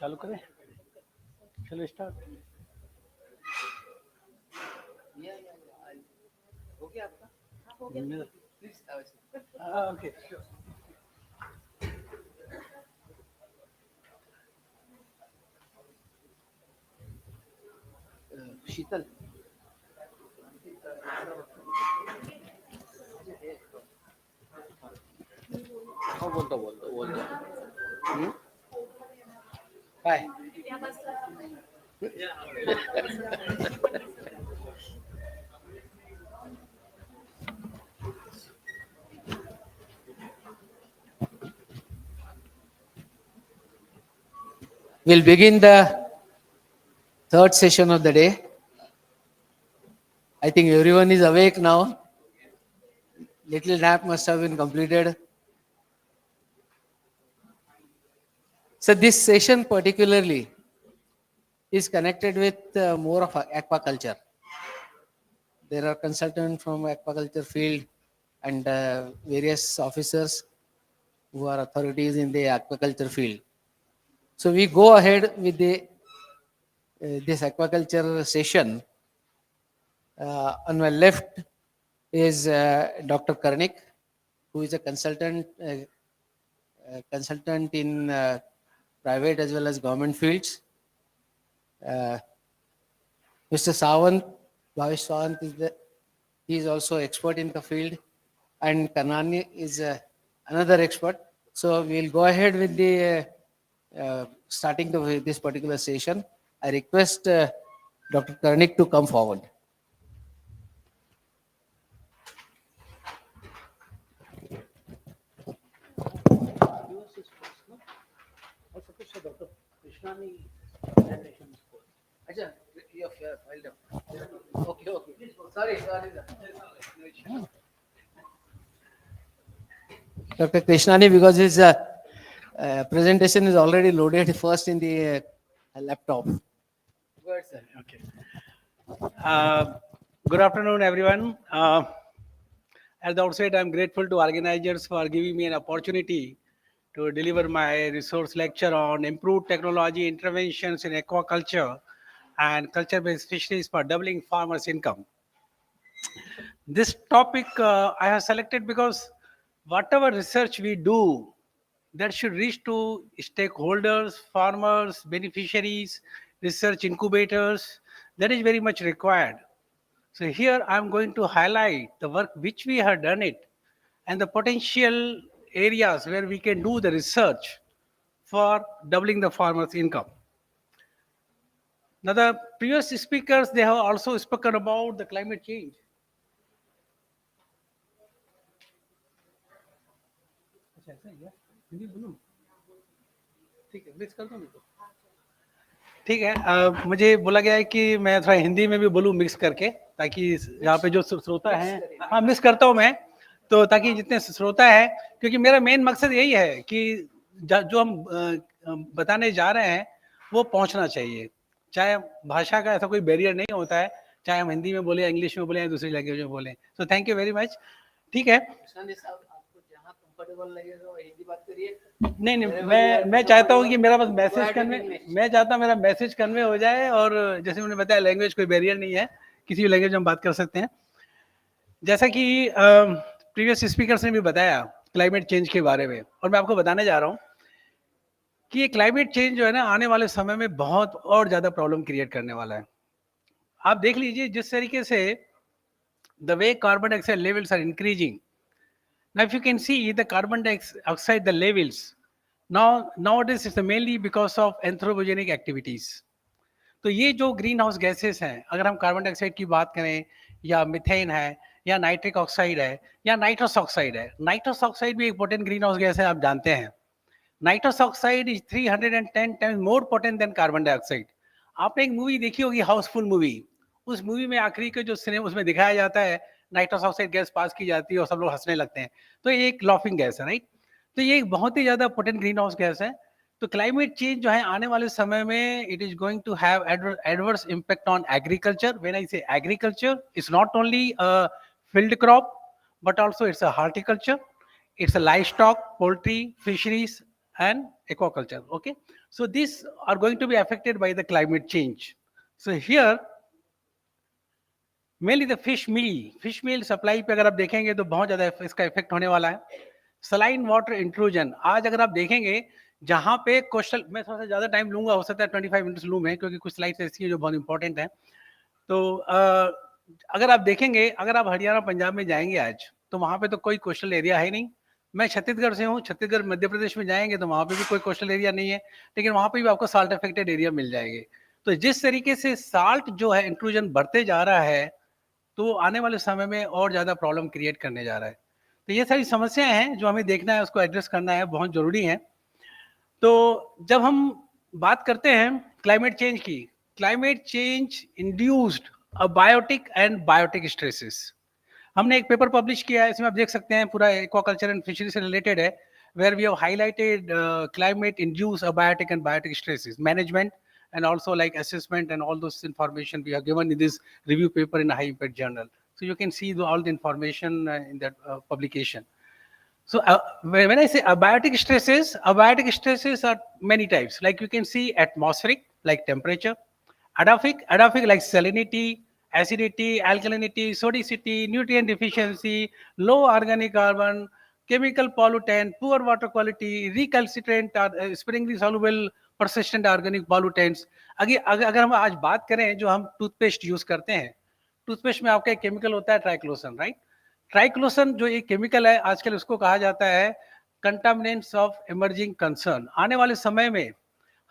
चालू करें चलो start हो गया आपका okay शीतल बोलतो काय We'll begin the third session of the day. I think everyone is awake now. Little nap must have been completed. So this session particularly is connected with more of aquaculture. There are consultants from aquaculture field and various officers who are authorities in the aquaculture field. So we go ahead with the this aquaculture session. On my left is Dr. Karnik, who is a consultant in private as well as government fields. Mr. Sawant, Bhavesh Sawant he is also expert in the field, and Karnani is another expert. So we'll go ahead with the starting this particular session. I request Dr. Karnik to come forward. Acha, you have filed up. Okay, okay. Sorry, sir. Dr. Krishnani, because his presentation is already loaded first in the laptop. Go ahead, sir. Okay. Good afternoon, everyone. At the outset, I'm grateful to organizers for giving me an opportunity to deliver my resource lecture on improved technology interventions in aquaculture and culture-based fisheries for doubling farmers' income. This topic I have selected because whatever research we do, that should reach to stakeholders, farmers, beneficiaries, research incubators. That is very much required. So here I'm going to highlight the work which we have done it and the potential areas where we can do the research for doubling the farmers' income. Now the previous speakers, they have also spoken about the climate change. ठीक है mix कर दो मेरे को ठीक है मुझे बोला गया है कि मैं थोड़ा हिंदी में भी बोलूँ मिक्स करके ताकि यहाँ पे जो श्रोता हैं हाँ मिक्स करता हूँ मैं तो ताकि जितने श्रोता है क्योंकि मेरा मेन मकसद यही है कि जो हम बताने जा रहे हैं वो पहुंचना चाहिए चाहे भाषा का ऐसा कोई बैरियर नहीं होता है चाहे हम हिंदी में बोले इंग्लिश में बोले या दूसरी लैंग्वेज में बोले so thank you very much ठीक है नहीं नहीं मैं चाहता हूँ कि मेरा बस मैसेज कन्वे मैं चाहता हूँ मेरा मैसेज कन्वे हो जाए और जैसे मैंने बताया लैंग्वेज कोई बैरियर नहीं है किसी भी लैंग्वेज में हम बात कर सकते हैं जैसा कि प्रीवियस स्पीकर्स ने भी बताया क्लाइमेट चेंज के बारे में और मैं आपको बताने जा रहा हूँ कि ये क्लाइमेट चेंज जो है ना आने वाले समय में बहुत और ज़्यादा प्रॉब्लम क्रिएट करने वाला है आप देख लीजिए जिस तरीके से the way carbon dioxide levels are increasing Now, if you can see the carbon dioxide, the levels, nowadays it's mainly because of anthropogenic activities. तो ये जो ग्रीन हाउस गैसेस हैं अगर हम कार्बन डाइऑक्साइड की बात करें या मिथेन है या नाइट्रिक ऑक्साइड है या नाइट्रस ऑक्साइड है नाइट्रस ऑक्साइड भी एक पोटेंट ग्रीन हाउस गैस है आप जानते हैं nitrous oxide is 310 times more potent then carbon dioxide आपने एक मूवी देखी होगी हाउसफुल मूवी उस मूवी में आखिरी के जो सिनेमा उसमें दिखाया जाता है नाइट्रस ऑक्साइड गैस पास की जाती है और सब लोग हंसने लगते हैं तो ये एक लॉफिंग गैस है राइट तो ये एक बहुत ही ज्यादा पोटेंट ग्रीन हाउस गैस है तो क्लाइमेट चेंज जो है आने वाले समय में it is going to have adverse impact on agriculture when I say agriculture it's not only field crop but also it's a horticulture it's a livestock, poultry, fisheries, and aquaculture. Okay, so these are going to be affected by the climate change. So here, mainly the fish meal supply पे अगर आप देखेंगे तो बहुत ज़्यादा इसका effect होने वाला है सलाइन वाटर इंट्रूजन आज अगर आप देखेंगे जहाँ पे कोस्टल मैं थोड़ा सा ज़्यादा टाइम लूंगा हो सकता है 25 मिनट्स लूँ मैं क्योंकि कुछ स्लाइड्स ऐसी है जो बहुत इंपॉर्टेंट है तो अगर आप देखेंगे अगर आप हरियाणा पंजाब में जाएंगे आज तो वहाँ पे तो कोई कोस्टल एरिया है नहीं मैं छत्तीसगढ़ से हूँ छत्तीसगढ़ मध्य प्रदेश में जाएंगे तो वहाँ पे भी कोई कोस्टल एरिया नहीं है लेकिन वहाँ पे भी आपको साल्ट अफेक्टेड एरिया मिल जाएंगे तो जिस तरीके से साल्ट जो है इंट्रूजन बढ़ते जा रहा है तो आने वाले समय में और ज़्यादा प्रॉब्लम क्रिएट करने जा रहा है तो ये सारी समस्याएं हैं जो हमें देखना है उसको एड्रेस करना है बहुत ज़रूरी है तो जब हम बात करते हैं क्लाइमेट चेंज की climate change induced biotic and biotic stresses हमने एक पेपर पब्लिश किया है इसमें आप देख सकते हैं पूरा एक्वाकल्चर एंड फिशरी से रिलेटेड है where we have highlighted climate induce biotic and biotic stresses management and also like assessment and all those information we have given in this review paper in a high impact journal so you can see all the information in that publication so when I say abiotic stresses are many types like you can see atmospheric like temperature adaphic like salinity acidity alkalinity sodicity nutrient deficiency low organic carbon chemical pollutant poor water quality recalcitrant sparingly soluble persistent organic pollutants अगर हम आज बात करें जो हम toothpaste use करते हैं toothpaste में आपका एक केमिकल होता है ट्राइक्लोसन राइट ट्राइक्लोसन जो एक केमिकल है आजकल उसको कहा जाता है कंटामिनेंट्स ऑफ इमर्जिंग कंसर्न आने वाले समय में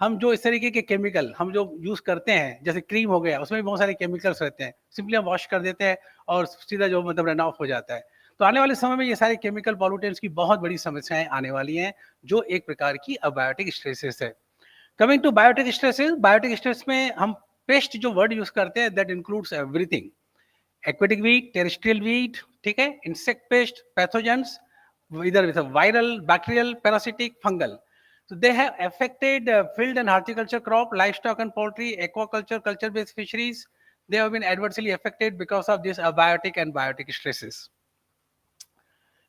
हम जो इस तरीके के केमिकल हम जो यूज करते हैं जैसे क्रीम हो गया उसमें भी बहुत सारे केमिकल्स रहते हैं सिंपली हम वॉश कर देते हैं और सीधा जो मतलब रन ऑफ हो जाता है तो आने वाले समय में ये सारे केमिकल पॉल्यूटेंट्स की बहुत बड़ी समस्याएं आने वाली हैं जो एक प्रकार की अबायोटिक स्ट्रेसेस है कमिंग टू बायोटिक स्ट्रेस में हम पेस्ट जो वर्ड यूज करते हैं that includes everything, aquatic weed, terrestrial weed, ठीक है, insect pest, pathogens, either with a viral, bacterial, parasitic, fungal. So they have affected field and horticulture crop, livestock and poultry, aquaculture, culture-based fisheries. They have been adversely affected because of this abiotic and biotic stresses.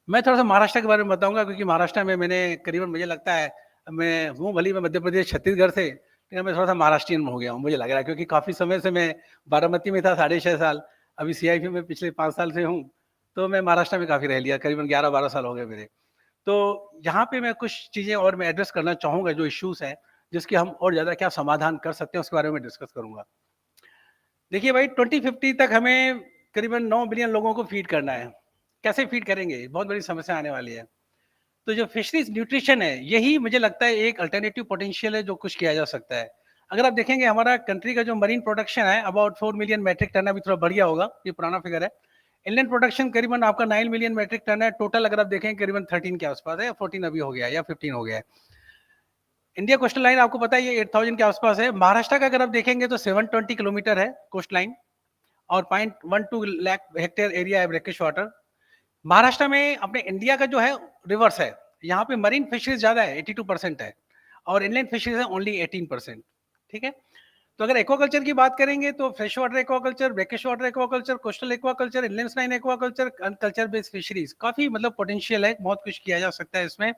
मैं थोड़ा सा महाराष्ट्र के बारे में बताऊंगा क्योंकि महाराष्ट्र में मैंने करीबन, मुझे लगता है, मैं हूँ भली मैं मध्य प्रदेश छत्तीसगढ़ से, लेकिन मैं थोड़ा सा महाराष्ट्रियन हो गया हूँ मुझे लग रहा है, क्योंकि काफ़ी समय से मैं बारामती में था 6.5 साल, अभी CIF में पिछले 5 साल से हूँ, तो मैं महाराष्ट्र में काफ़ी रह लिया, करीबन 11-12 साल हो गए मेरे। तो यहाँ पे मैं कुछ चीज़ें और मैं एड्रेस करना चाहूँगा जो इश्यूज़ हैं, जिसके हम और ज़्यादा क्या समाधान कर सकते हैं उसके बारे में डिस्कस करूँगा। देखिए भाई, 2050 तक हमें करीबन 9 बिलियन लोगों को फीड करना है। कैसे फीड करेंगे, बहुत बड़ी समस्या आने वाली है। तो जो फिशरीज न्यूट्रिशन है, यही मुझे लगता है एक अल्टरनेटिव पोटेंशियल है जो कुछ किया जा सकता है। अगर आप देखेंगे हमारा कंट्री का जो मरीन प्रोडक्शन है अबाउट 4 मिलियन मेट्रिक टन, अभी थोड़ा बढ़ गया होगा, ये पुराना फिगर है। इंडियन प्रोडक्शन करीबन आपका 9 मिलियन मेट्रिक टन है टोटल, अगर आप देखें करीबन 13 के आसपास है, या 14 अभी हो गया है, या 15 हो गया है। इंडिया कोस्टल लाइन आपको पता है ये 8000 के आसपास है। महाराष्ट्र का अगर आप देखेंगे तो 720 किलोमीटर है कोस्ट लाइन, और 0.12 लाख हेक्टेयर एरिया है ब्रैकिश वाटर। महाराष्ट्र में अपने इंडिया का जो है रिवर्स है, यहाँ पे मरीन फिशरीज ज्यादा है, 82% है, और इनलैंड फिशरीज है ओनली 18%। ठीक है, तो अगर एक्वाकल्चर की बात करेंगे तो fresh water aquaculture, brackish water aquaculture, coastal aquaculture, inland line aquaculture, culture based fisheries, काफी मतलब पोटेंशियल है, बहुत कुछ किया जा सकता है इसमें।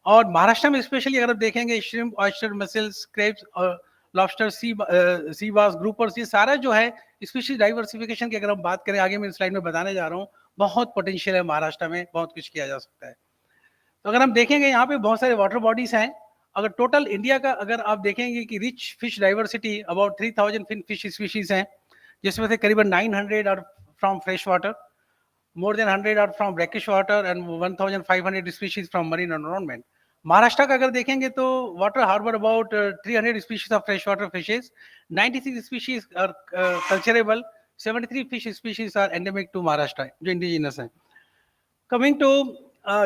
और महाराष्ट्र में स्पेशली अगर आप देखेंगे श्रिम्प, ऑयस्टर, मसल्स, क्रेब्स और लॉबस्टर, सी बास, ग्रुपर्स, ये सारा जो है स्पीशीज डाइवर्सिफिकेशन की अगर हम बात करें, आगे मैं स्लाइड में बताने जा रहा हूँ, बहुत पोटेंशियल है महाराष्ट्र में, बहुत कुछ किया जा सकता है। तो अगर हम देखेंगे यहाँ पे बहुत सारे वाटर बॉडीज हैं। अगर टोटल इंडिया का अगर आप देखेंगे कि rich fish diversity about 3000 fish species हैं, जिसमें से करीबन 900 are from fresh water, more than 100 are from brackish water and 1500 species from marine environment. Maharashtra का अगर देखेंगे तो water harbour about 300 species of fresh water fishes, 96 species are culturable, 73 fish species are endemic to Maharashtra, जो indigenous है। Coming to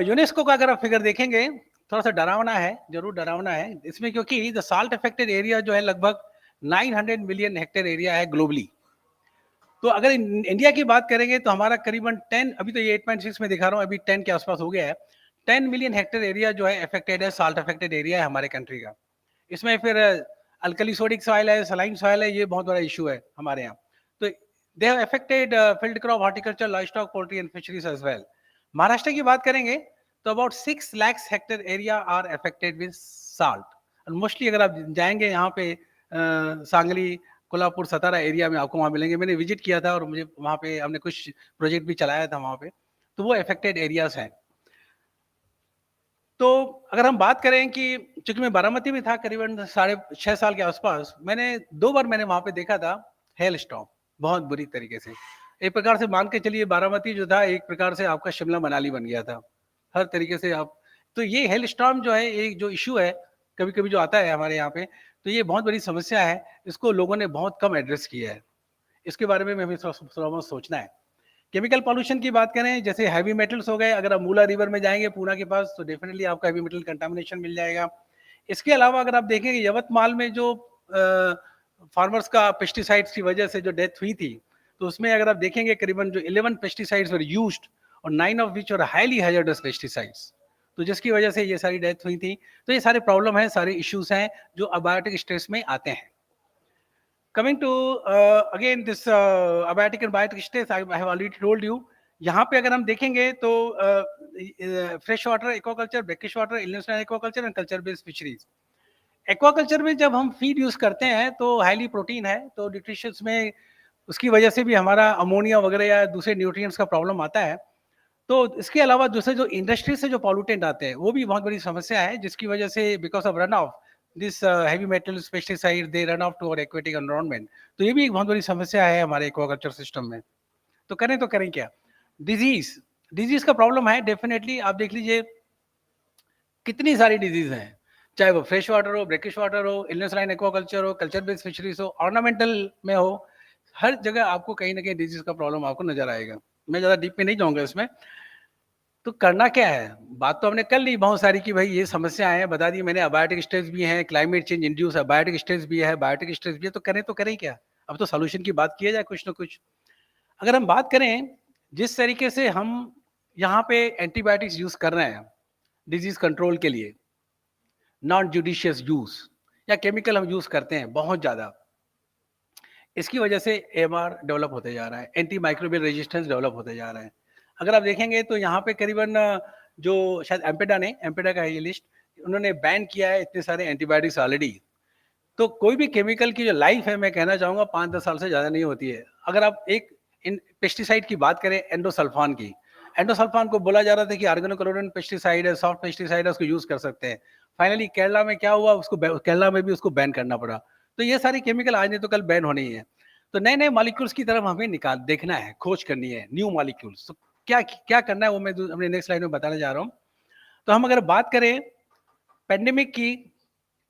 UNESCO का अगर आप figure देखेंगे, थोड़ा सा डरावना है, जरूर डरावना है इसमें, क्योंकि द साल्ट अफेक्टेड एरिया जो है लगभग 900 मिलियन हेक्टेयर एरिया है ग्लोबली। तो अगर इंडिया की बात करेंगे तो हमारा करीबन 10, अभी तो ये 8.6 में दिखा रहा हूँ, अभी 10 के आसपास हो गया है। 10 मिलियन हेक्टेयर एरिया जो है अफेक्टेड है, साल्ट अफेक्टेड एरिया है हमारे कंट्री का। इसमें फिर अल्कली सोडिक सॉइल है, सलाइन सॉइल है, ये बहुत बड़ा इशू है हमारे यहाँ। तो they have affected field crop, horticulture, livestock, poultry and fisheries as well. Maharashtra की बात करेंगे तो about 6 lakh hectare area are affected with salt. और मोस्टली अगर आप जाएंगे यहाँ पे सांगली, कोल्हापुर, सतारा एरिया में आपको वहाँ मिलेंगे। मैंने विजिट किया था और मुझे वहाँ पे हमने कुछ प्रोजेक्ट भी चलाया था वहाँ पे, तो वो अफेक्टेड एरियाज हैं। तो अगर हम बात करें कि चूंकि मैं बारामती में था करीबन 6.5 साल के आसपास, मैंने 2 बार मैंने वहाँ पे देखा था हेल स्टॉर्म, बहुत बुरी तरीके से। एक प्रकार से मान के चलिए बारामती जो था एक प्रकार से आपका शिमला मनाली बन गया था, हर तरीके से आप। तो ये हेल स्टॉर्म जो है एक जो इशू है कभी कभी जो आता है हमारे यहाँ पे, तो ये बहुत बड़ी समस्या है, इसको लोगों ने बहुत कम एड्रेस किया है। इसके बारे में हमें थोड़ा बहुत सोचना है। केमिकल पॉल्यूशन की बात करें, जैसे हैवी मेटल्स हो गए, अगर आप मूला रिवर में जाएंगे पूना के पास तो डेफिनेटली आपको हैवी मेटल कंटामिनेशन मिल जाएगा। इसके अलावा अगर आप देखेंगे यवतमाल में जो फार्मर्स का पेस्टिसाइड्स की वजह से जो डेथ हुई थी, तो उसमें अगर आप देखेंगे करीबन जो 11 पेस्टिसाइड्स वर यूज्ड और 9 of which are highly hazardous pesticides, तो जिसकी वजह से ये सारी डेथ हुई थी। तो ये सारे प्रॉब्लम हैं, सारे इश्यूज हैं जो अबायोटिक स्ट्रेस में आते हैं। Coming to again this abiotic and biotic stress, I have already told you. यहाँ पे अगर हम देखेंगे तो fresh water aquaculture, brackish water, inland aquaculture and culture based fisheries. Aquaculture में जब हम फीड यूज करते हैं तो हाईली प्रोटीन है, तो न्यूट्रिशंस में उसकी वजह से भी हमारा अमोनिया वगैरह या दूसरे न्यूट्रिएंट्स का प्रॉब्लम आता है। तो इसके अलावा दूसरे जो इंडस्ट्री से जो पॉल्यूटेंट आते हैं वो भी बहुत बड़ी समस्या है, जिसकी वजह से because of run off this heavy metals, pesticide, they run off to our aquatic environment. तो ये भी एक बहुत बड़ी समस्या है हमारे एक्वाकल्चर सिस्टम में। तो करें क्या? डिजीज का प्रॉब्लम है डेफिनेटली। आप देख लीजिए कितनी सारी डिजीज हैं, चाहे वो फ्रेश वाटर हो, ब्रैकिश वाटर हो, इलनेस लाइन एक्वाकल्चर हो, कल्चर बेस्ड फिशरीज हो, ऑर्नामेंटल में हो, हर जगह आपको कहीं ना कहीं डिजीज का प्रॉब्लम आपको नजर आएगा। मैं ज्यादा डीप में नहीं जाऊंगा इसमें। तो करना क्या है? बात तो हमने कर ली बहुत सारी कि भाई ये समस्याएं हैं, बता दी मैंने। अबायोटिक स्ट्रेस भी है, climate change induce abiotic stress भी है, बायोटिक स्ट्रेस भी है। तो करें क्या? अब तो सोल्यूशन की बात किया जाए कुछ ना कुछ। अगर हम बात करें जिस तरीके से हम यहाँ पे एंटीबायोटिक्स यूज कर रहे हैं डिजीज कंट्रोल के लिए, नॉन जुडिशियस यूज या केमिकल हम यूज करते हैं बहुत ज्यादा, इसकी वजह से एमआर डेवलप होते जा रहा है, एंटी माइक्रोबियल रेजिस्टेंस डेवलप होते जा रहे हैं। अगर आप देखेंगे तो यहाँ पे करीबन जो शायद एम्पेडा का है ये लिस्ट, उन्होंने बैन किया है इतने सारे एंटीबायोटिक्स ऑलरेडी। तो कोई भी केमिकल की जो लाइफ है मैं कहना चाहूंगा 5-10 साल से ज्यादा नहीं होती है। अगर आप एक इन पेस्टिसाइड की बात करें, एंडोसल्फान की, एंडोसल्फान को बोला जा रहा था कि ऑर्गेनोक्लोरीन पेस्टिसाइड है, सॉफ्ट पेस्टिसाइड है, उसको यूज कर सकते हैं। फाइनली केरला में क्या हुआ, केरला में भी उसको बैन करना पड़ा। तो ये सारे केमिकल आज नहीं तो कल बैन होने ही है। तो नए नए मॉलिक्यूल्स की तरफ हमें देखना है, खोज करनी है, न्यू मॉलिक्यूल्स। तो क्या क्या करना है वो मैं अपने नेक्स्ट स्लाइड में बताने जा रहा हूँ। तो हम अगर बात करें पेंडेमिक की,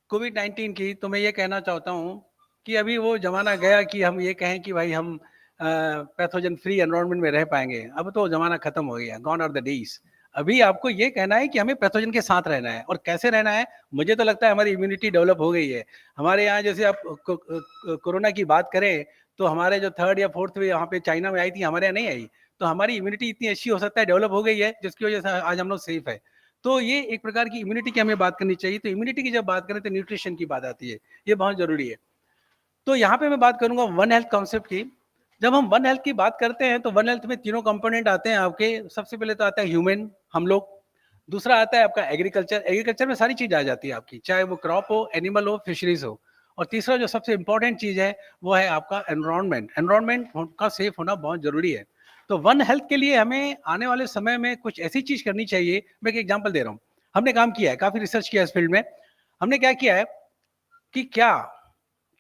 कोविड-19 की, तो मैं ये कहना चाहता हूँ कि अभी वो जमाना गया कि हम ये कहें कि भाई हम पैथोजन फ्री एनवायरनमेंट में रह पाएंगे। अब तो जमाना खत्म हो गया, गॉन आर द डेज। अभी आपको ये कहना है कि हमें पैथोजन के साथ रहना है। और कैसे रहना है, मुझे तो लगता है हमारी इम्यूनिटी डेवलप हो गई है। हमारे यहाँ जैसे आप कोरोना की बात करें तो हमारे जो 3rd या 4th वेव यहाँ पे चाइना में आई थी, हमारे यहाँ नहीं आई। तो हमारी इम्यूनिटी इतनी अच्छी हो सकता है डेवलप हो गई है, जिसकी वजह से आज हम लोग सेफ है। तो ये एक प्रकार की इम्यूनिटी की हमें बात करनी चाहिए। तो इम्यूनिटी की जब बात करें तो न्यूट्रिशन की बात आती है, ये बहुत जरूरी है। तो यहाँ पे मैं बात करूंगा वन हेल्थ कॉन्सेप्ट की। जब हम वन हेल्थ की बात करते हैं तो वन हेल्थ में 3 कंपोनेंट आते हैं आपके। सबसे पहले तो आता है ह्यूमन, हम लोग। दूसरा आता है आपका एग्रीकल्चर, एग्रीकल्चर में सारी चीज आ जाती है आपकी, चाहे वो क्रॉप हो, एनिमल हो, फिशरीज हो। और तीसरा जो सबसे इंपॉर्टेंट चीज है वो है आपका एनवायरनमेंट। एनवायरनमेंट का सेफ होना बहुत जरूरी है। तो वन हेल्थ के लिए हमें आने वाले समय में कुछ ऐसी चीज करनी चाहिए। मैं एक एग्जाम्पल दे रहा हूँ, हमने काम किया है, काफी रिसर्च किया है इस फील्ड में। हमने क्या किया है कि क्या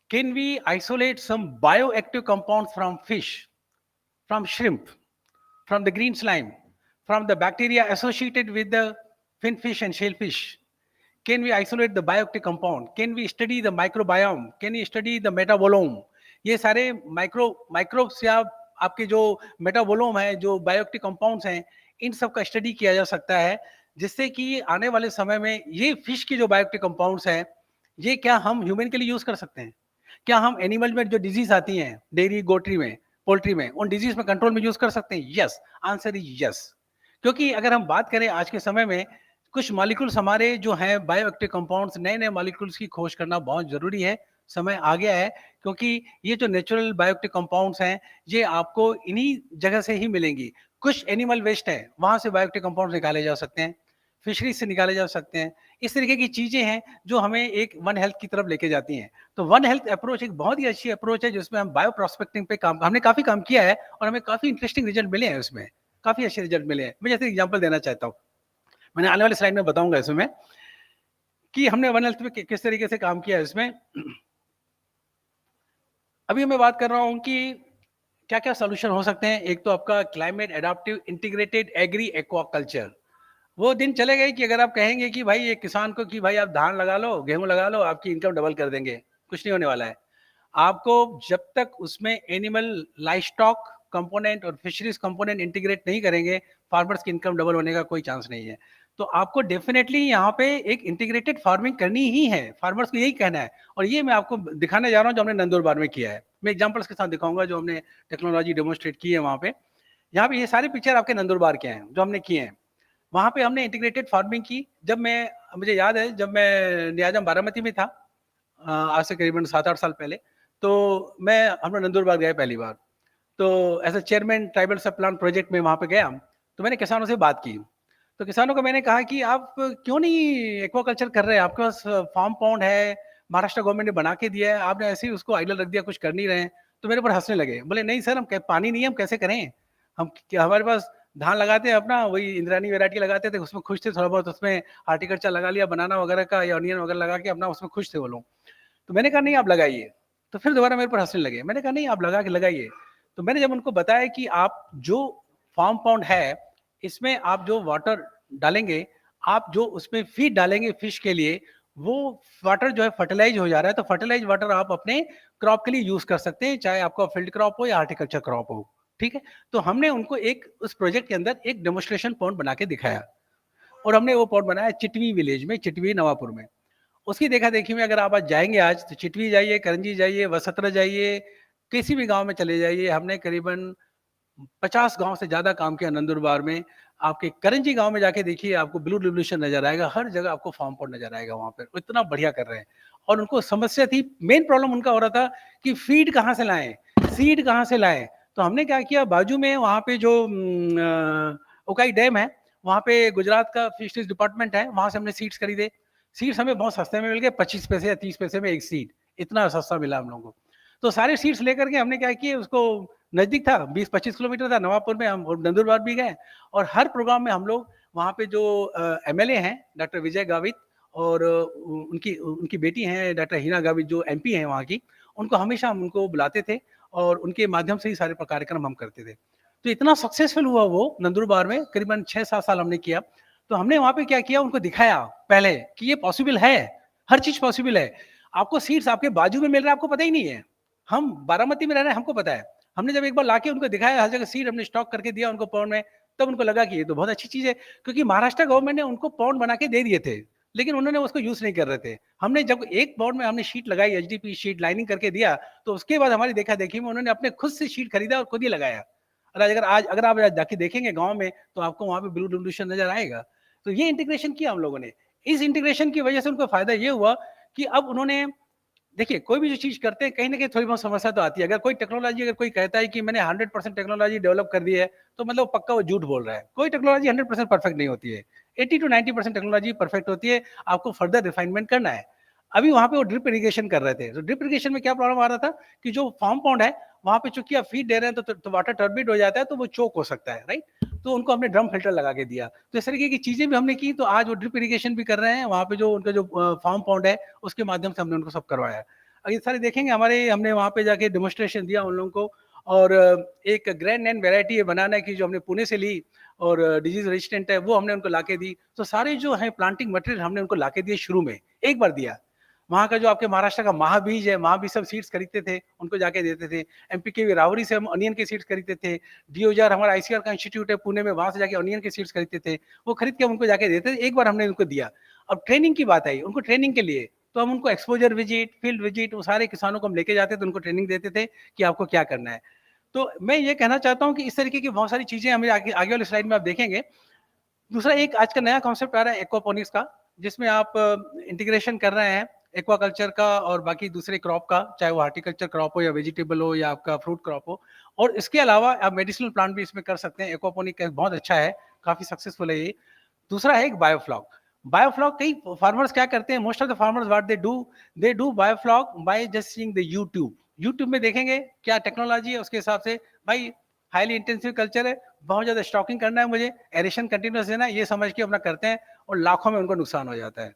can we isolate some bioactive compounds from fish, from shrimp, from the green slime, from the bacteria associated with the finfish and shellfish? Can we isolate the bioactive compound? Can we study the microbiome? Can we study the metabolome? ये सारे microbes या आपके जो मेटाबोलोम है, जो bioactive compounds हैं, इन सब का स्टडी किया जा सकता है, जिससे कि आने वाले समय में ये फिश की जो बायोएक्टिव कंपाउंड्स हैं, ये क्या हम ह्यूमन के लिए यूज कर सकते हैं? क्या हम एनिमल में जो डिजीज आती हैं, डेयरी, गोट्री में, पोल्ट्री में, उन डिजीज में कंट्रोल में यूज कर सकते हैं? Yes, answer is yes. क्योंकि अगर हम बात करें आज के समय में, कुछ मॉलिक्यूल्स हमारे जो हैं बायोएक्टिव कंपाउंड्स, नए नए मॉलिक्यूल्स की खोज करना बहुत जरूरी है। समय आ गया है, क्योंकि ये जो नेचुरल बायोएक्टिव कंपाउंड्स हैं, ये आपको इन्हीं जगह से ही मिलेंगी। कुछ एनिमल वेस्ट है, वहां से बायोएक्टिव कंपाउंड्स निकाले जा सकते हैं, फिशरीज से निकाले जा सकते हैं। इस तरीके की चीजें हैं जो हमें एक वन हेल्थ की तरफ लेके जाती हैं। तो वन हेल्थ अप्रोच एक बहुत ही अच्छी अप्रोच है, जिसमें हम बायो प्रोस्पेक्टिंग पे हमने काफी काम किया है और हमें काफी इंटरेस्टिंग रिजल्ट मिले हैं उसमें, काफी अच्छे रिजल्ट मिले हैं। मैं जैसे एग्जांपल देना चाहता हूँ, मैंने आने वाले स्लाइड में बताऊंगा इसमें कि हमने वन हेल्थ में किस तरीके से काम किया है इसमें। अभी मैं बात कर रहा हूँ कि क्या क्या सोल्यूशन हो सकते हैं। एक तो आपका climate adaptive integrated agri aquaculture. वो दिन चले गए कि अगर आप कहेंगे कि भाई एक किसान को कि भाई आप धान लगा लो, गेहूं लगा लो, आपकी इनकम डबल कर देंगे, कुछ नहीं होने वाला है। आपको जब तक उसमें एनिमल लाइफ स्टॉक कंपोनेंट और फिशरीज कंपोनेंट इंटीग्रेट नहीं करेंगे, फार्मर्स की इनकम डबल होने का कोई चांस नहीं है। तो आपको डेफिनेटली यहाँ पे एक इंटीग्रेटेड फार्मिंग करनी ही है, फार्मर्स को यही कहना है। और ये मैं आपको दिखाने जा रहा हूँ जो हमने नंदुरबार में किया है। मैं एग्जाम्पल्स के साथ दिखाऊंगा जो हमने टेक्नोलॉजी डेमोन्स्ट्रेट की है वहाँ पे। यहाँ पे ये सारे पिक्चर आपके नंदुरबार के हैं जो हमने किए हैं। वहाँ पे हमने इंटीग्रेटेड फार्मिंग की। मुझे याद है जब मैं नियाजम बारामती में था, आज से करीबन 7-8 साल पहले, तो हम लोग नंदुरबार गए पहली बार। तो as a chairman tribal sub plan project में वहाँ पे गया, तो मैंने किसानों से बात की। तो किसानों को मैंने कहा कि आप क्यों नहीं एक्वाकल्चर कर रहे हैं, आपके पास फार्म पॉन्ड है, महाराष्ट्र गवर्नमेंट ने बना के दिया है, आपने ऐसे ही उसको आइडल रख दिया, कुछ कर नहीं रहे हैं। तो मेरे ऊपर हंसने लगे, बोले नहीं सर, पानी नहीं है, हम कैसे करें, हमारे पास धान लगाते हैं अपना, वही इंद्रानी वैरायटी लगाते थे, उसमें खुश थे, थोड़ा बहुत उसमें हार्टिकल्चर लगा लिया, बनाना वगैरह का या ऑनियन वगैरह लगा के अपना उसमें खुश थे वो लोग। तो मैंने कहा नहीं आप लगाइए। तो फिर दोबारा मेरे पर हंसने लगे। मैंने कहा नहीं आप लगा के लगाइए। तो मैंने जब उनको बताया कि आप जो फार्म पॉन्ड है, इसमें आप जो वाटर डालेंगे, आप जो उसमें फीड डालेंगे फिश के लिए, वो वाटर जो है फर्टिलाइज हो जा रहा है। तो फर्टिलाइज वाटर आप अपने क्रॉप के लिए यूज कर सकते हैं, चाहे आपका फील्ड क्रॉप हो या हार्टिकल्चर क्रॉप हो। ठीक है। तो हमने उनको उस प्रोजेक्ट के अंदर एक डेमोन्स्ट्रेशन पॉन्ड बना के दिखाया, और हमने वो पॉन्ड बनाया चिटवी विलेज में, चिटवी नवापुर में। उसकी देखा देखी में अगर आप आज जाएंगे, आज तो चिटवी जाइए, करंजी जाइए, वसत्र जाइए, किसी भी गांव में चले जाइए, हमने करीबन 50 गांव से ज्यादा काम किया नंदुरबार में। आपके करंजी गांव में जाके देखिए, आपको ब्लू रिवोल्यूशन नजर आएगा, हर जगह आपको फार्म पॉट नजर आएगा वहां पर, इतना बढ़िया कर रहे हैं। और उनको समस्या थी, मेन प्रॉब्लम उनका हो रहा था कि फीड कहाँ से लाएं, सीड कहाँ से लाएं। तो हमने क्या किया, बाजू में वहाँ पे जो उकाई डैम है, वहाँ पे गुजरात का फिशरीज डिपार्टमेंट है, वहां से हमने सीड्स खरीदे। सीड्स हमें बहुत सस्ते में मिल गए, 25 पैसे या 30 पैसे में एक सीड, इतना सस्ता मिला हम लोगों को। तो सारे सीड्स लेकर के हमने क्या किया, उसको नजदीक था, 20-25 किलोमीटर था, नवापुर में हम नंदुरबार भी गए। और हर प्रोग्राम में हम लोग वहाँ पे जो एमएलए हैं डॉक्टर विजय गावित, और उनकी उनकी बेटी हैं डॉक्टर हिना गावित, जो एमपी हैं वहाँ की, उनको हमेशा हम उनको बुलाते थे और उनके माध्यम से ही सारे कार्यक्रम हम करते थे। तो इतना सक्सेसफुल हुआ वो नंदुरबार में, करीबन 6-7 साल हमने किया। तो हमने वहाँ पे क्या किया, उनको दिखाया पहले कि ये पॉसिबल है, हर चीज पॉसिबल है। आपको सीट्स आपके बाजू में मिल रहा है, आपको पता ही नहीं है। हम बारामती में रह रहे हैं, हमको पता है। हमने जब एक बार लाके उनको दिखाया, हर जगह सीट हमने स्टॉक करके दिया उनको पौंड में, तब उनको लगा कि ये तो बहुत अच्छी चीज है। क्योंकि महाराष्ट्र गवर्नमेंट ने उनको पौंड बना के दे दिए थे, लेकिन उन्होंने उसको यूज नहीं कर रहे थे। हमने जब एक पौंड में हमने शीट लगाई, एचडीपी शीट लाइनिंग करके दिया, तो उसके बाद हमारी देखा देखी में उन्होंने अपने खुद से शीट खरीदा और खुद ही लगाया। और अगर आप जाके देखेंगे गाँव में, तो आपको वहाँ पे ब्लू रिवोल्यूशन नजर आएगा। तो ये इंटीग्रेशन किया हम लोगों ने। इस इंटीग्रेशन की वजह से उनको फायदा ये हुआ कि अब उन्होंने, देखिए कोई भी जो चीज करते हैं, कहीं ना कहीं थोड़ी बहुत समस्या तो आती है। अगर कोई टेक्नोलॉजी, अगर कोई कहता है कि मैंने 100% टेक्नोलॉजी डेवलप कर दी है, तो मतलब पक्का वो झूठ बोल रहा है। कोई टेक्नोलॉजी 100% परफेक्ट नहीं होती है, 80 to 90% टेक्नोलॉजी परफेक्ट होती है। आपको फर्दर रिफाइनमेंट करना है। अभी वहां पे वो ड्रिप इरिगेशन कर रहे थे, तो ड्रिप इरिगेशन में क्या प्रॉब्लम आ रहा था कि जो फार्म पॉन्ड है, वहां पे चूंकि आप फीड दे रहे हैं, तो वाटर टर्बिड हो जाता है, तो वो चोक हो सकता है, राइट। तो उनको हमने ड्रम फिल्टर लगा के दिया। तो इस तरीके की चीजें भी हमने की। तो आज वो ड्रिप इरिगेशन भी कर रहे हैं वहाँ पे, जो उनका जो फार्म पॉन्ड है, उसके माध्यम से हमने उनको सब करवाया है। ये सारे देखेंगे, हमने वहाँ पे जाके डेमोन्स्ट्रेशन दिया उन लोगों को। और एक ग्रैंड नैन वेराइटी है बनाना की, जो हमने पुणे से ली और डिजीज रेजिस्टेंट है, वो हमने उनको लाके दी। तो सारे जो है प्लांटिंग मटेरियल हमने उनको लाके दिए, शुरू में एक बार दिया। वहाँ का जो आपके महाराष्ट्र का महाबीज है, वहाँ भी सब सीड्स खरीदते थे, उनको जाके देते थे। एमपी के रावरी से हम अनियन के सीड्स खरीदते थे। डीओजार हमारा आईसीआर का इंस्टीट्यूट है पुणे में, वहाँ से जाके अनियन के सीड्स खरीदते थे। वो खरीद के हम उनको जाके देते थे। एक बार हमने उनको दिया। अब ट्रेनिंग की बात आई, उनको ट्रेनिंग के लिए तो हम उनको एक्सपोजर विजिट, फील्ड विजिट, वो सारे किसानों को हम लेके जाते थे, उनको ट्रेनिंग देते थे कि आपको क्या करना है। तो मैं ये कहना चाहता हूँ कि इस तरीके की बहुत सारी चीजें हमें आगे वाली स्लाइड में आप देखेंगे। दूसरा, एक आज का नया कॉन्सेप्ट आ रहा है एक्वापोनिक्स का, जिसमें आप इंटीग्रेशन कर रहे हैं एक्वाकल्चर का और बाकी दूसरे क्रॉप का, चाहे वो हार्टिकल्चर क्रॉप हो या वेजिटेबल हो या आपका फ्रूट क्रॉप हो। और इसके अलावा आप मेडिसिनल प्लांट भी इसमें कर सकते हैं। एक्वापोनिक बहुत अच्छा है, काफी सक्सेसफुल है ये। दूसरा है एक बायोफ्लॉक। बायोफ्लॉक, कई फार्मर्स क्या करते हैं, most of the farmers what they do biofloc by just seeing the YouTube में देखेंगे क्या टेक्नोलॉजी है, उसके हिसाब से भाई हाईली इंटेंसिव कल्चर है, बहुत ज्यादा स्टॉकिंग करना है, मुझे एरेशन कंटिन्यूस देना है, ये समझ के अपना करते हैं और लाखों में उनको नुकसान हो जाता है।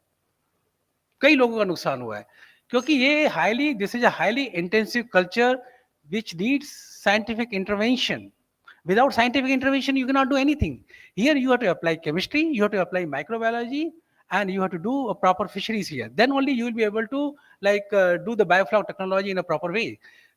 कई लोगों का नुकसान हुआ है, क्योंकि ये this is a highly intensive culture which needs scientific intervention. Without scientific intervention, you cannot do anything. Here you have to apply chemistry, you have to apply microbiology, and you have to do a proper fisheries here. Then only you will be able to do the biofloc technology in a proper way.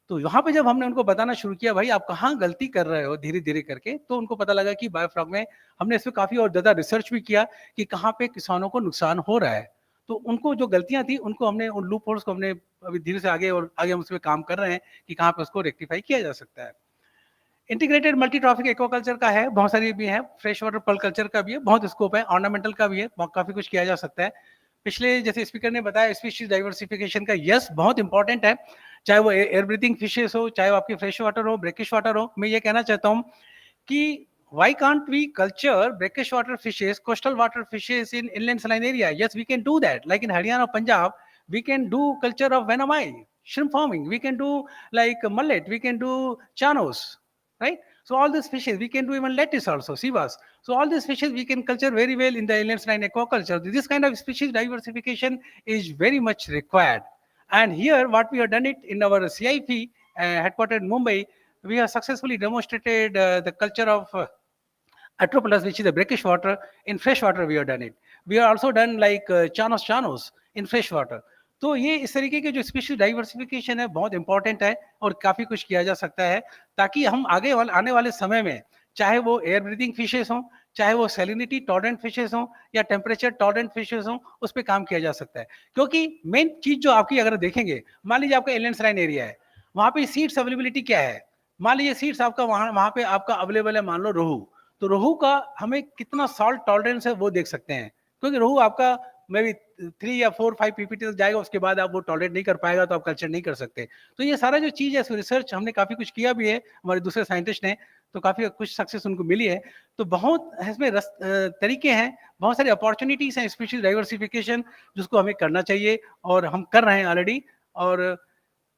तो यहाँ पे जब हमने उनको बताना शुरू किया, भाई आप कहाँ गलती कर रहे हो धीरे धीरे करके, तो उनको पता लगा कि बायोफ्लॉक में हमने इस पर काफी और ज्यादा रिसर्च भी किया कि कहाँ पे किसानों को नुकसान हो रहा है। तो उनको जो गलतियां थी, उनको हमने उन लूप होल्स को हमने अभी धीरे से आगे हम उस पर काम कर रहे हैं कि कहाँ पे उसको रेक्टिफाई किया जा सकता है। इंटीग्रेटेड मल्टी ट्रॉफिक एक्वाकल्चर का है, बहुत सारी भी है, फ्रेश वाटर पर्ल कल्चर का भी है, बहुत स्कोप है, ऑर्नामेंटल का भी है, काफी कुछ किया जा सकता है। पिछले जैसे स्पीकर ने बताया, स्पीशीज डाइवर्सिफिकेशन का यस बहुत इंपॉर्टेंट है, चाहे वो एयर ब्रीथिंग फिशेस हो, चाहे वो आपकी फ्रेश वाटर हो, ब्रेकिश वाटर हो। मैं ये कहना चाहता हूँ कि why can't we culture brackish water fishes, coastal water fishes in inland saline area? Yes, we can do that. Like in Haryana, Punjab, we can do culture of Venamai, shrimp farming. We can do like mullet. We can do chanos, right? So all these fishes, we can do even lettuce also, sivas. So all these fishes we can culture very well in the inland saline aquaculture. This kind of species diversification is very much required. And here, what we have done it in our CIP, headquartered in Mumbai, we have successfully demonstrated the culture of Atropolis, which is the brackish water. In fresh water we have done it. We have also done like chanos in fresh water. तो ये इस तरीके के जो species diversification है बहुत important है और काफी कुछ किया जा सकता है, ताकि हम आने वाले समय में, चाहे वो एयर ब्रीथिंग फिशेस हों, चाहे वो सैलिनिटी टॉलरेंट फिशेस हों या टेम्परेचर टॉलरेंट फिशेस हों, उस पर काम किया जा सकता है। क्योंकि मेन चीज जो आपकी अगर देखेंगे, मान लीजिए आपका इनलैंड सलाइन एरिया है, वहाँ पे सीड्स अवेलेबिलिटी क्या है। मान लीजिए सीड्स आपका वहाँ पे आपका अवेलेबल है, मान लो रोहू, तो रोहू का हमें कितना सॉल्ट टॉलरेंस है वो देख सकते हैं, क्योंकि रोहू आपका मे बी 3 या 4 5 पीपीटी तक जाएगा, उसके बाद आप वो टॉलरेट नहीं कर पाएगा, तो आप कल्चर नहीं कर सकते। तो ये सारा जो चीज़ है, रिसर्च हमने काफ़ी कुछ किया भी है, हमारे दूसरे साइंटिस्ट ने, तो काफ़ी कुछ सक्सेस उनको मिली है। तो बहुत इसमें तरीके हैं, बहुत सारी अपॉर्चुनिटीज़ हैं स्पीशीज डाइवर्सिफिकेशन, जिसको हमें करना चाहिए और हम कर रहे हैं ऑलरेडी। और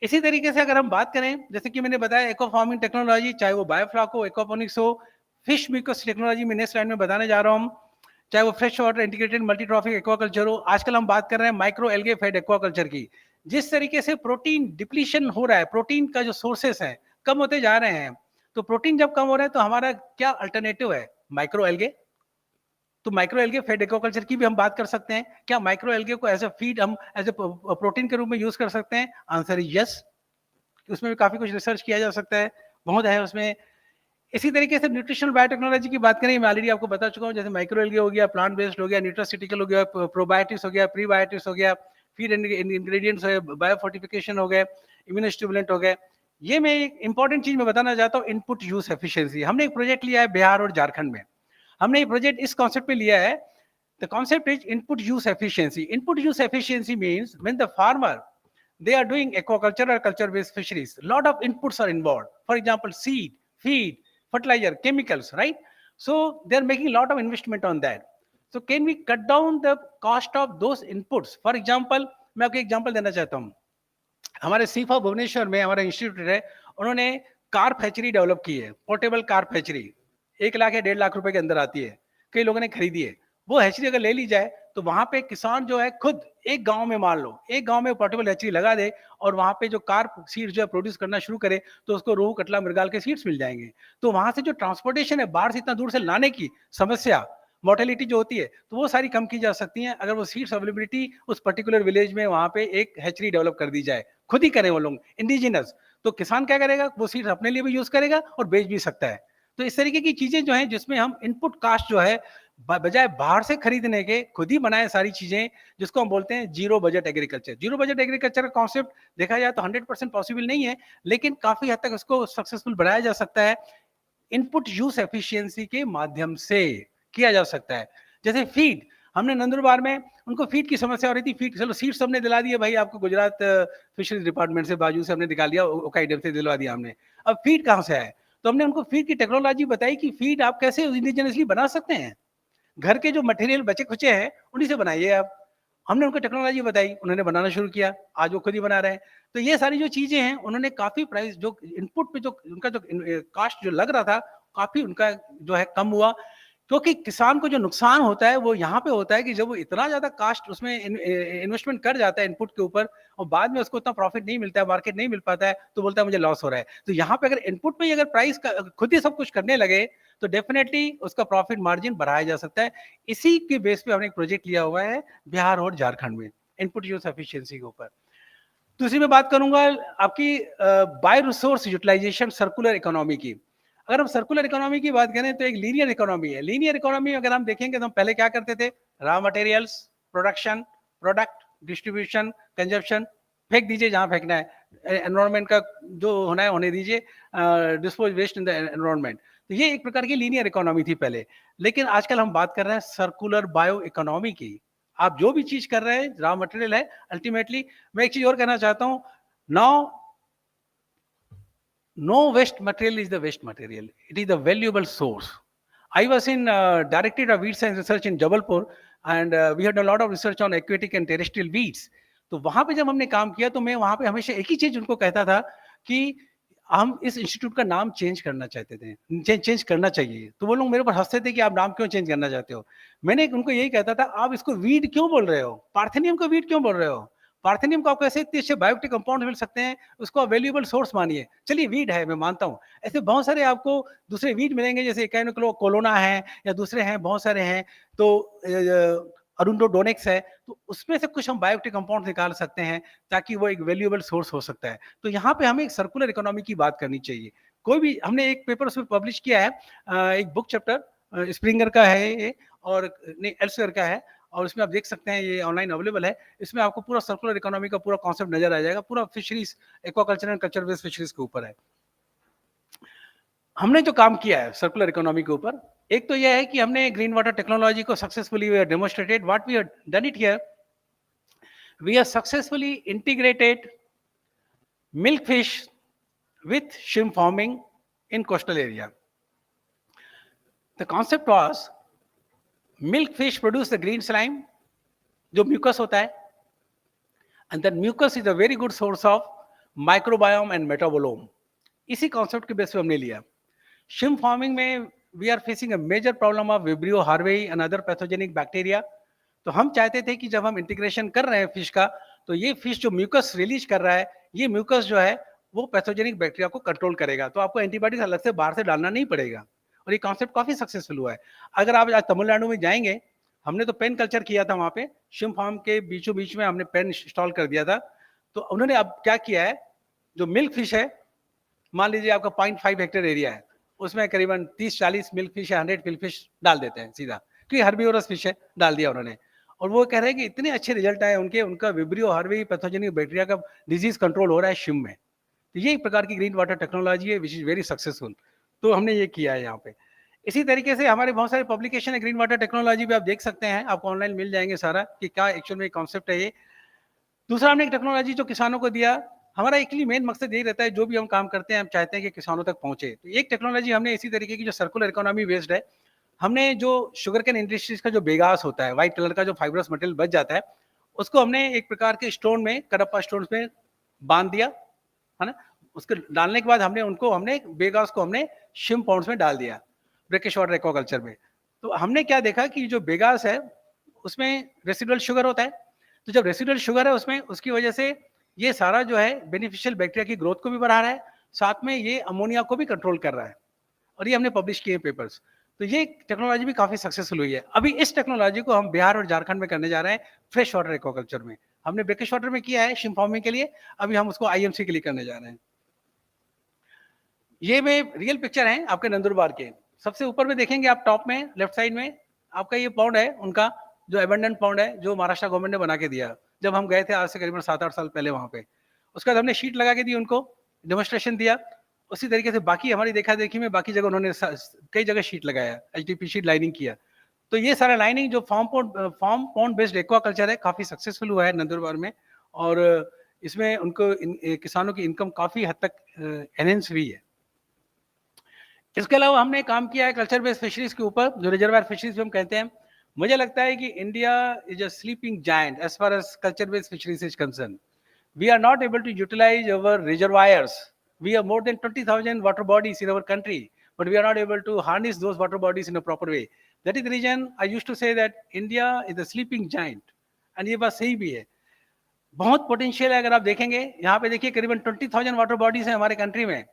इसी तरीके से अगर हम बात करें, जैसे कि मैंने बताया इको फार्मिंग टेक्नोलॉजी, चाहे वो बायोफ्लॉक हो, एक्वापोनिक्स हो, फिश मिक्स टेक्नोलॉजी में नेक्स्ट स्लाइड में बताने जा रहा हूँ, चाहे वो fresh water integrated multi trophic aquaculture हो। आजकल हम बात कर रहे हैं माइक्रो एल्गे फेड एक्वाकल्चर की। जिस तरीके से प्रोटीन डिप्लीशन हो रहा है, प्रोटीन का जो सोर्सेस है कम होते जा रहे हैं, तो प्रोटीन जब कम हो रहा है तो हमारा क्या अल्टरनेटिव है, माइक्रो एल्गे। तो माइक्रो एल्गे फेड एक्वाकल्चर की भी हम बात कर सकते हैं। क्या माइक्रो एल्गे को एज अ फीड हम एज ए प्रोटीन के रूप में यूज कर सकते हैं? Answer is yes. उसमें भी काफी कुछ रिसर्च किया जा सकता है, बहुत है उसमें। इसी तरीके से न्यूट्रिशनल बायोटेक्नोलॉजी की बात करें, मैं ऑलरेडी आपको बता चुका हूँ, जैसे माइक्रो एल्गे हो गया, प्लांट बेस्ड हो गया, न्यूट्रास्यूटिकल हो गया, प्रोबायोटिक्स हो गया, प्रीबायोटिक्स हो गया, फीड इंग्रेडिएंट्स हो गए, बायोफोर्टिफिकेशन हो गए, इम्यूनोस्टिमुलेंट हो गए। ये मैं एक इंपॉर्टेंट चीज मैं बताना चाहता हूँ, इनपुट यूज एफिशिएंसी। हमने एक प्रोजेक्ट लिया है बिहार और झारखंड में। हमने ये प्रोजेक्ट इस कॉन्सेप्ट पे लिया है, the concept is input use efficiency. Input use efficiency means when the farmer they are doing aquaculture or culture based fisheries, lot of inputs are involved, for example seed, feed, fertilizer, chemicals, right? So they are making a lot of investment on that. So can we cut down the cost of those inputs? For example, मैं आपको example देना चाहता हूँ। हमारे सीफा भुवनेश्वर में हमारा institute है, उन्होंने कार फैक्ट्री डेवलप की है, पोर्टेबल कार फैक्ट्री। 1 लाख या 1.5 लाख रुपए के अंदर आती है, कई लोगों ने खरीदी है। वो हैचरी अगर ले ली जाए तो वहां पे किसान जो है खुद एक गांव में, मान लो एक गांव में पोर्टेबल हैचरी लगा दे और वहां पे जो कार सीड्स जो है प्रोड्यूस करना शुरू करे, तो उसको रोहू, कटला, मृगाल के सीड्स मिल जाएंगे। तो वहां से जो ट्रांसपोर्टेशन है, बाहर से इतना दूर से लाने की समस्या, मोर्टेलिटी जो होती है, तो वो सारी कम की जा सकती है अगर वो सीड्स अवेलेबिलिटी उस पर्टिकुलर विलेज में वहां पे एक हैचरी डेवलप कर दी जाए, खुद ही करें वो लोग इंडिजिनस। तो किसान क्या करेगा, वो सीड्स अपने लिए भी यूज करेगा और बेच भी सकता है। तो इस तरीके की चीजें जो हैं, जिसमें हम इनपुट कास्ट जो है बजाय बाहर से खरीदने के खुद ही बनाए सारी चीजें, जिसको हम बोलते हैं zero budget agriculture. Zero budget agriculture का कॉन्सेप्ट देखा जाए तो 100% पॉसिबल नहीं है, लेकिन काफी हद तक उसको सक्सेसफुल बनाया जा सकता है इनपुट यूज एफिशिएंसी के माध्यम से किया जा सकता है। जैसे फीड, हमने नंदुरबार में उनको फीड की समस्या हो रही थी, फीड चलो सीड्स हमने दिला दिया भाई आपको, गुजरात फिशरीज डिपार्टमेंट से, बाजू से हमने निकाल दिया, ओकाई डैम से दिलवा दिया हमने। अब फीड कहाँ से आए, तो हमने उनको फीड की टेक्नोलॉजी बताई कि फीड आप कैसे इंडिजिनसली बना सकते हैं, घर के जो मटेरियल बचे खुचे हैं उन्हीं से बनाइए आप। हमने उनको टेक्नोलॉजी बताई, उन्होंने बनाना शुरू किया, आज वो खुद ही बना रहे हैं। तो ये सारी जो चीजें हैं, उन्होंने काफी प्राइस जो इनपुट पे जो उनका जो कास्ट जो लग रहा था, काफी उनका जो है कम हुआ। क्योंकि किसान को जो नुकसान होता है वो यहाँ पे होता है कि जब वो इतना ज्यादा कास्ट उसमें इन्वेस्टमेंट कर जाता है इनपुट के ऊपर, और बाद में उसको उतना प्रॉफिट नहीं मिलता है, मार्केट नहीं मिल पाता है, तो बोलता है मुझे लॉस हो रहा है। तो यहाँ पे अगर इनपुट में ही अगर प्राइस खुद ही सब कुछ करने लगे, तो डेफिनेटली उसका प्रॉफिट मार्जिन बढ़ाया जा सकता है। इसी के बेस पे हमने एक प्रोजेक्ट लिया हुआ है बिहार और झारखंड में, इनपुट यूज एफिशिएंसी के ऊपर। दूसरी मैं बात करूंगा आपकी bio resource utilisation, circular economy की। अगर हम सर्कुलर इकोनॉमी की बात करें तो एक लीनियर इकोनॉमी है। लीनियर इकोनॉमी में अगर हम देखेंगे तो हम पहले क्या करते थे, raw materials, production, product, distribution, consumption, फेंक दीजिए जहां फेंकना है, एनवायरमेंट का जो होना है होने दीजिए, dispose waste in the environment. तो ये एक प्रकार की लीनियर इकोनॉमी थी पहले। लेकिन आजकल हम बात कर रहे हैं सर्कुलर बायो इकोनॉमी की। आप जो भी चीज कर रहे हैं रॉ मटेरियल है, अल्टीमेटली मैं एक चीज और कहना चाहता हूं, now no waste material is the waste material, it is the valuable source. I was in directorate of weed science research in Jabalpur, and we had a lot of research on aquatic and terrestrial weeds. तो वहां पे जब हमने काम किया तो मैं वहां पे हमेशा एक ही चीज उनको कहता था कि हम इस इंस्टीट्यूट का नाम चेंज करना चाहते थे, चेंज करना चाहिए। तो वो लोग मेरे ऊपर हंसते थे कि आप नाम क्यों चेंज करना चाहते हो। मैंने उनको यही कहता था, आप इसको वीड क्यों बोल रहे हो, पार्थेनियम को वीड क्यों बोल रहे हो, पार्थेनियम को आपको ऐसे इतने अच्छे बायोटिक कंपाउंड मिल सकते हैं, उसको आप वैल्यूएबल सोर्स मानिए। चलिए वीड है, मैं मानता हूँ, ऐसे बहुत सारे आपको दूसरे वीड मिलेंगे, जैसे कोलोना है या दूसरे हैं, बहुत सारे हैं। तो अरुंडोडोनेक्स है, तो उसमें से कुछ हम बायोटिक कंपाउंड निकाल सकते हैं ताकि वो एक वैल्यूएबल सोर्स हो सकता है। तो यहाँ पे हमें एक सर्कुलर इकोनॉमी की बात करनी चाहिए। कोई भी, हमने एक पेपर उसमें पब्लिश किया है, एक बुक चैप्टर स्प्रिंगर का है ये, और नहीं एल्सेवियर का है, और उसमें आप देख सकते हैं ये ऑनलाइन अवेलेबल है। इसमें आपको पूरा सर्कुलर इकोनॉमी का पूरा कॉन्सेप्ट नजर आ जाएगा, पूरा fisheries, aquaculture and culture based fisheries के ऊपर है। हमने जो काम किया है सर्कुलर इकोनॉमी के ऊपर, एक तो यह है कि हमने ग्रीन वाटर टेक्नोलॉजी को successfully demonstrated. What we have done it here, we have successfully integrated milk fish with shrimp farming in coastal area. The concept was milk fish produce the green slime, जो mucus होता है, and that mucus is a very good source of microbiome and metabolome. इसी concept के base पे हमने लिया। Shrimp farming में we are facing a major problem of Vibrio harvey and other pathogenic bacteria. तो हम चाहते थे कि जब हम इंटीग्रेशन कर रहे हैं फिश का, तो ये फिश जो म्यूकस रिलीज कर रहा है, ये म्यूकस जो है वो पैथोजेनिक बैक्टीरिया को कंट्रोल करेगा, तो आपको एंटीबायोटिक अलग से बाहर से डालना नहीं पड़ेगा। और ये कॉन्सेप्ट काफी सक्सेसफुल हुआ है। अगर आप आज तमिलनाडु में जाएंगे, हमने तो पेन कल्चर किया था वहां पे, शिम्प फार्म के बीचों बीच में हमने पेन इंस्टॉल कर दिया था। तो उन्होंने अब क्या किया है, जो मिल्क फिश है, मान लीजिए आपका 0.5 हेक्टेयर एरिया है, उसमें करीबन 30-40 मिल्क फिश या 100 मिल्क फिश डाल देते हैं सीधा, क्योंकि हर्बिवोरस फिश है, डाल दिया उन्होंने। और वो कह रहे हैं कि इतने अच्छे रिजल्ट आए उनके, उनका विब्रियो हर्वी पैथोजेनिक बैक्टीरिया का डिजीज कंट्रोल हो रहा है शिम में। तो ये एक प्रकार की ग्रीन वाटर टेक्नोलॉजी है विच इज वेरी सक्सेसफुल। तो हमने ये किया है यहाँ पे। इसी तरीके से हमारे बहुत सारे पब्लिकेशन है ग्रीन वाटर टेक्नोलॉजी पे, आप देख सकते हैं, आपको ऑनलाइन मिल जाएंगे सारा कि क्या एक्चुअल में कॉन्सेप्ट है ये। दूसरा हमने एक टेक्नोलॉजी जो किसानों को दिया, हमारा एक्चुअली मेन मकसद यही रहता है, जो भी हम काम करते हैं हम चाहते हैं कि किसानों तक पहुंचे। तो एक टेक्नोलॉजी हमने इसी तरीके की जो सर्कुलर इकोनॉमी बेस्ड है, हमने जो शुगर कैन इंडस्ट्रीज का जो बेगास होता है, व्हाइट कलर का जो फाइब्रस मटेरियल बच जाता है, उसको हमने एक प्रकार के स्टोन में, कडप्पा स्टोन में बांध दिया, है ना। उसके डालने के बाद हमने बेगास को हमने शिम पॉन्ड्स में डाल दिया, ब्रेकिश वाटर एक्वाकल्चर में। तो हमने क्या देखा कि जो बेगास है उसमें रेसिडुअल शुगर होता है, तो जब रेसिडुअल शुगर है उसमें, उसकी वजह से ये सारा जो है बेनिफिशियल बैक्टीरिया की ग्रोथ को भी बढ़ा रहा है, साथ में ये अमोनिया को भी कंट्रोल कर रहा है, और ये हमने पब्लिश किए पेपर्स। तो ये टेक्नोलॉजी भी काफी सक्सेसफुल हुई है। अभी इस टेक्नोलॉजी को हम बिहार और झारखंड में करने जा रहे हैं, फ्रेश वाटर एक्वाकल्चर में। हमने ब्रेकिश वाटर में किया है शिम फार्मिंग के लिए, अभी हम उसको आईएमसी के लिए करने जा रहे हैं। ये में रियल पिक्चर है आपके नंदुरबार के। सबसे ऊपर में देखेंगे आप, टॉप में लेफ्ट साइड में आपका ये पॉन्ड है उनका, जो एबंडेंट पॉन्ड है, जो महाराष्ट्र गवर्नमेंट ने बना के दिया जब हम गए थे आज से करीबन 7-8 साल पहले वहां पे। उसके बाद हमने शीट लगा के दी उनको, डेमोन्स्ट्रेशन दिया। उसी तरीके से बाकी हमारी देखा देखी में बाकी जगह उन्होंने कई जगह शीट लगाया, एचडीपी शीट लाइनिंग किया। तो ये सारा लाइनिंग जो फार्म पॉन्ड बेस्ड एक्वाकल्चर है, काफी सक्सेसफुल हुआ है नंदुरबार में, और इसमें उनको किसानों की इनकम काफी हद तक एनहेंस हुई है। इसके अलावा हमने काम किया है कल्चर बेस्ड फिशरीज के ऊपर, जो रिजर्वायर फिशरीज हम कहते हैं। मुझे लगता है कि India is a sleeping giant as far as culture based fisheries is concern. We are not able to utilize our reservoirs. We have more than 20,000 water bodies in our country, but we are not able to harness those water bodies in a proper way. That is the reason I used to say that India is a sleeping giant. And ये बात सही भी है, बहुत potential है। अगर आप देखेंगे यहाँ पे, देखिए करीबन 20,000 वाटर बॉडीज हैं हमारे कंट्री में,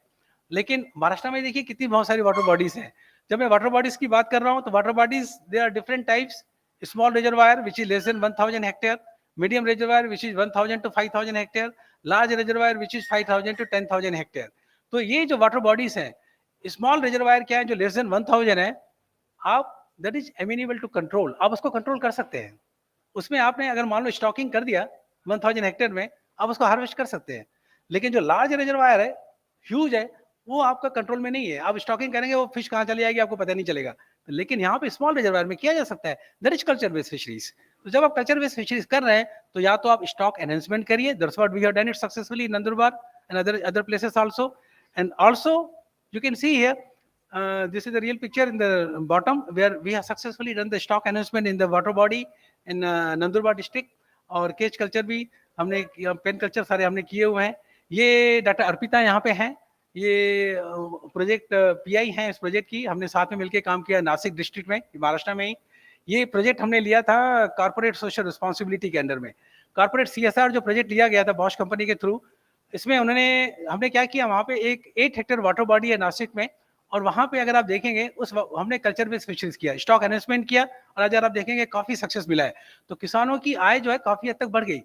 लेकिन महाराष्ट्र में देखिए कितनी बहुत सारी वाटर बॉडीज हैं। जब मैं वाटर बॉडीज की बात कर रहा हूँ, तो water bodies they are different types. Small reservoir which is less than 1,000 hectare, medium reservoir which is 1,000 to 5,000 hectare, large reservoir which is 5,000 to 10,000 hectare. तो ये जो वाटर बॉडीज हैं, स्मॉल रिजर्वायर क्या है, जो लेस देन 1,000 है, आप that is amenable to control, आप उसको कंट्रोल कर सकते हैं। उसमें आपने अगर मान लो स्टॉकिंग कर दिया 1,000 हेक्टेयर में, आप उसको हार्वेस्ट कर सकते हैं। लेकिन जो लार्ज रिजर्वायर है, ह्यूज है, वो आपका कंट्रोल में नहीं है। आप स्टॉकिंग करेंगे, वो फिश कहाँ चली जाएगी आपको पता नहीं चलेगा। लेकिन यहाँ पे स्मॉल रिजर्वायर में किया जा सकता है, that is culture based fisheries. तो जब आप कल्चर बेस्ड फिशरीज कर रहे हैं, तो या तो आप स्टॉक एनहेंसमेंट करिए, that's what we have done it successfully in Nandurbar and other places also. And also you can see here, this is the real picture in the bottom, where we have successfully done the stock enhancement in the water body in Nandurbar district. और cage culture भी हमने, pen culture सारे हमने किए हुए हैं। ये data Arpita यहाँ पे हैं, ये प्रोजेक्ट पीआई हैं इस प्रोजेक्ट की। हमने साथ में मिलकर काम किया नासिक डिस्ट्रिक्ट में, महाराष्ट्र में ही। ये प्रोजेक्ट हमने लिया था कॉर्पोरेट सोशल रिस्पॉन्सिबिलिटी के अंडर में। कॉर्पोरेट सीएसआर जो प्रोजेक्ट लिया गया था बॉश कंपनी के थ्रू, इसमें हमने क्या किया, वहाँ पे एक 8 हेक्टेयर वाटर बॉडी है नासिक में, और वहाँ पे अगर आप देखेंगे हमने कल्चर बेस्ड फिशरीज किया, स्टॉक एनहेंसमेंट किया, और अगर आप देखेंगे काफी सक्सेस मिला है। तो किसानों की आय जो है काफी हद तक बढ़ गई।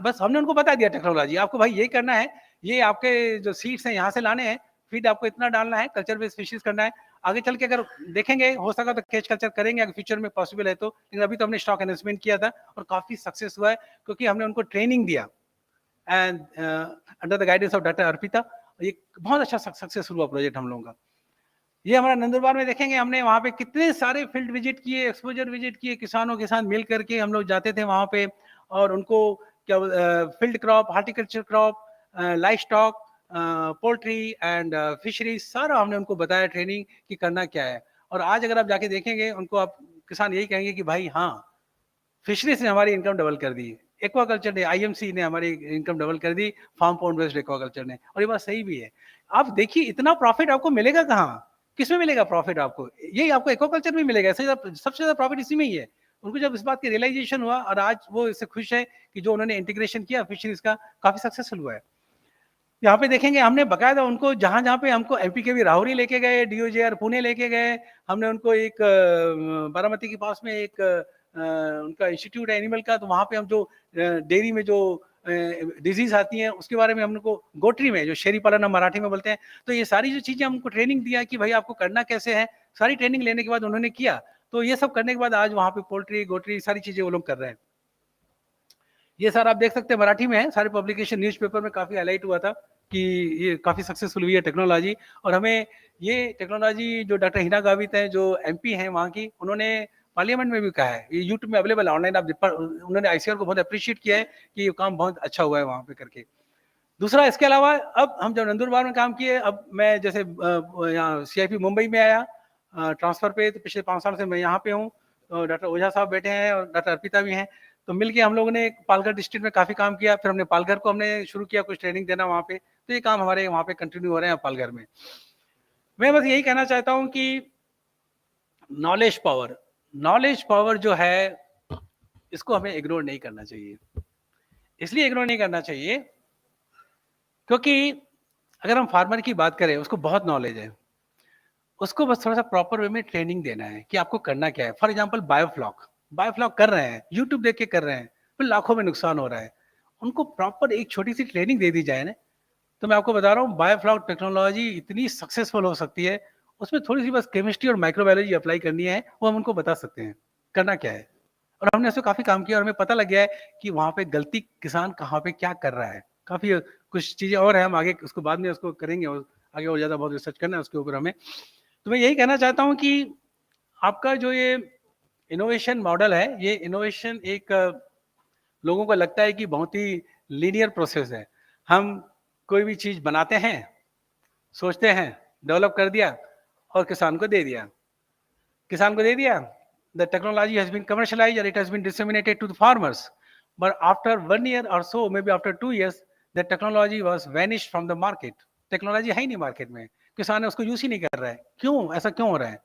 बस हमने उनको बता दिया टेक्नोलॉजी, आपको भाई ये करना है, ये आपके जो सीड्स हैं यहाँ से लाने हैं, फीड आपको इतना डालना है, कल्चर बेस्ड फिशरीज करना है, आगे चल के अगर देखेंगे हो सका तो केज कल्चर करेंगे अगर फ्यूचर में पॉसिबल है तो, लेकिन अभी तो हमने स्टॉक इन्वेस्टमेंट किया था और काफी सक्सेस हुआ है क्योंकि हमने उनको ट्रेनिंग दिया and under the guidance of doctor Arpita. ये बहुत अच्छा सक्सेस हुआ प्रोजेक्ट हम लोगों का। ये हमारा नंदुरबार में देखेंगे, हमने वहाँ पे कितने सारे फील्ड विजिट किए, एक्सपोजर विजिट किए, किसानों के साथ मिल करके हम लोग जाते थे वहाँ पे और उनको क्या field crop, horticulture crop, life stock, poultry and fisheries सारा हमने उनको बताया ट्रेनिंग कि करना क्या है। और आज अगर आप जाके देखेंगे उनको, आप किसान यही कहेंगे कि भाई हाँ, फिशरीज ने हमारी इनकम डबल कर दी, एक्वाकल्चर ने, आईएमसी ने हमारी इनकम डबल कर दी, फार्म पॉन्ड बेस्ड एक्वाकल्चर ने। और ये बात सही भी है। आप देखिए इतना प्रॉफिट आपको मिलेगा कहाँ, किसमें मिलेगा प्रॉफिट आपको? यही आपको एक्वाकल्चर में मिलेगा। सबसे ज्यादा प्रॉफिट इसी में ही है। उनको जब इस बात की रियलाइजेशन हुआ और आज वो इससे खुश है कि जो उन्होंने इंटीग्रेशन किया फिशरीज का, काफी सक्सेसफुल हुआ है। यहाँ पे देखेंगे हमने बकायदा उनको जहां जहां पे हमको एमपी के भी राहुरी लेके गए, डीओजेआर पुणे लेके गए, हमने उनको एक बारामती के पास में एक उनका इंस्टीट्यूट है एनिमल का, तो वहां पे हम जो डेयरी में जो डिजीज आती हैं उसके बारे में हम उनको, गोट्री में जो शेरी पालन हम मराठी में बोलते हैं, तो ये सारी जो चीजें हमको ट्रेनिंग दिया कि भाई आपको करना कैसे है, सारी ट्रेनिंग लेने के बाद उन्होंने किया। तो ये सब करने के बाद आज वहाँ पे पोल्ट्री, गोट्री सारी चीजें वो लोग कर रहे हैं। ये सारा आप देख सकते हैं मराठी में है, सारे पब्लिकेशन न्यूज़पेपर में काफी हाईलाइट हुआ था कि ये काफी सक्सेसफुल हुई है टेक्नोलॉजी। और हमें ये टेक्नोलॉजी जो डॉक्टर हिना गावित हैं जो एमपी हैं वहाँ की, उन्होंने पार्लियामेंट में भी कहा है, ये यूट्यूब में अवेलेबल है ऑनलाइन, आप उन्होंने आईसीआर को बहुत अप्रिशिएट किया है कि ये काम बहुत अच्छा हुआ है वहाँ पे करके। दूसरा इसके अलावा अब हम जब नंदुरबार में काम किए, अब मैं जैसे यहाँ सीआईपी मुंबई में आया ट्रांसफर पे, तो पिछले 5 साल से मैं यहाँ पे हूँ। तो डॉक्टर ओझा साहब बैठे हैं और डॉक्टर अर्पिता भी हैं, तो मिलके हम लोगों ने पालघर डिस्ट्रिक्ट में काफी काम किया। फिर हमने पालघर को हमने शुरू किया कुछ ट्रेनिंग देना वहाँ पे, तो ये काम हमारे वहाँ पे कंटिन्यू हो रहे हैं पालघर में। मैं बस यही कहना चाहता हूँ कि नॉलेज पावर जो है इसको हमें इग्नोर नहीं करना चाहिए। इसलिए इग्नोर नहीं करना चाहिए क्योंकि अगर हम फार्मर की बात करें, उसको बहुत नॉलेज है, उसको बस थोड़ा सा प्रॉपर वे में ट्रेनिंग देना है कि आपको करना क्या है। फॉर एग्जांपल बायोफ्लॉक कर रहे हैं, यूट्यूब देख के कर रहे हैं, फिर लाखों में नुकसान हो रहा है। उनको प्रॉपर एक छोटी सी ट्रेनिंग दे दी जाए ना, तो मैं आपको बता रहा हूँ बायोफ्लॉक टेक्नोलॉजी इतनी सक्सेसफुल हो सकती है। उसमें थोड़ी सी बस केमिस्ट्री और माइक्रोबायोलॉजी अप्लाई करनी है, वो हम उनको बता सकते हैं करना क्या है। और हमने उसमें काफी काम किया और हमें पता लग गया है कि वहाँ पे गलती किसान कहाँ पे क्या कर रहा है। काफी कुछ चीजें और है, हम आगे उसको बाद में उसको करेंगे और आगे और ज्यादा बहुत रिसर्च करना है उसके ऊपर हमें। तो मैं यही कहना चाहता हूँ कि आपका जो ये इनोवेशन मॉडल है, ये इनोवेशन एक लोगों को लगता है कि बहुत ही लीनियर प्रोसेस है। हम कोई भी चीज बनाते हैं, सोचते हैं, डेवलप कर दिया और किसान को दे दिया। The technology has been commercialized and it has been disseminated to the farmers. But after 1 year or so, maybe after 2 years, the technology was vanished from the market. Technology है ही नहीं मार्केट में, किसान उसको यूज ही नहीं कर रहा है। क्यों ऐसा क्यों हो रहा है?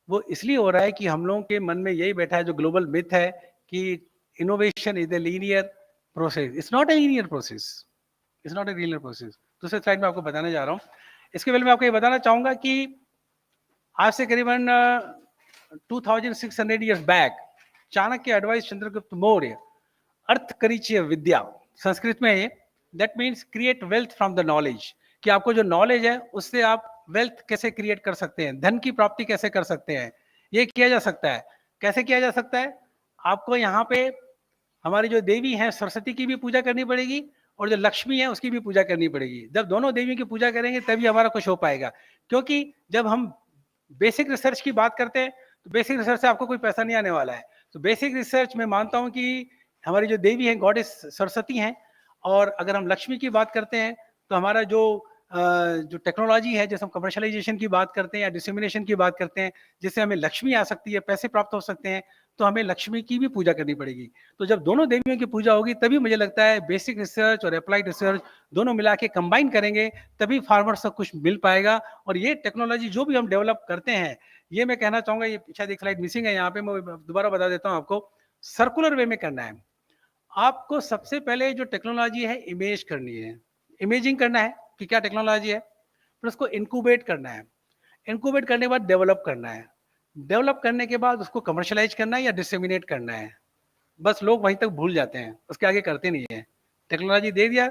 वो इसलिए हो रहा है कि हम लोगों के मन में यही बैठा है, जो ग्लोबल मिथ है कि innovation is a linear process. It's not a linear process. दूसरे स्लाइड में आपको बताने जा रहा हूँ। इसके पहले मैं आपको ये बताना चाहूंगा कि आज से करीबन 2600 years back Chanakya advice Chandragupta Maurya अर्थ करिचय विद्या, संस्कृत में है, that means create wealth from the knowledge, कि आपको जो नॉलेज है उससे आप वेल्थ कैसे क्रिएट कर सकते हैं, धन की प्राप्ति कैसे कर सकते हैं। ये किया जा सकता है। कैसे किया जा सकता है? आपको यहाँ पे हमारी जो देवी है सरस्वती की भी पूजा करनी पड़ेगी और जो लक्ष्मी है उसकी भी पूजा करनी पड़ेगी। जब दोनों देवियों की पूजा करेंगे तभी हमारा कुछ हो पाएगा। क्योंकि जब हम बेसिक रिसर्च की बात करते हैं तो बेसिक रिसर्च से आपको कोई पैसा नहीं आने वाला है। तो बेसिक रिसर्च में मानता हूं कि हमारी जो देवी है गॉडेस सरस्वती हैं, और अगर हम लक्ष्मी की बात करते हैं तो हमारा जो टेक्नोलॉजी है, जैसे हम कमर्शलाइजेशन की बात करते हैं या डिसमिनेशन की बात करते हैं, जिससे हमें लक्ष्मी आ सकती है, पैसे प्राप्त हो सकते हैं, तो हमें लक्ष्मी की भी पूजा करनी पड़ेगी। तो जब दोनों देवियों की पूजा होगी तभी मुझे लगता है बेसिक रिसर्च और अप्लाइड रिसर्च दोनों मिला के कंबाइन करेंगे, तभी फार्मर्स को कुछ मिल पाएगा। और ये टेक्नोलॉजी जो भी हम डेवलप करते हैं, ये मैं कहना चाहूंगा, ये शायद एक स्लाइड मिसिंग है यहाँ पे, मैं दोबारा बता देता हूँ आपको, सर्कुलर वे में करना है। आपको सबसे पहले जो टेक्नोलॉजी है इमेज करनी है, इमेजिंग करना है कि क्या टेक्नोलॉजी है, फिर उसको इनक्यूबेट करना है, इनक्यूबेट करने के बाद डेवलप करना है, डेवलप करने के बाद उसको कमर्शलाइज करना है या डिसेमिनेट करना है। बस लोग वहीं तक भूल जाते हैं, उसके आगे करते नहीं है। टेक्नोलॉजी दे दिया,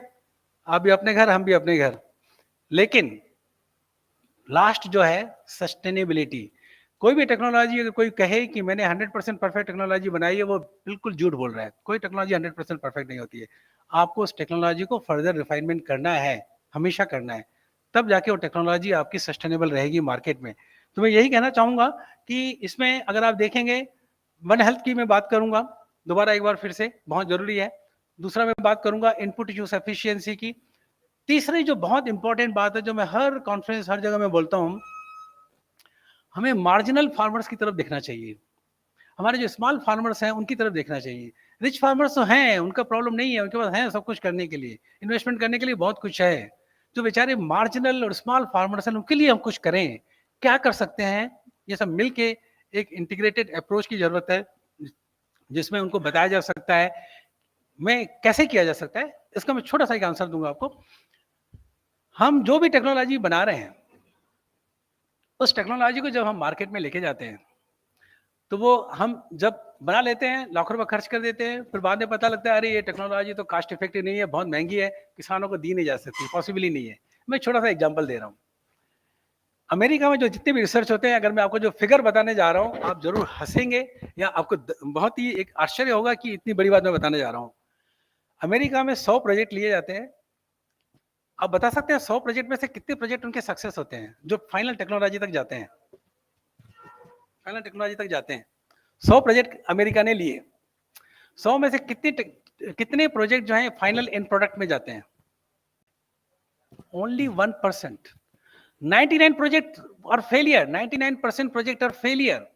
आप भी अपने घर, हम भी अपने घर, लेकिन लास्ट जो है सस्टेनेबिलिटी। कोई भी टेक्नोलॉजी अगर कोई कहे कि मैंने 100% परफेक्ट टेक्नोलॉजी बनाई है, वो बिल्कुल झूठ बोल रहा है। कोई टेक्नोलॉजी 100% परफेक्ट नहीं होती है। आपको उस टेक्नोलॉजी को फर्दर रिफाइनमेंट करना है, हमेशा करना है, तब जाके वो टेक्नोलॉजी आपकी सस्टेनेबल रहेगी मार्केट में। तो मैं यही कहना चाहूँगा कि इसमें अगर आप देखेंगे, वन हेल्थ की मैं बात करूँगा दोबारा एक बार फिर से, बहुत ज़रूरी है। दूसरा मैं बात करूँगा इनपुट यूज एफिशिएंसी की। तीसरी जो बहुत इंपॉर्टेंट बात है, जो मैं हर कॉन्फ्रेंस हर जगह में बोलता हूँ, हमें मार्जिनल फार्मर्स की तरफ देखना चाहिए। हमारे जो स्मॉल फार्मर्स हैं उनकी तरफ देखना चाहिए। रिच फार्मर्स तो हैं, उनका प्रॉब्लम नहीं है, उनके पास है सब कुछ करने के लिए, इन्वेस्टमेंट करने के लिए बहुत कुछ है। जो बेचारे मार्जिनल और स्मॉल फार्मर्स हैं उनके लिए हम कुछ करें, क्या कर सकते हैं, ये सब मिलके एक इंटीग्रेटेड अप्रोच की जरूरत है, जिसमें उनको बताया जा सकता है मैं कैसे किया जा सकता है। इसका मैं छोटा सा एक आंसर दूंगा आपको। हम जो भी टेक्नोलॉजी बना रहे हैं, उस टेक्नोलॉजी को जब हम मार्केट में लेके जाते हैं, तो वो हम जब बना लेते हैं, लाखों रुपए खर्च कर देते हैं, फिर बाद में पता लगता है अरे ये टेक्नोलॉजी तो कास्ट इफेक्टिव नहीं है, बहुत महंगी है, किसानों को दी नहीं जा सकती, पॉसिबल ही नहीं है। मैं छोटा सा एग्जांपल दे रहा हूँ। अमेरिका में जो जितने भी रिसर्च होते हैं, अगर मैं आपको जो फिगर बताने जा रहा हूँ, आप जरूर हंसेंगे या आपको बहुत ही एक आश्चर्य होगा कि इतनी बड़ी बात मैं बताने जा रहा हूँ। अमेरिका में 100 प्रोजेक्ट लिए जाते हैं। आप बता सकते हैं 100 प्रोजेक्ट में से कितने प्रोजेक्ट उनके सक्सेस होते हैं, जो फाइनल टेक्नोलॉजी तक जाते हैं? फाइनल टेक्नोलॉजी तक जाते हैं 100 प्रोजेक्ट अमेरिका ने लिए, 100 में से कितने प्रोजेक्ट जो हैं फाइनल इन प्रोडक्ट में जाते हैं? ओनली 1%। 99 प्रोजेक्ट और फेलियर, 99% प्रोजेक्ट और फेलियर।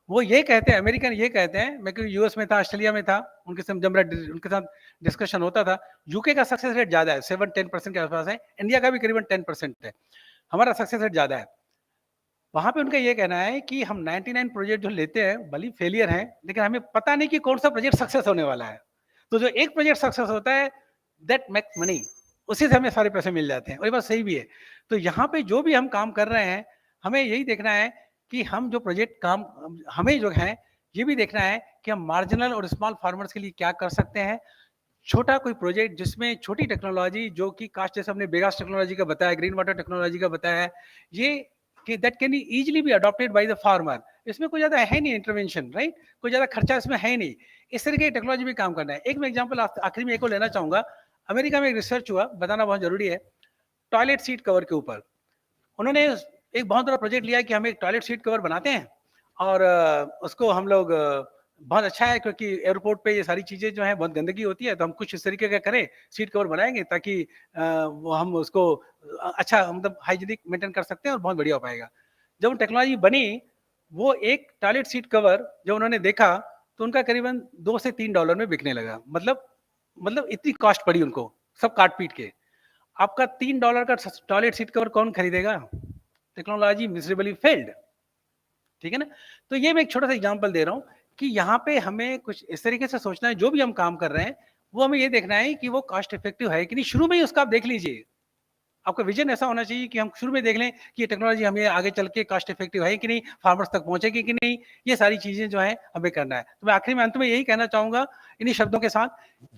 वो ये कहते हैं, अमेरिकन ये कहते हैं, मैं क्योंकि यूएस में था, ऑस्ट्रेलिया में था, उनके साथ जब उनके साथ डिस्कशन होता था, यूके का सक्सेस रेट ज्यादा है, 7-10% के आसपास है, इंडिया का भी करीबन 10% है, हमारा सक्सेस रेट ज्यादा है। वहां पे उनका ये कहना है कि हम 99 प्रोजेक्ट जो लेते हैं भले फेलियर हैं, लेकिन हमें पता नहीं कि कौन सा प्रोजेक्ट सक्सेस होने वाला है। तो जो एक प्रोजेक्ट सक्सेस होता है, दैट मेक मनी, उसी से हमें सारे पैसे मिल जाते हैं। और ये बात सही भी है। तो यहाँ पे जो भी हम काम कर रहे हैं, हमें यही देखना है कि हम जो प्रोजेक्ट काम हमें जो है, ये भी देखना है कि हम मार्जिनल और स्मॉल फार्मर्स के लिए क्या कर सकते हैं। छोटा कोई प्रोजेक्ट जिसमें छोटी टेक्नोलॉजी, जो कि कास्ट, जैसे हमने बेगास टेक्नोलॉजी का बताया, ग्रीन वाटर टेक्नोलॉजी का बताया, ये कि that can easily be adopted by the farmer. इसमें कोई ज्यादा है नहीं इंटरवेंशन, राइट, कोई ज्यादा खर्चा इसमें है नहीं। इस तरह की टेक्नोलॉजी में काम करना है। एक मैं एग्जांपल आखिरी में एक और लेना चाहूंगा। अमेरिका में एक रिसर्च हुआ, बताना बहुत जरूरी है, टॉयलेट सीट कवर के ऊपर। उन्होंने एक बहुत बड़ा प्रोजेक्ट लिया कि हम एक टॉयलेट सीट कवर बनाते हैं और उसको हम लोग बहुत अच्छा है, क्योंकि एयरपोर्ट पे ये सारी चीजें जो है बहुत गंदगी होती है, तो हम कुछ इस तरीके का करें, सीट कवर बनाएंगे ताकि वो हम उसको अच्छा मतलब हाइजीनिक मेंटेन कर सकते हैं और बहुत बढ़िया हो पाएगा। जब वो टेक्नोलॉजी बनी, वो एक टॉयलेट सीट कवर जब उन्होंने देखा, तो उनका करीबन $2 से $3 में बिकने लगा। मतलब इतनी कॉस्ट पड़ी उनको, सब काट पीट के। आपका $3 का टॉयलेट सीट कवर कौन खरीदेगा? Technology miserably failed. ठीक है ना? तो ये मैं एक छोटा सा एग्जांपल दे रहा हूं कि यहाँ पे हमें कुछ इस तरीके से सोचना है, जो भी हम काम कर रहे हैं वो हमें ये देखना है कि वो कॉस्ट इफेक्टिव है कि नहीं। शुरू में ही उसका आप देख लीजिए, आपका विजन ऐसा होना चाहिए कि हम शुरू में देख लें कि ये टेक्नोलॉजी हमें आगे चल के कॉस्ट इफेक्टिव है कि नहीं, फार्मर्स तक पहुंचेगी कि नहीं, ये सारी चीजें जो है हमें करना है। तो मैं आखिरी में अंत में यही कहना चाहूंगा इन्हीं शब्दों के साथ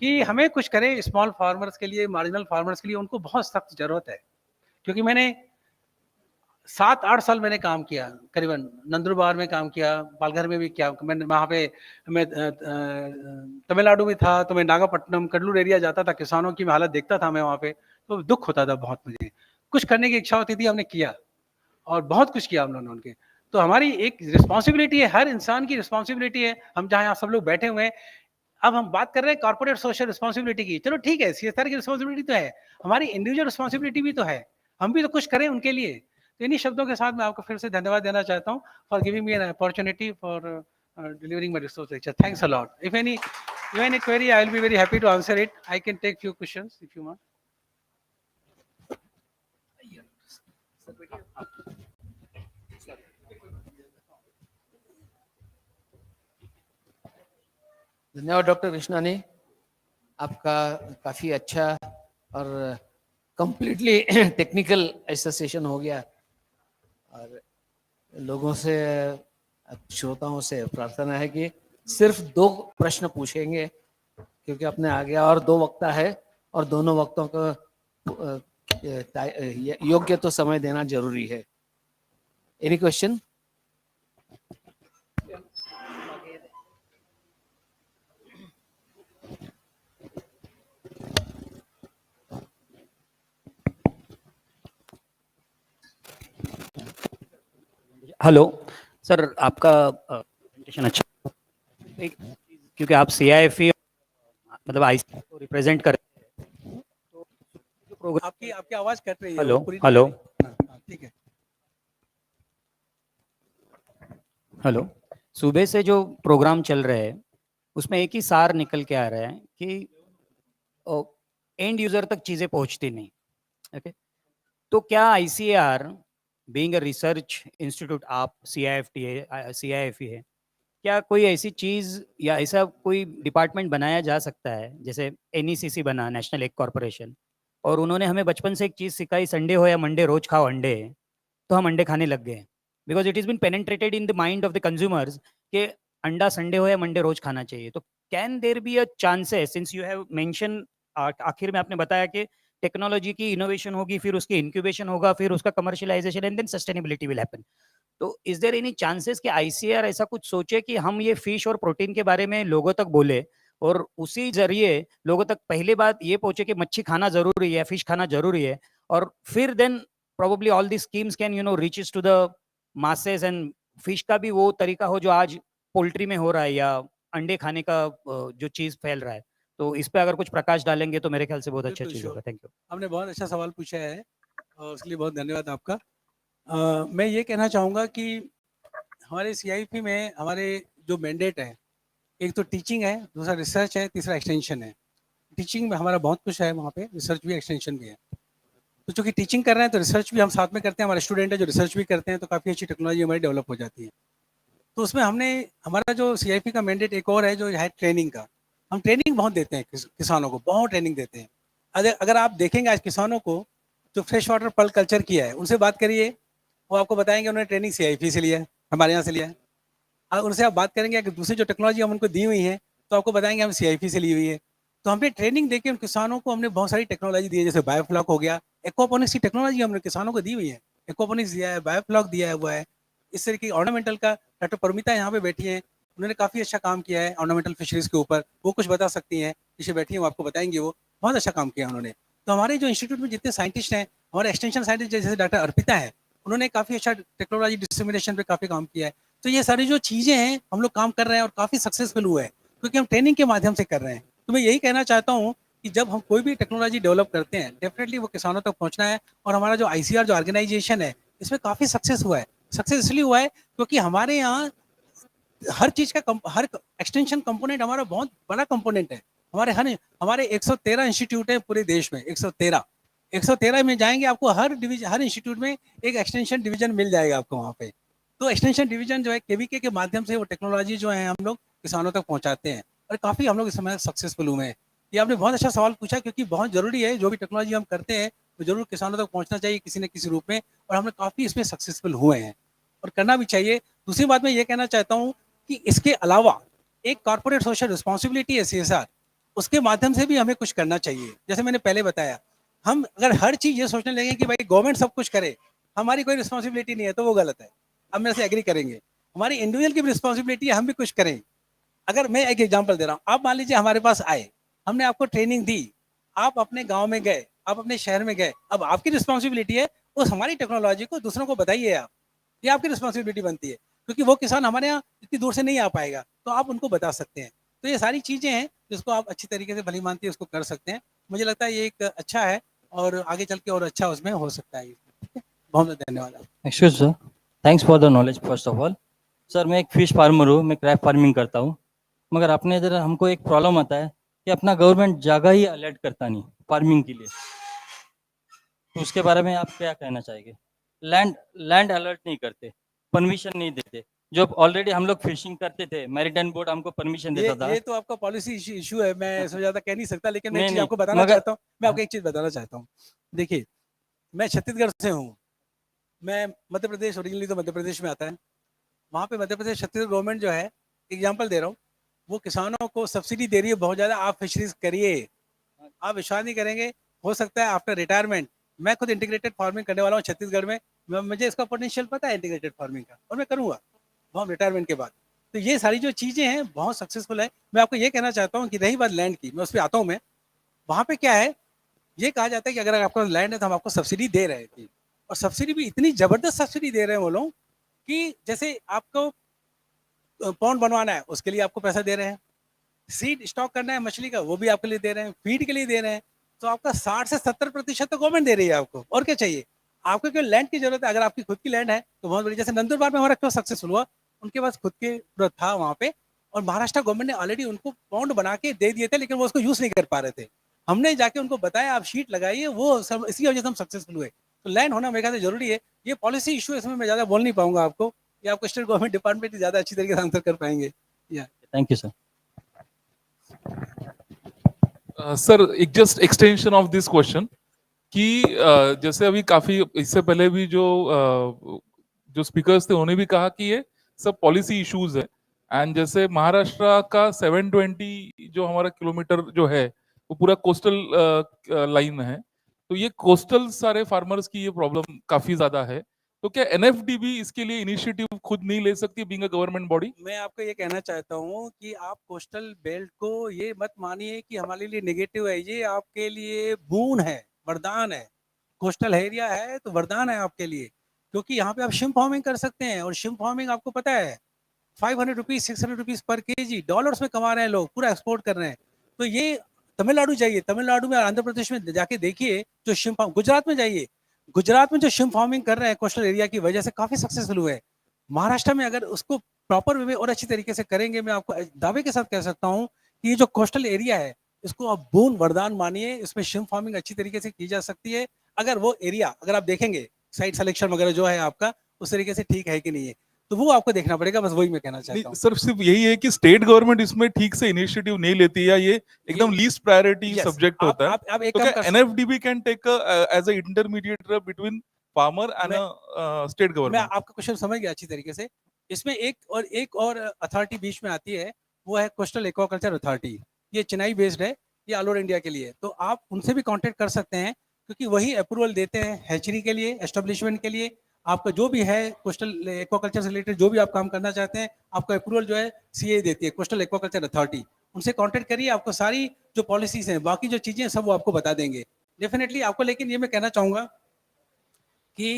कि हमें कुछ करें स्मॉल फार्मर्स के लिए, मार्जिनल फार्मर्स के लिए, उनको बहुत सख्त जरूरत है। क्योंकि मैंने 7-8 साल मैंने काम किया, करीबन नंदुरबार में काम किया, पालघर में भी किया मैंने। वहाँ पे मैं तमिलनाडु में था, तो मैं नागापट्टनम कडलूर एरिया जाता था, किसानों की हालत देखता था मैं वहाँ पे, तो दुख होता था बहुत। मुझे कुछ करने की इच्छा होती थी, हमने किया और बहुत कुछ किया हम लोगों ने उनके। तो हमारी एक रिस्पॉन्सिबिलिटी है, हर इंसान की रिस्पॉन्सिबिलिटी है। हम जहाँ यहाँ सब लोग बैठे हुए हैं, अब हम बात कर रहे हैं कॉर्पोरेट सोशल रिस्पॉन्सिबिलिटी की, चलो ठीक है, सीएसआर की रिस्पॉन्सिबिलिटी तो है, हमारी इंडिविजुअल रिस्पॉन्सिबिलिटी भी तो है, हम भी तो कुछ करें उनके लिए। तो इन्हीं शब्दों के साथ मैं आपको फिर से धन्यवाद देना चाहता हूँ for giving me an opportunity for delivering my resource lecture. Thanks a lot. If any query, I will be very happy to answer it. I can take few questions if you want. धन्यवाद doctor Krishnani, आपका काफ़ी अच्छा और completely technical ऐसा session हो गया। और लोगों से, श्रोताओं से प्रार्थना है कि सिर्फ 2 प्रश्न पूछेंगे, क्योंकि अपने आगे और 2 वक्ता है और दोनों वक्तों को योग्य तो समय देना जरूरी है। Any question? हेलो सर, आपका प्रेजेंटेशन अच्छा क्योंकि आप CIFE मतलब IC को रिप्रेजेंट कर आपकी आपकी आवाज कट रही है, हेलो वो पूरी नहीं आ हेलो रही। हाँ, ठीक है। हेलो, सुबह से जो प्रोग्राम चल रहे हैं उसमें एक ही सार निकल के आ रहा है कि एंड यूजर तक चीजें पहुंचती नहीं। ओके, तो क्या ICAR being a research institute, आप CIFE है, क्या कोई ऐसी चीज या ऐसा कोई डिपार्टमेंट बनाया जा सकता है, जैसे NECC बना, नेशनल एग कॉरपोरेशन, और उन्होंने हमें बचपन से एक चीज सिखाई, संडे हो या मंडे रोज खाओ अंडे, तो हम अंडे खाने लग गए, because it is been penetrated in the mind of the consumers कि अंडा संडे हो या मंडे रोज खाना चाहिए। तो can there be a chances, since you have mention, आखिर में आपने बताया कि टेक्नोलॉजी की इनोवेशन होगी, फिर उसकी इंक्यूबेशन होगा, फिर उसका commercialisation and then sustainability will happen. तो इज देयर एनी चांसेस कि ICAR ऐसा कुछ सोचे कि हम ये फिश और प्रोटीन के बारे में लोगों तक बोले, और उसी जरिए लोगों तक पहली बात ये पहुंचे कि मच्छी खाना जरूरी है, फिश खाना जरूरी है, और फिर then probably all these schemes can reaches to the masses, and fish का भी वो तरीका हो जो आज पोल्ट्री में हो रहा है या अंडे खाने का जो चीज फैल रहा है। तो इस पे अगर कुछ प्रकाश डालेंगे तो मेरे ख्याल से बहुत अच्छा बिल्कुल, चीज sure। होगा। Thank you. आपने बहुत अच्छा सवाल पूछा है और उसके लिए बहुत धन्यवाद आपका। मैं ये कहना चाहूँगा कि हमारे CIP में हमारे जो मैंडेट है, एक तो टीचिंग है, दूसरा रिसर्च है, तीसरा एक्सटेंशन है। टीचिंग में हमारा बहुत कुछ है, वहाँ पे रिसर्च भी, एक्सटेंशन भी है। तो चूंकि टीचिंग कर रहे हैं तो रिसर्च भी हम साथ में करते हैं, हमारे स्टूडेंट है जो रिसर्च भी करते हैं, तो काफ़ी अच्छी टेक्नोलॉजी हमारी डेवलप हो जाती है। तो उसमें हमने, हमारा जो CIP का मैंडेट एक और है जो है ट्रेनिंग का। हम ट्रेनिंग बहुत देते हैं किसानों को, बहुत ट्रेनिंग देते हैं। अगर आप देखेंगे आज किसानों को जो फ्रेश वाटर पर्ल कल्चर किया है, उनसे बात करिए, वो आपको बताएंगे उन्होंने ट्रेनिंग CIP से लिया है, हमारे यहाँ से लिया है। उनसे आप बात करेंगे कि दूसरी जो टेक्नोलॉजी हम उनको दी हुई है, तो आपको बताएंगे हम CIP से ली हुई है। तो हमने ट्रेनिंग देके उन किसानों को हमने बहुत सारी टेक्नोलॉजी दी है, जैसे बायोफ्लॉक हो गया, एक्वापोनिक्स की टेक्नोलॉजी हमने किसानों को दी हुई है। एक्वापोनिक्स दिया है, बायोफ्लॉक दिया हुआ है। इस तरह की ऑर्नामेंटल का डॉक्टर परमिता यहाँ पे बैठी है, उन्होंने काफ़ी अच्छा काम किया है ऑर्नामेंटल फिशरीज के ऊपर, वो कुछ बता सकती हैं। पीछे बैठी है, वो आपको बताएंगे, वो बहुत अच्छा काम किया उन्होंने। तो हमारे जो इंस्टीट्यूट में जितने साइंटिस्ट हैं, हमारे एक्सटेंशन साइंटिस्ट जैसे डॉक्टर अर्पिता है, उन्होंने काफ़ी अच्छा टेक्नोलॉजी डिसमिनेशन पे काफ़ी काम किया है। तो ये सारी जो चीज़ें हैं हम लोग काम कर रहे हैं और काफ़ी सक्सेसफुल हुए हैं, क्योंकि हम ट्रेनिंग के माध्यम से कर रहे हैं। तो मैं यही कहना चाहता हूँ कि जब हम कोई भी टेक्नोलॉजी डेवलप करते हैं, डेफिनेटली वो किसानों तक पहुँचना है। और हमारा जो ICAR जो ऑर्गेनाइजेशन है, इसमें काफ़ी सक्सेस हुआ है। सक्सेस इसलिए हुआ है क्योंकि हमारे यहाँ हर चीज़ का हर एक्सटेंशन कंपोनेंट हमारा बहुत बड़ा कंपोनेंट है। हमारे 113 इंस्टीट्यूट है पूरे देश में, 113 में जाएंगे, आपको हर डिवीजन, हर इंस्टीट्यूट में एक एक्सटेंशन डिवीजन मिल जाएगा आपको वहाँ पे। तो एक्सटेंशन डिवीजन जो है KVK के माध्यम से वो टेक्नोलॉजी जो है हम लोग किसानों तक पहुँचाते हैं, और काफ़ी हम लोग इस समय सक्सेसफुल हुए हैं। ये आपने बहुत अच्छा सवाल पूछा, क्योंकि बहुत ज़रूरी है जो भी टेक्नोलॉजी हम करते हैं वो जरूर किसानों तक पहुँचना चाहिए किसी न किसी रूप में, और हम लोग काफ़ी इसमें सक्सेसफुल हुए हैं और करना भी चाहिए। दूसरी बात मैं ये कहना चाहता हूँ कि इसके अलावा एक कॉर्पोरेट सोशल रिस्पॉन्सिबिलिटी है CSR, उसके माध्यम से भी हमें कुछ करना चाहिए। जैसे मैंने पहले बताया, हम अगर हर चीज़ ये सोचने लगे कि भाई गवर्नमेंट सब कुछ करे, हमारी कोई रिस्पॉन्सिबिलिटी नहीं है, तो वो गलत है। अब मेरे से एग्री करेंगे, हमारी इंडिविजुअल की भी रिस्पॉन्सिबिलिटी है, हम भी कुछ करें। अगर मैं एक एग्जांपल दे रहा हूँ, आप मान लीजिए हमारे पास आए, हमने आपको ट्रेनिंग दी, आप अपने गांव में गए, आप अपने शहर में गए, अब आपकी रिस्पॉन्सिबिलिटी है उस हमारी टेक्नोलॉजी को दूसरों को बताइए आप, ये आपकी रिस्पॉन्सिबिलिटी बनती है, क्योंकि वो किसान हमारे यहाँ इतनी दूर से नहीं आ पाएगा, तो आप उनको बता सकते हैं। तो ये सारी चीज़ें हैं जिसको आप अच्छी तरीके से भली मानती है उसको कर सकते हैं। मुझे लगता है ये एक अच्छा है और आगे चल के और अच्छा उसमें हो सकता है। बहुत बहुत धन्यवाद। Excuse sir, thanks for the knowledge first of all. Sir मैं एक फिश फार्मर हूँ, मैं क्रैप फार्मिंग करता हूँ, मगर अपने इधर हमको एक प्रॉब्लम आता है कि अपना गवर्नमेंट जगह ही अलर्ट करता नहीं फार्मिंग के लिए, तो उसके बारे में आप क्या कहना चाहेंगे? लैंड लैंड अलर्ट नहीं करते, परमिशन नहीं देते। जो ऑलरेडी हम लोग फिशिंग करते थे, मैरीटाइम बोर्ड हमको परमिशन देता था। ये तो आपका पॉलिसी इशू है, मैं इसमें ज्यादा कह नहीं सकता, लेकिन मैं एक चीज नहीं, आपको बताना मगर चाहता हूँ। मैं आपको एक चीज बताना चाहता हूँ। देखिए, मैं छत्तीसगढ़ से हूँ, मैं मध्य प्रदेश, ओरिजिनली तो मध्य प्रदेश में आता है। वहाँ पे मध्य प्रदेश छत्तीसगढ़ गवर्नमेंट जो है, एग्जाम्पल दे रहा हूँ, वो किसानों को सब्सिडी दे रही है बहुत ज़्यादा, आप फिशरीज करिए। आप विश्वास नहीं करेंगे, हो सकता है आफ्टर रिटायरमेंट, मैं खुद इंटीग्रेटेड फार्मिंग करने वाला हूँ छत्तीसगढ़ में, मुझे इसका पोटेंशियल पता है इंटीग्रेटेड फार्मिंग का, और मैं करूँगा बहुत रिटायरमेंट के बाद। तो ये सारी जो चीज़ें हैं बहुत सक्सेसफुल है। मैं आपको ये कहना चाहता हूँ कि रही बात लैंड की, मैं उस पर आता हूँ। मैं वहाँ पे क्या है, ये कहा जाता है कि अगर आपका लैंड है तो हम आपको सब्सिडी दे रहे थे, और सब्सिडी भी इतनी जबरदस्त सब्सिडी दे रहे हैं वो लोग कि जैसे आपको पॉन्ड बनवाना है उसके लिए आपको पैसा दे रहे हैं, सीड स्टॉक करना है मछली का वो भी आपके लिए दे रहे हैं, फीड के लिए दे रहे हैं। तो आपका 60 से 70% तो गवर्नमेंट दे रही है आपको, और क्या चाहिए आपको? क्यों लैंड की जरूरत है? अगर आपकी खुद की लैंड है तो बहुत बड़ी, जैसे नंदुरबार में हमारा क्यों सक्सेसफुल हुआ, उनके पास खुद के पूरा था वहाँ पे, और महाराष्ट्र गवर्नमेंट ने ऑलरेडी उनको पॉन्ड बना के दे दिए थे, लेकिन वो उसको यूज नहीं कर पा रहे थे। हमने जाके उनको बताया आप शीट लगाइए, वो सब इसी वजह से हम सक्सेसफुल हुए। तो लैंड होना मेरे ख्याल से जरूरी है। ये पॉलिसी इशू है, इसमें मैं ज्यादा बोल नहीं पाऊंगा आपको, ये आपको स्टेट गवर्नमेंट डिपार्टमेंट ही ज्यादा अच्छी तरीके से आंसर कर पाएंगे। या थैंक यू सर। सर एक just extension of this question कि जैसे अभी काफी इससे पहले भी जो स्पीकर्स थे उन्होंने भी कहा कि ये सब पॉलिसी इश्यूज है, एंड जैसे महाराष्ट्र का 720 जो हमारा किलोमीटर जो है वो पूरा कोस्टल लाइन है, तो ये कोस्टल सारे फार्मर्स की ये प्रॉब्लम काफी ज्यादा है। तो क्या एनएफडीबी इसके लिए इनिशिएटिव खुद नहीं ले सकती बीइंग अ गवर्नमेंट बॉडी? मैं आपको ये कहना चाहता हूँ कि आप कोस्टल बेल्ट को ये मत मानिए कि हमारे लिए नेगेटिव है, ये आपके लिए बून है, वरदान है। कोस्टल एरिया है तो वरदान है आपके लिए, क्योंकि यहाँ पे आप शिम फार्मिंग कर सकते हैं, और शिम फार्मिंग आपको पता है 500 rupees 600 rupees per KG dollars में कमा रहे हैं लोग, पूरा एक्सपोर्ट कर रहे हैं। तो ये तमिलनाडु जाइए, तमिलनाडु में, आंध्र प्रदेश में जाके देखिए जो शिम फार्म, गुजरात में जाइए, गुजरात में जो शिम फार्मिंग कर रहे हैं कोस्टल एरिया की वजह से काफी सक्सेसफुल हुए हैं। महाराष्ट्र में अगर उसको प्रॉपर वे में और अच्छी तरीके से करेंगे, मैं आपको दावे के साथ कह सकता हूँ कि ये जो कोस्टल एरिया है इसको आप बून वरदान मानिए, इसमें शिम फार्मिंग अच्छी तरीके से की जा सकती है। अगर वो एरिया अगर आप देखेंगे साइट सिलेक्शन वगैरह जो है आपका उस तरीके से ठीक है कि नहीं है, तो वो आपको देखना पड़ेगा। बस वही मैं कहना चाहता हूँ। सर सिर्फ यही है कि स्टेट गवर्नमेंट इसमें ठीक से इनिशिएटिव नहीं लेती है, या ये एकदम लीस्ट प्रायोरिटी Yes, सब्जेक्ट होता है? आप एक तो काम क्या कर NFDB can take as a intermediator between farmer and state मैं गवर्नमेंट? आपका क्वेश्चन समझ गया अच्छी तरीके से। इसमें एक और अथॉरिटी बीच में आती है, वो है कोस्टल एक्वाकल्चर अथॉरिटी। ये चेन्नई बेस्ड है, ये ऑल ओवर इंडिया के लिए। तो आप उनसे भी कांटेक्ट कर सकते हैं, क्योंकि वही अप्रूवल देते हैं हैचरी के लिए, एस्टेब्लिशमेंट के लिए। आपका जो भी है कोस्टल एक्वाकल्चर से रिलेटेड जो भी आप काम करना चाहते हैं, आपका अप्रूवल जो है सीए देती है, कोस्टल एक्वाकल्चर अथॉरिटी। उनसे कांटेक्ट करिए, आपको सारी जो पॉलिसीज हैं, बाकी जो चीजें हैं, सब वो आपको बता देंगे डेफिनेटली आपको। लेकिन ये मैं कहना चाहूंगा कि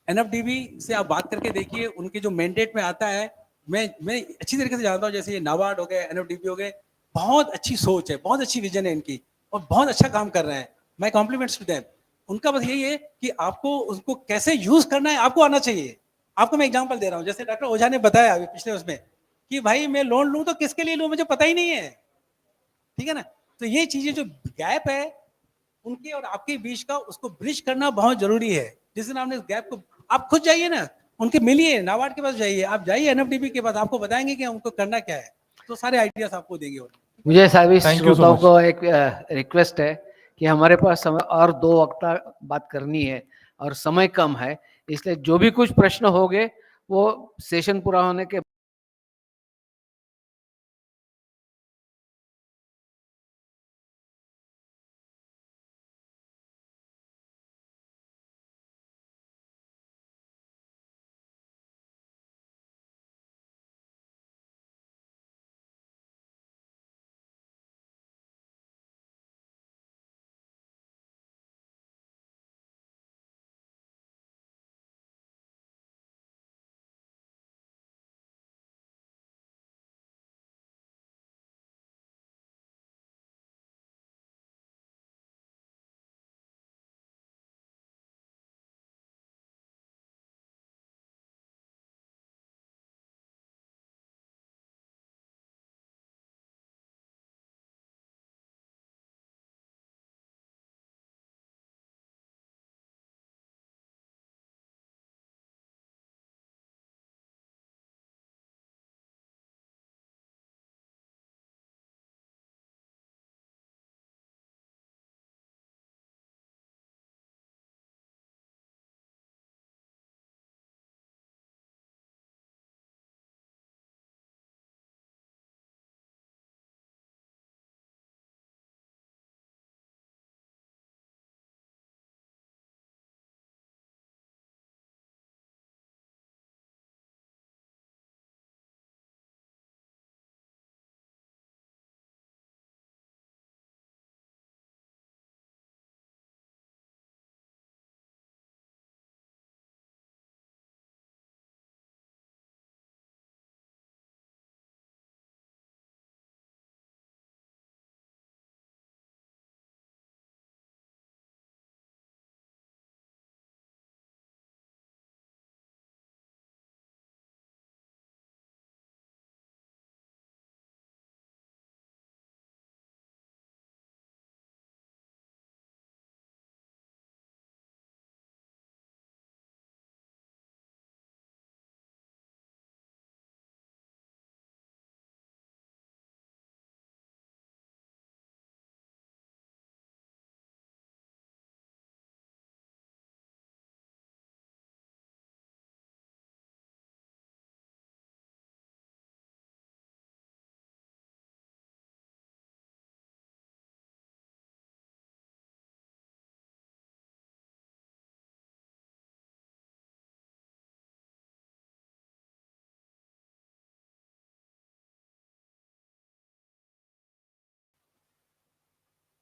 एनएफडीबी से आप बात करके देखिए, उनके जो मैंडेट में आता है, मैं अच्छी तरीके से जानता हूँ, जैसे ये नाबार्ड हो गए, एनएफडीबी हो गए, बहुत अच्छी सोच है, बहुत अच्छी विजन है इनकी, और बहुत अच्छा काम कर रहे हैं। My compliments to them. उनका बस यही है कि आपको उसको कैसे यूज करना है आपको आना चाहिए। आपको मैं एग्जांपल दे रहा हूँ, जैसे डॉक्टर ओझा ने बताया अभी पिछले उसमें कि भाई मैं लोन लूं तो किसके लिए लूं, मुझे पता ही नहीं है, ठीक है ना। तो ये चीजें जो गैप है उनके और आपके बीच का, उसको ब्रिज करना बहुत जरूरी है। जिस दिन आपने इस गैप को, आप खुद जाइए ना, उनके मिलिए, नाबार्ड के पास जाइए, आप जाइए एनएफडीबी के पास, आपको बताएंगे कि उनको करना क्या है, तो सारे आइडियाज आपको देंगे। और मुझे सभी Thank you so श्रोताओं much. को एक रिक्वेस्ट है कि हमारे पास समय और 2 वक्ता बात करनी है और समय कम है, इसलिए जो भी कुछ प्रश्न होंगे वो सेशन पूरा होने के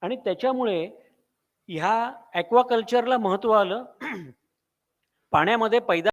आणि त्याच्यामुळे ह्या ॲक्वाकल्चरला महत्त्व आलं. पाण्यामध्ये पैदा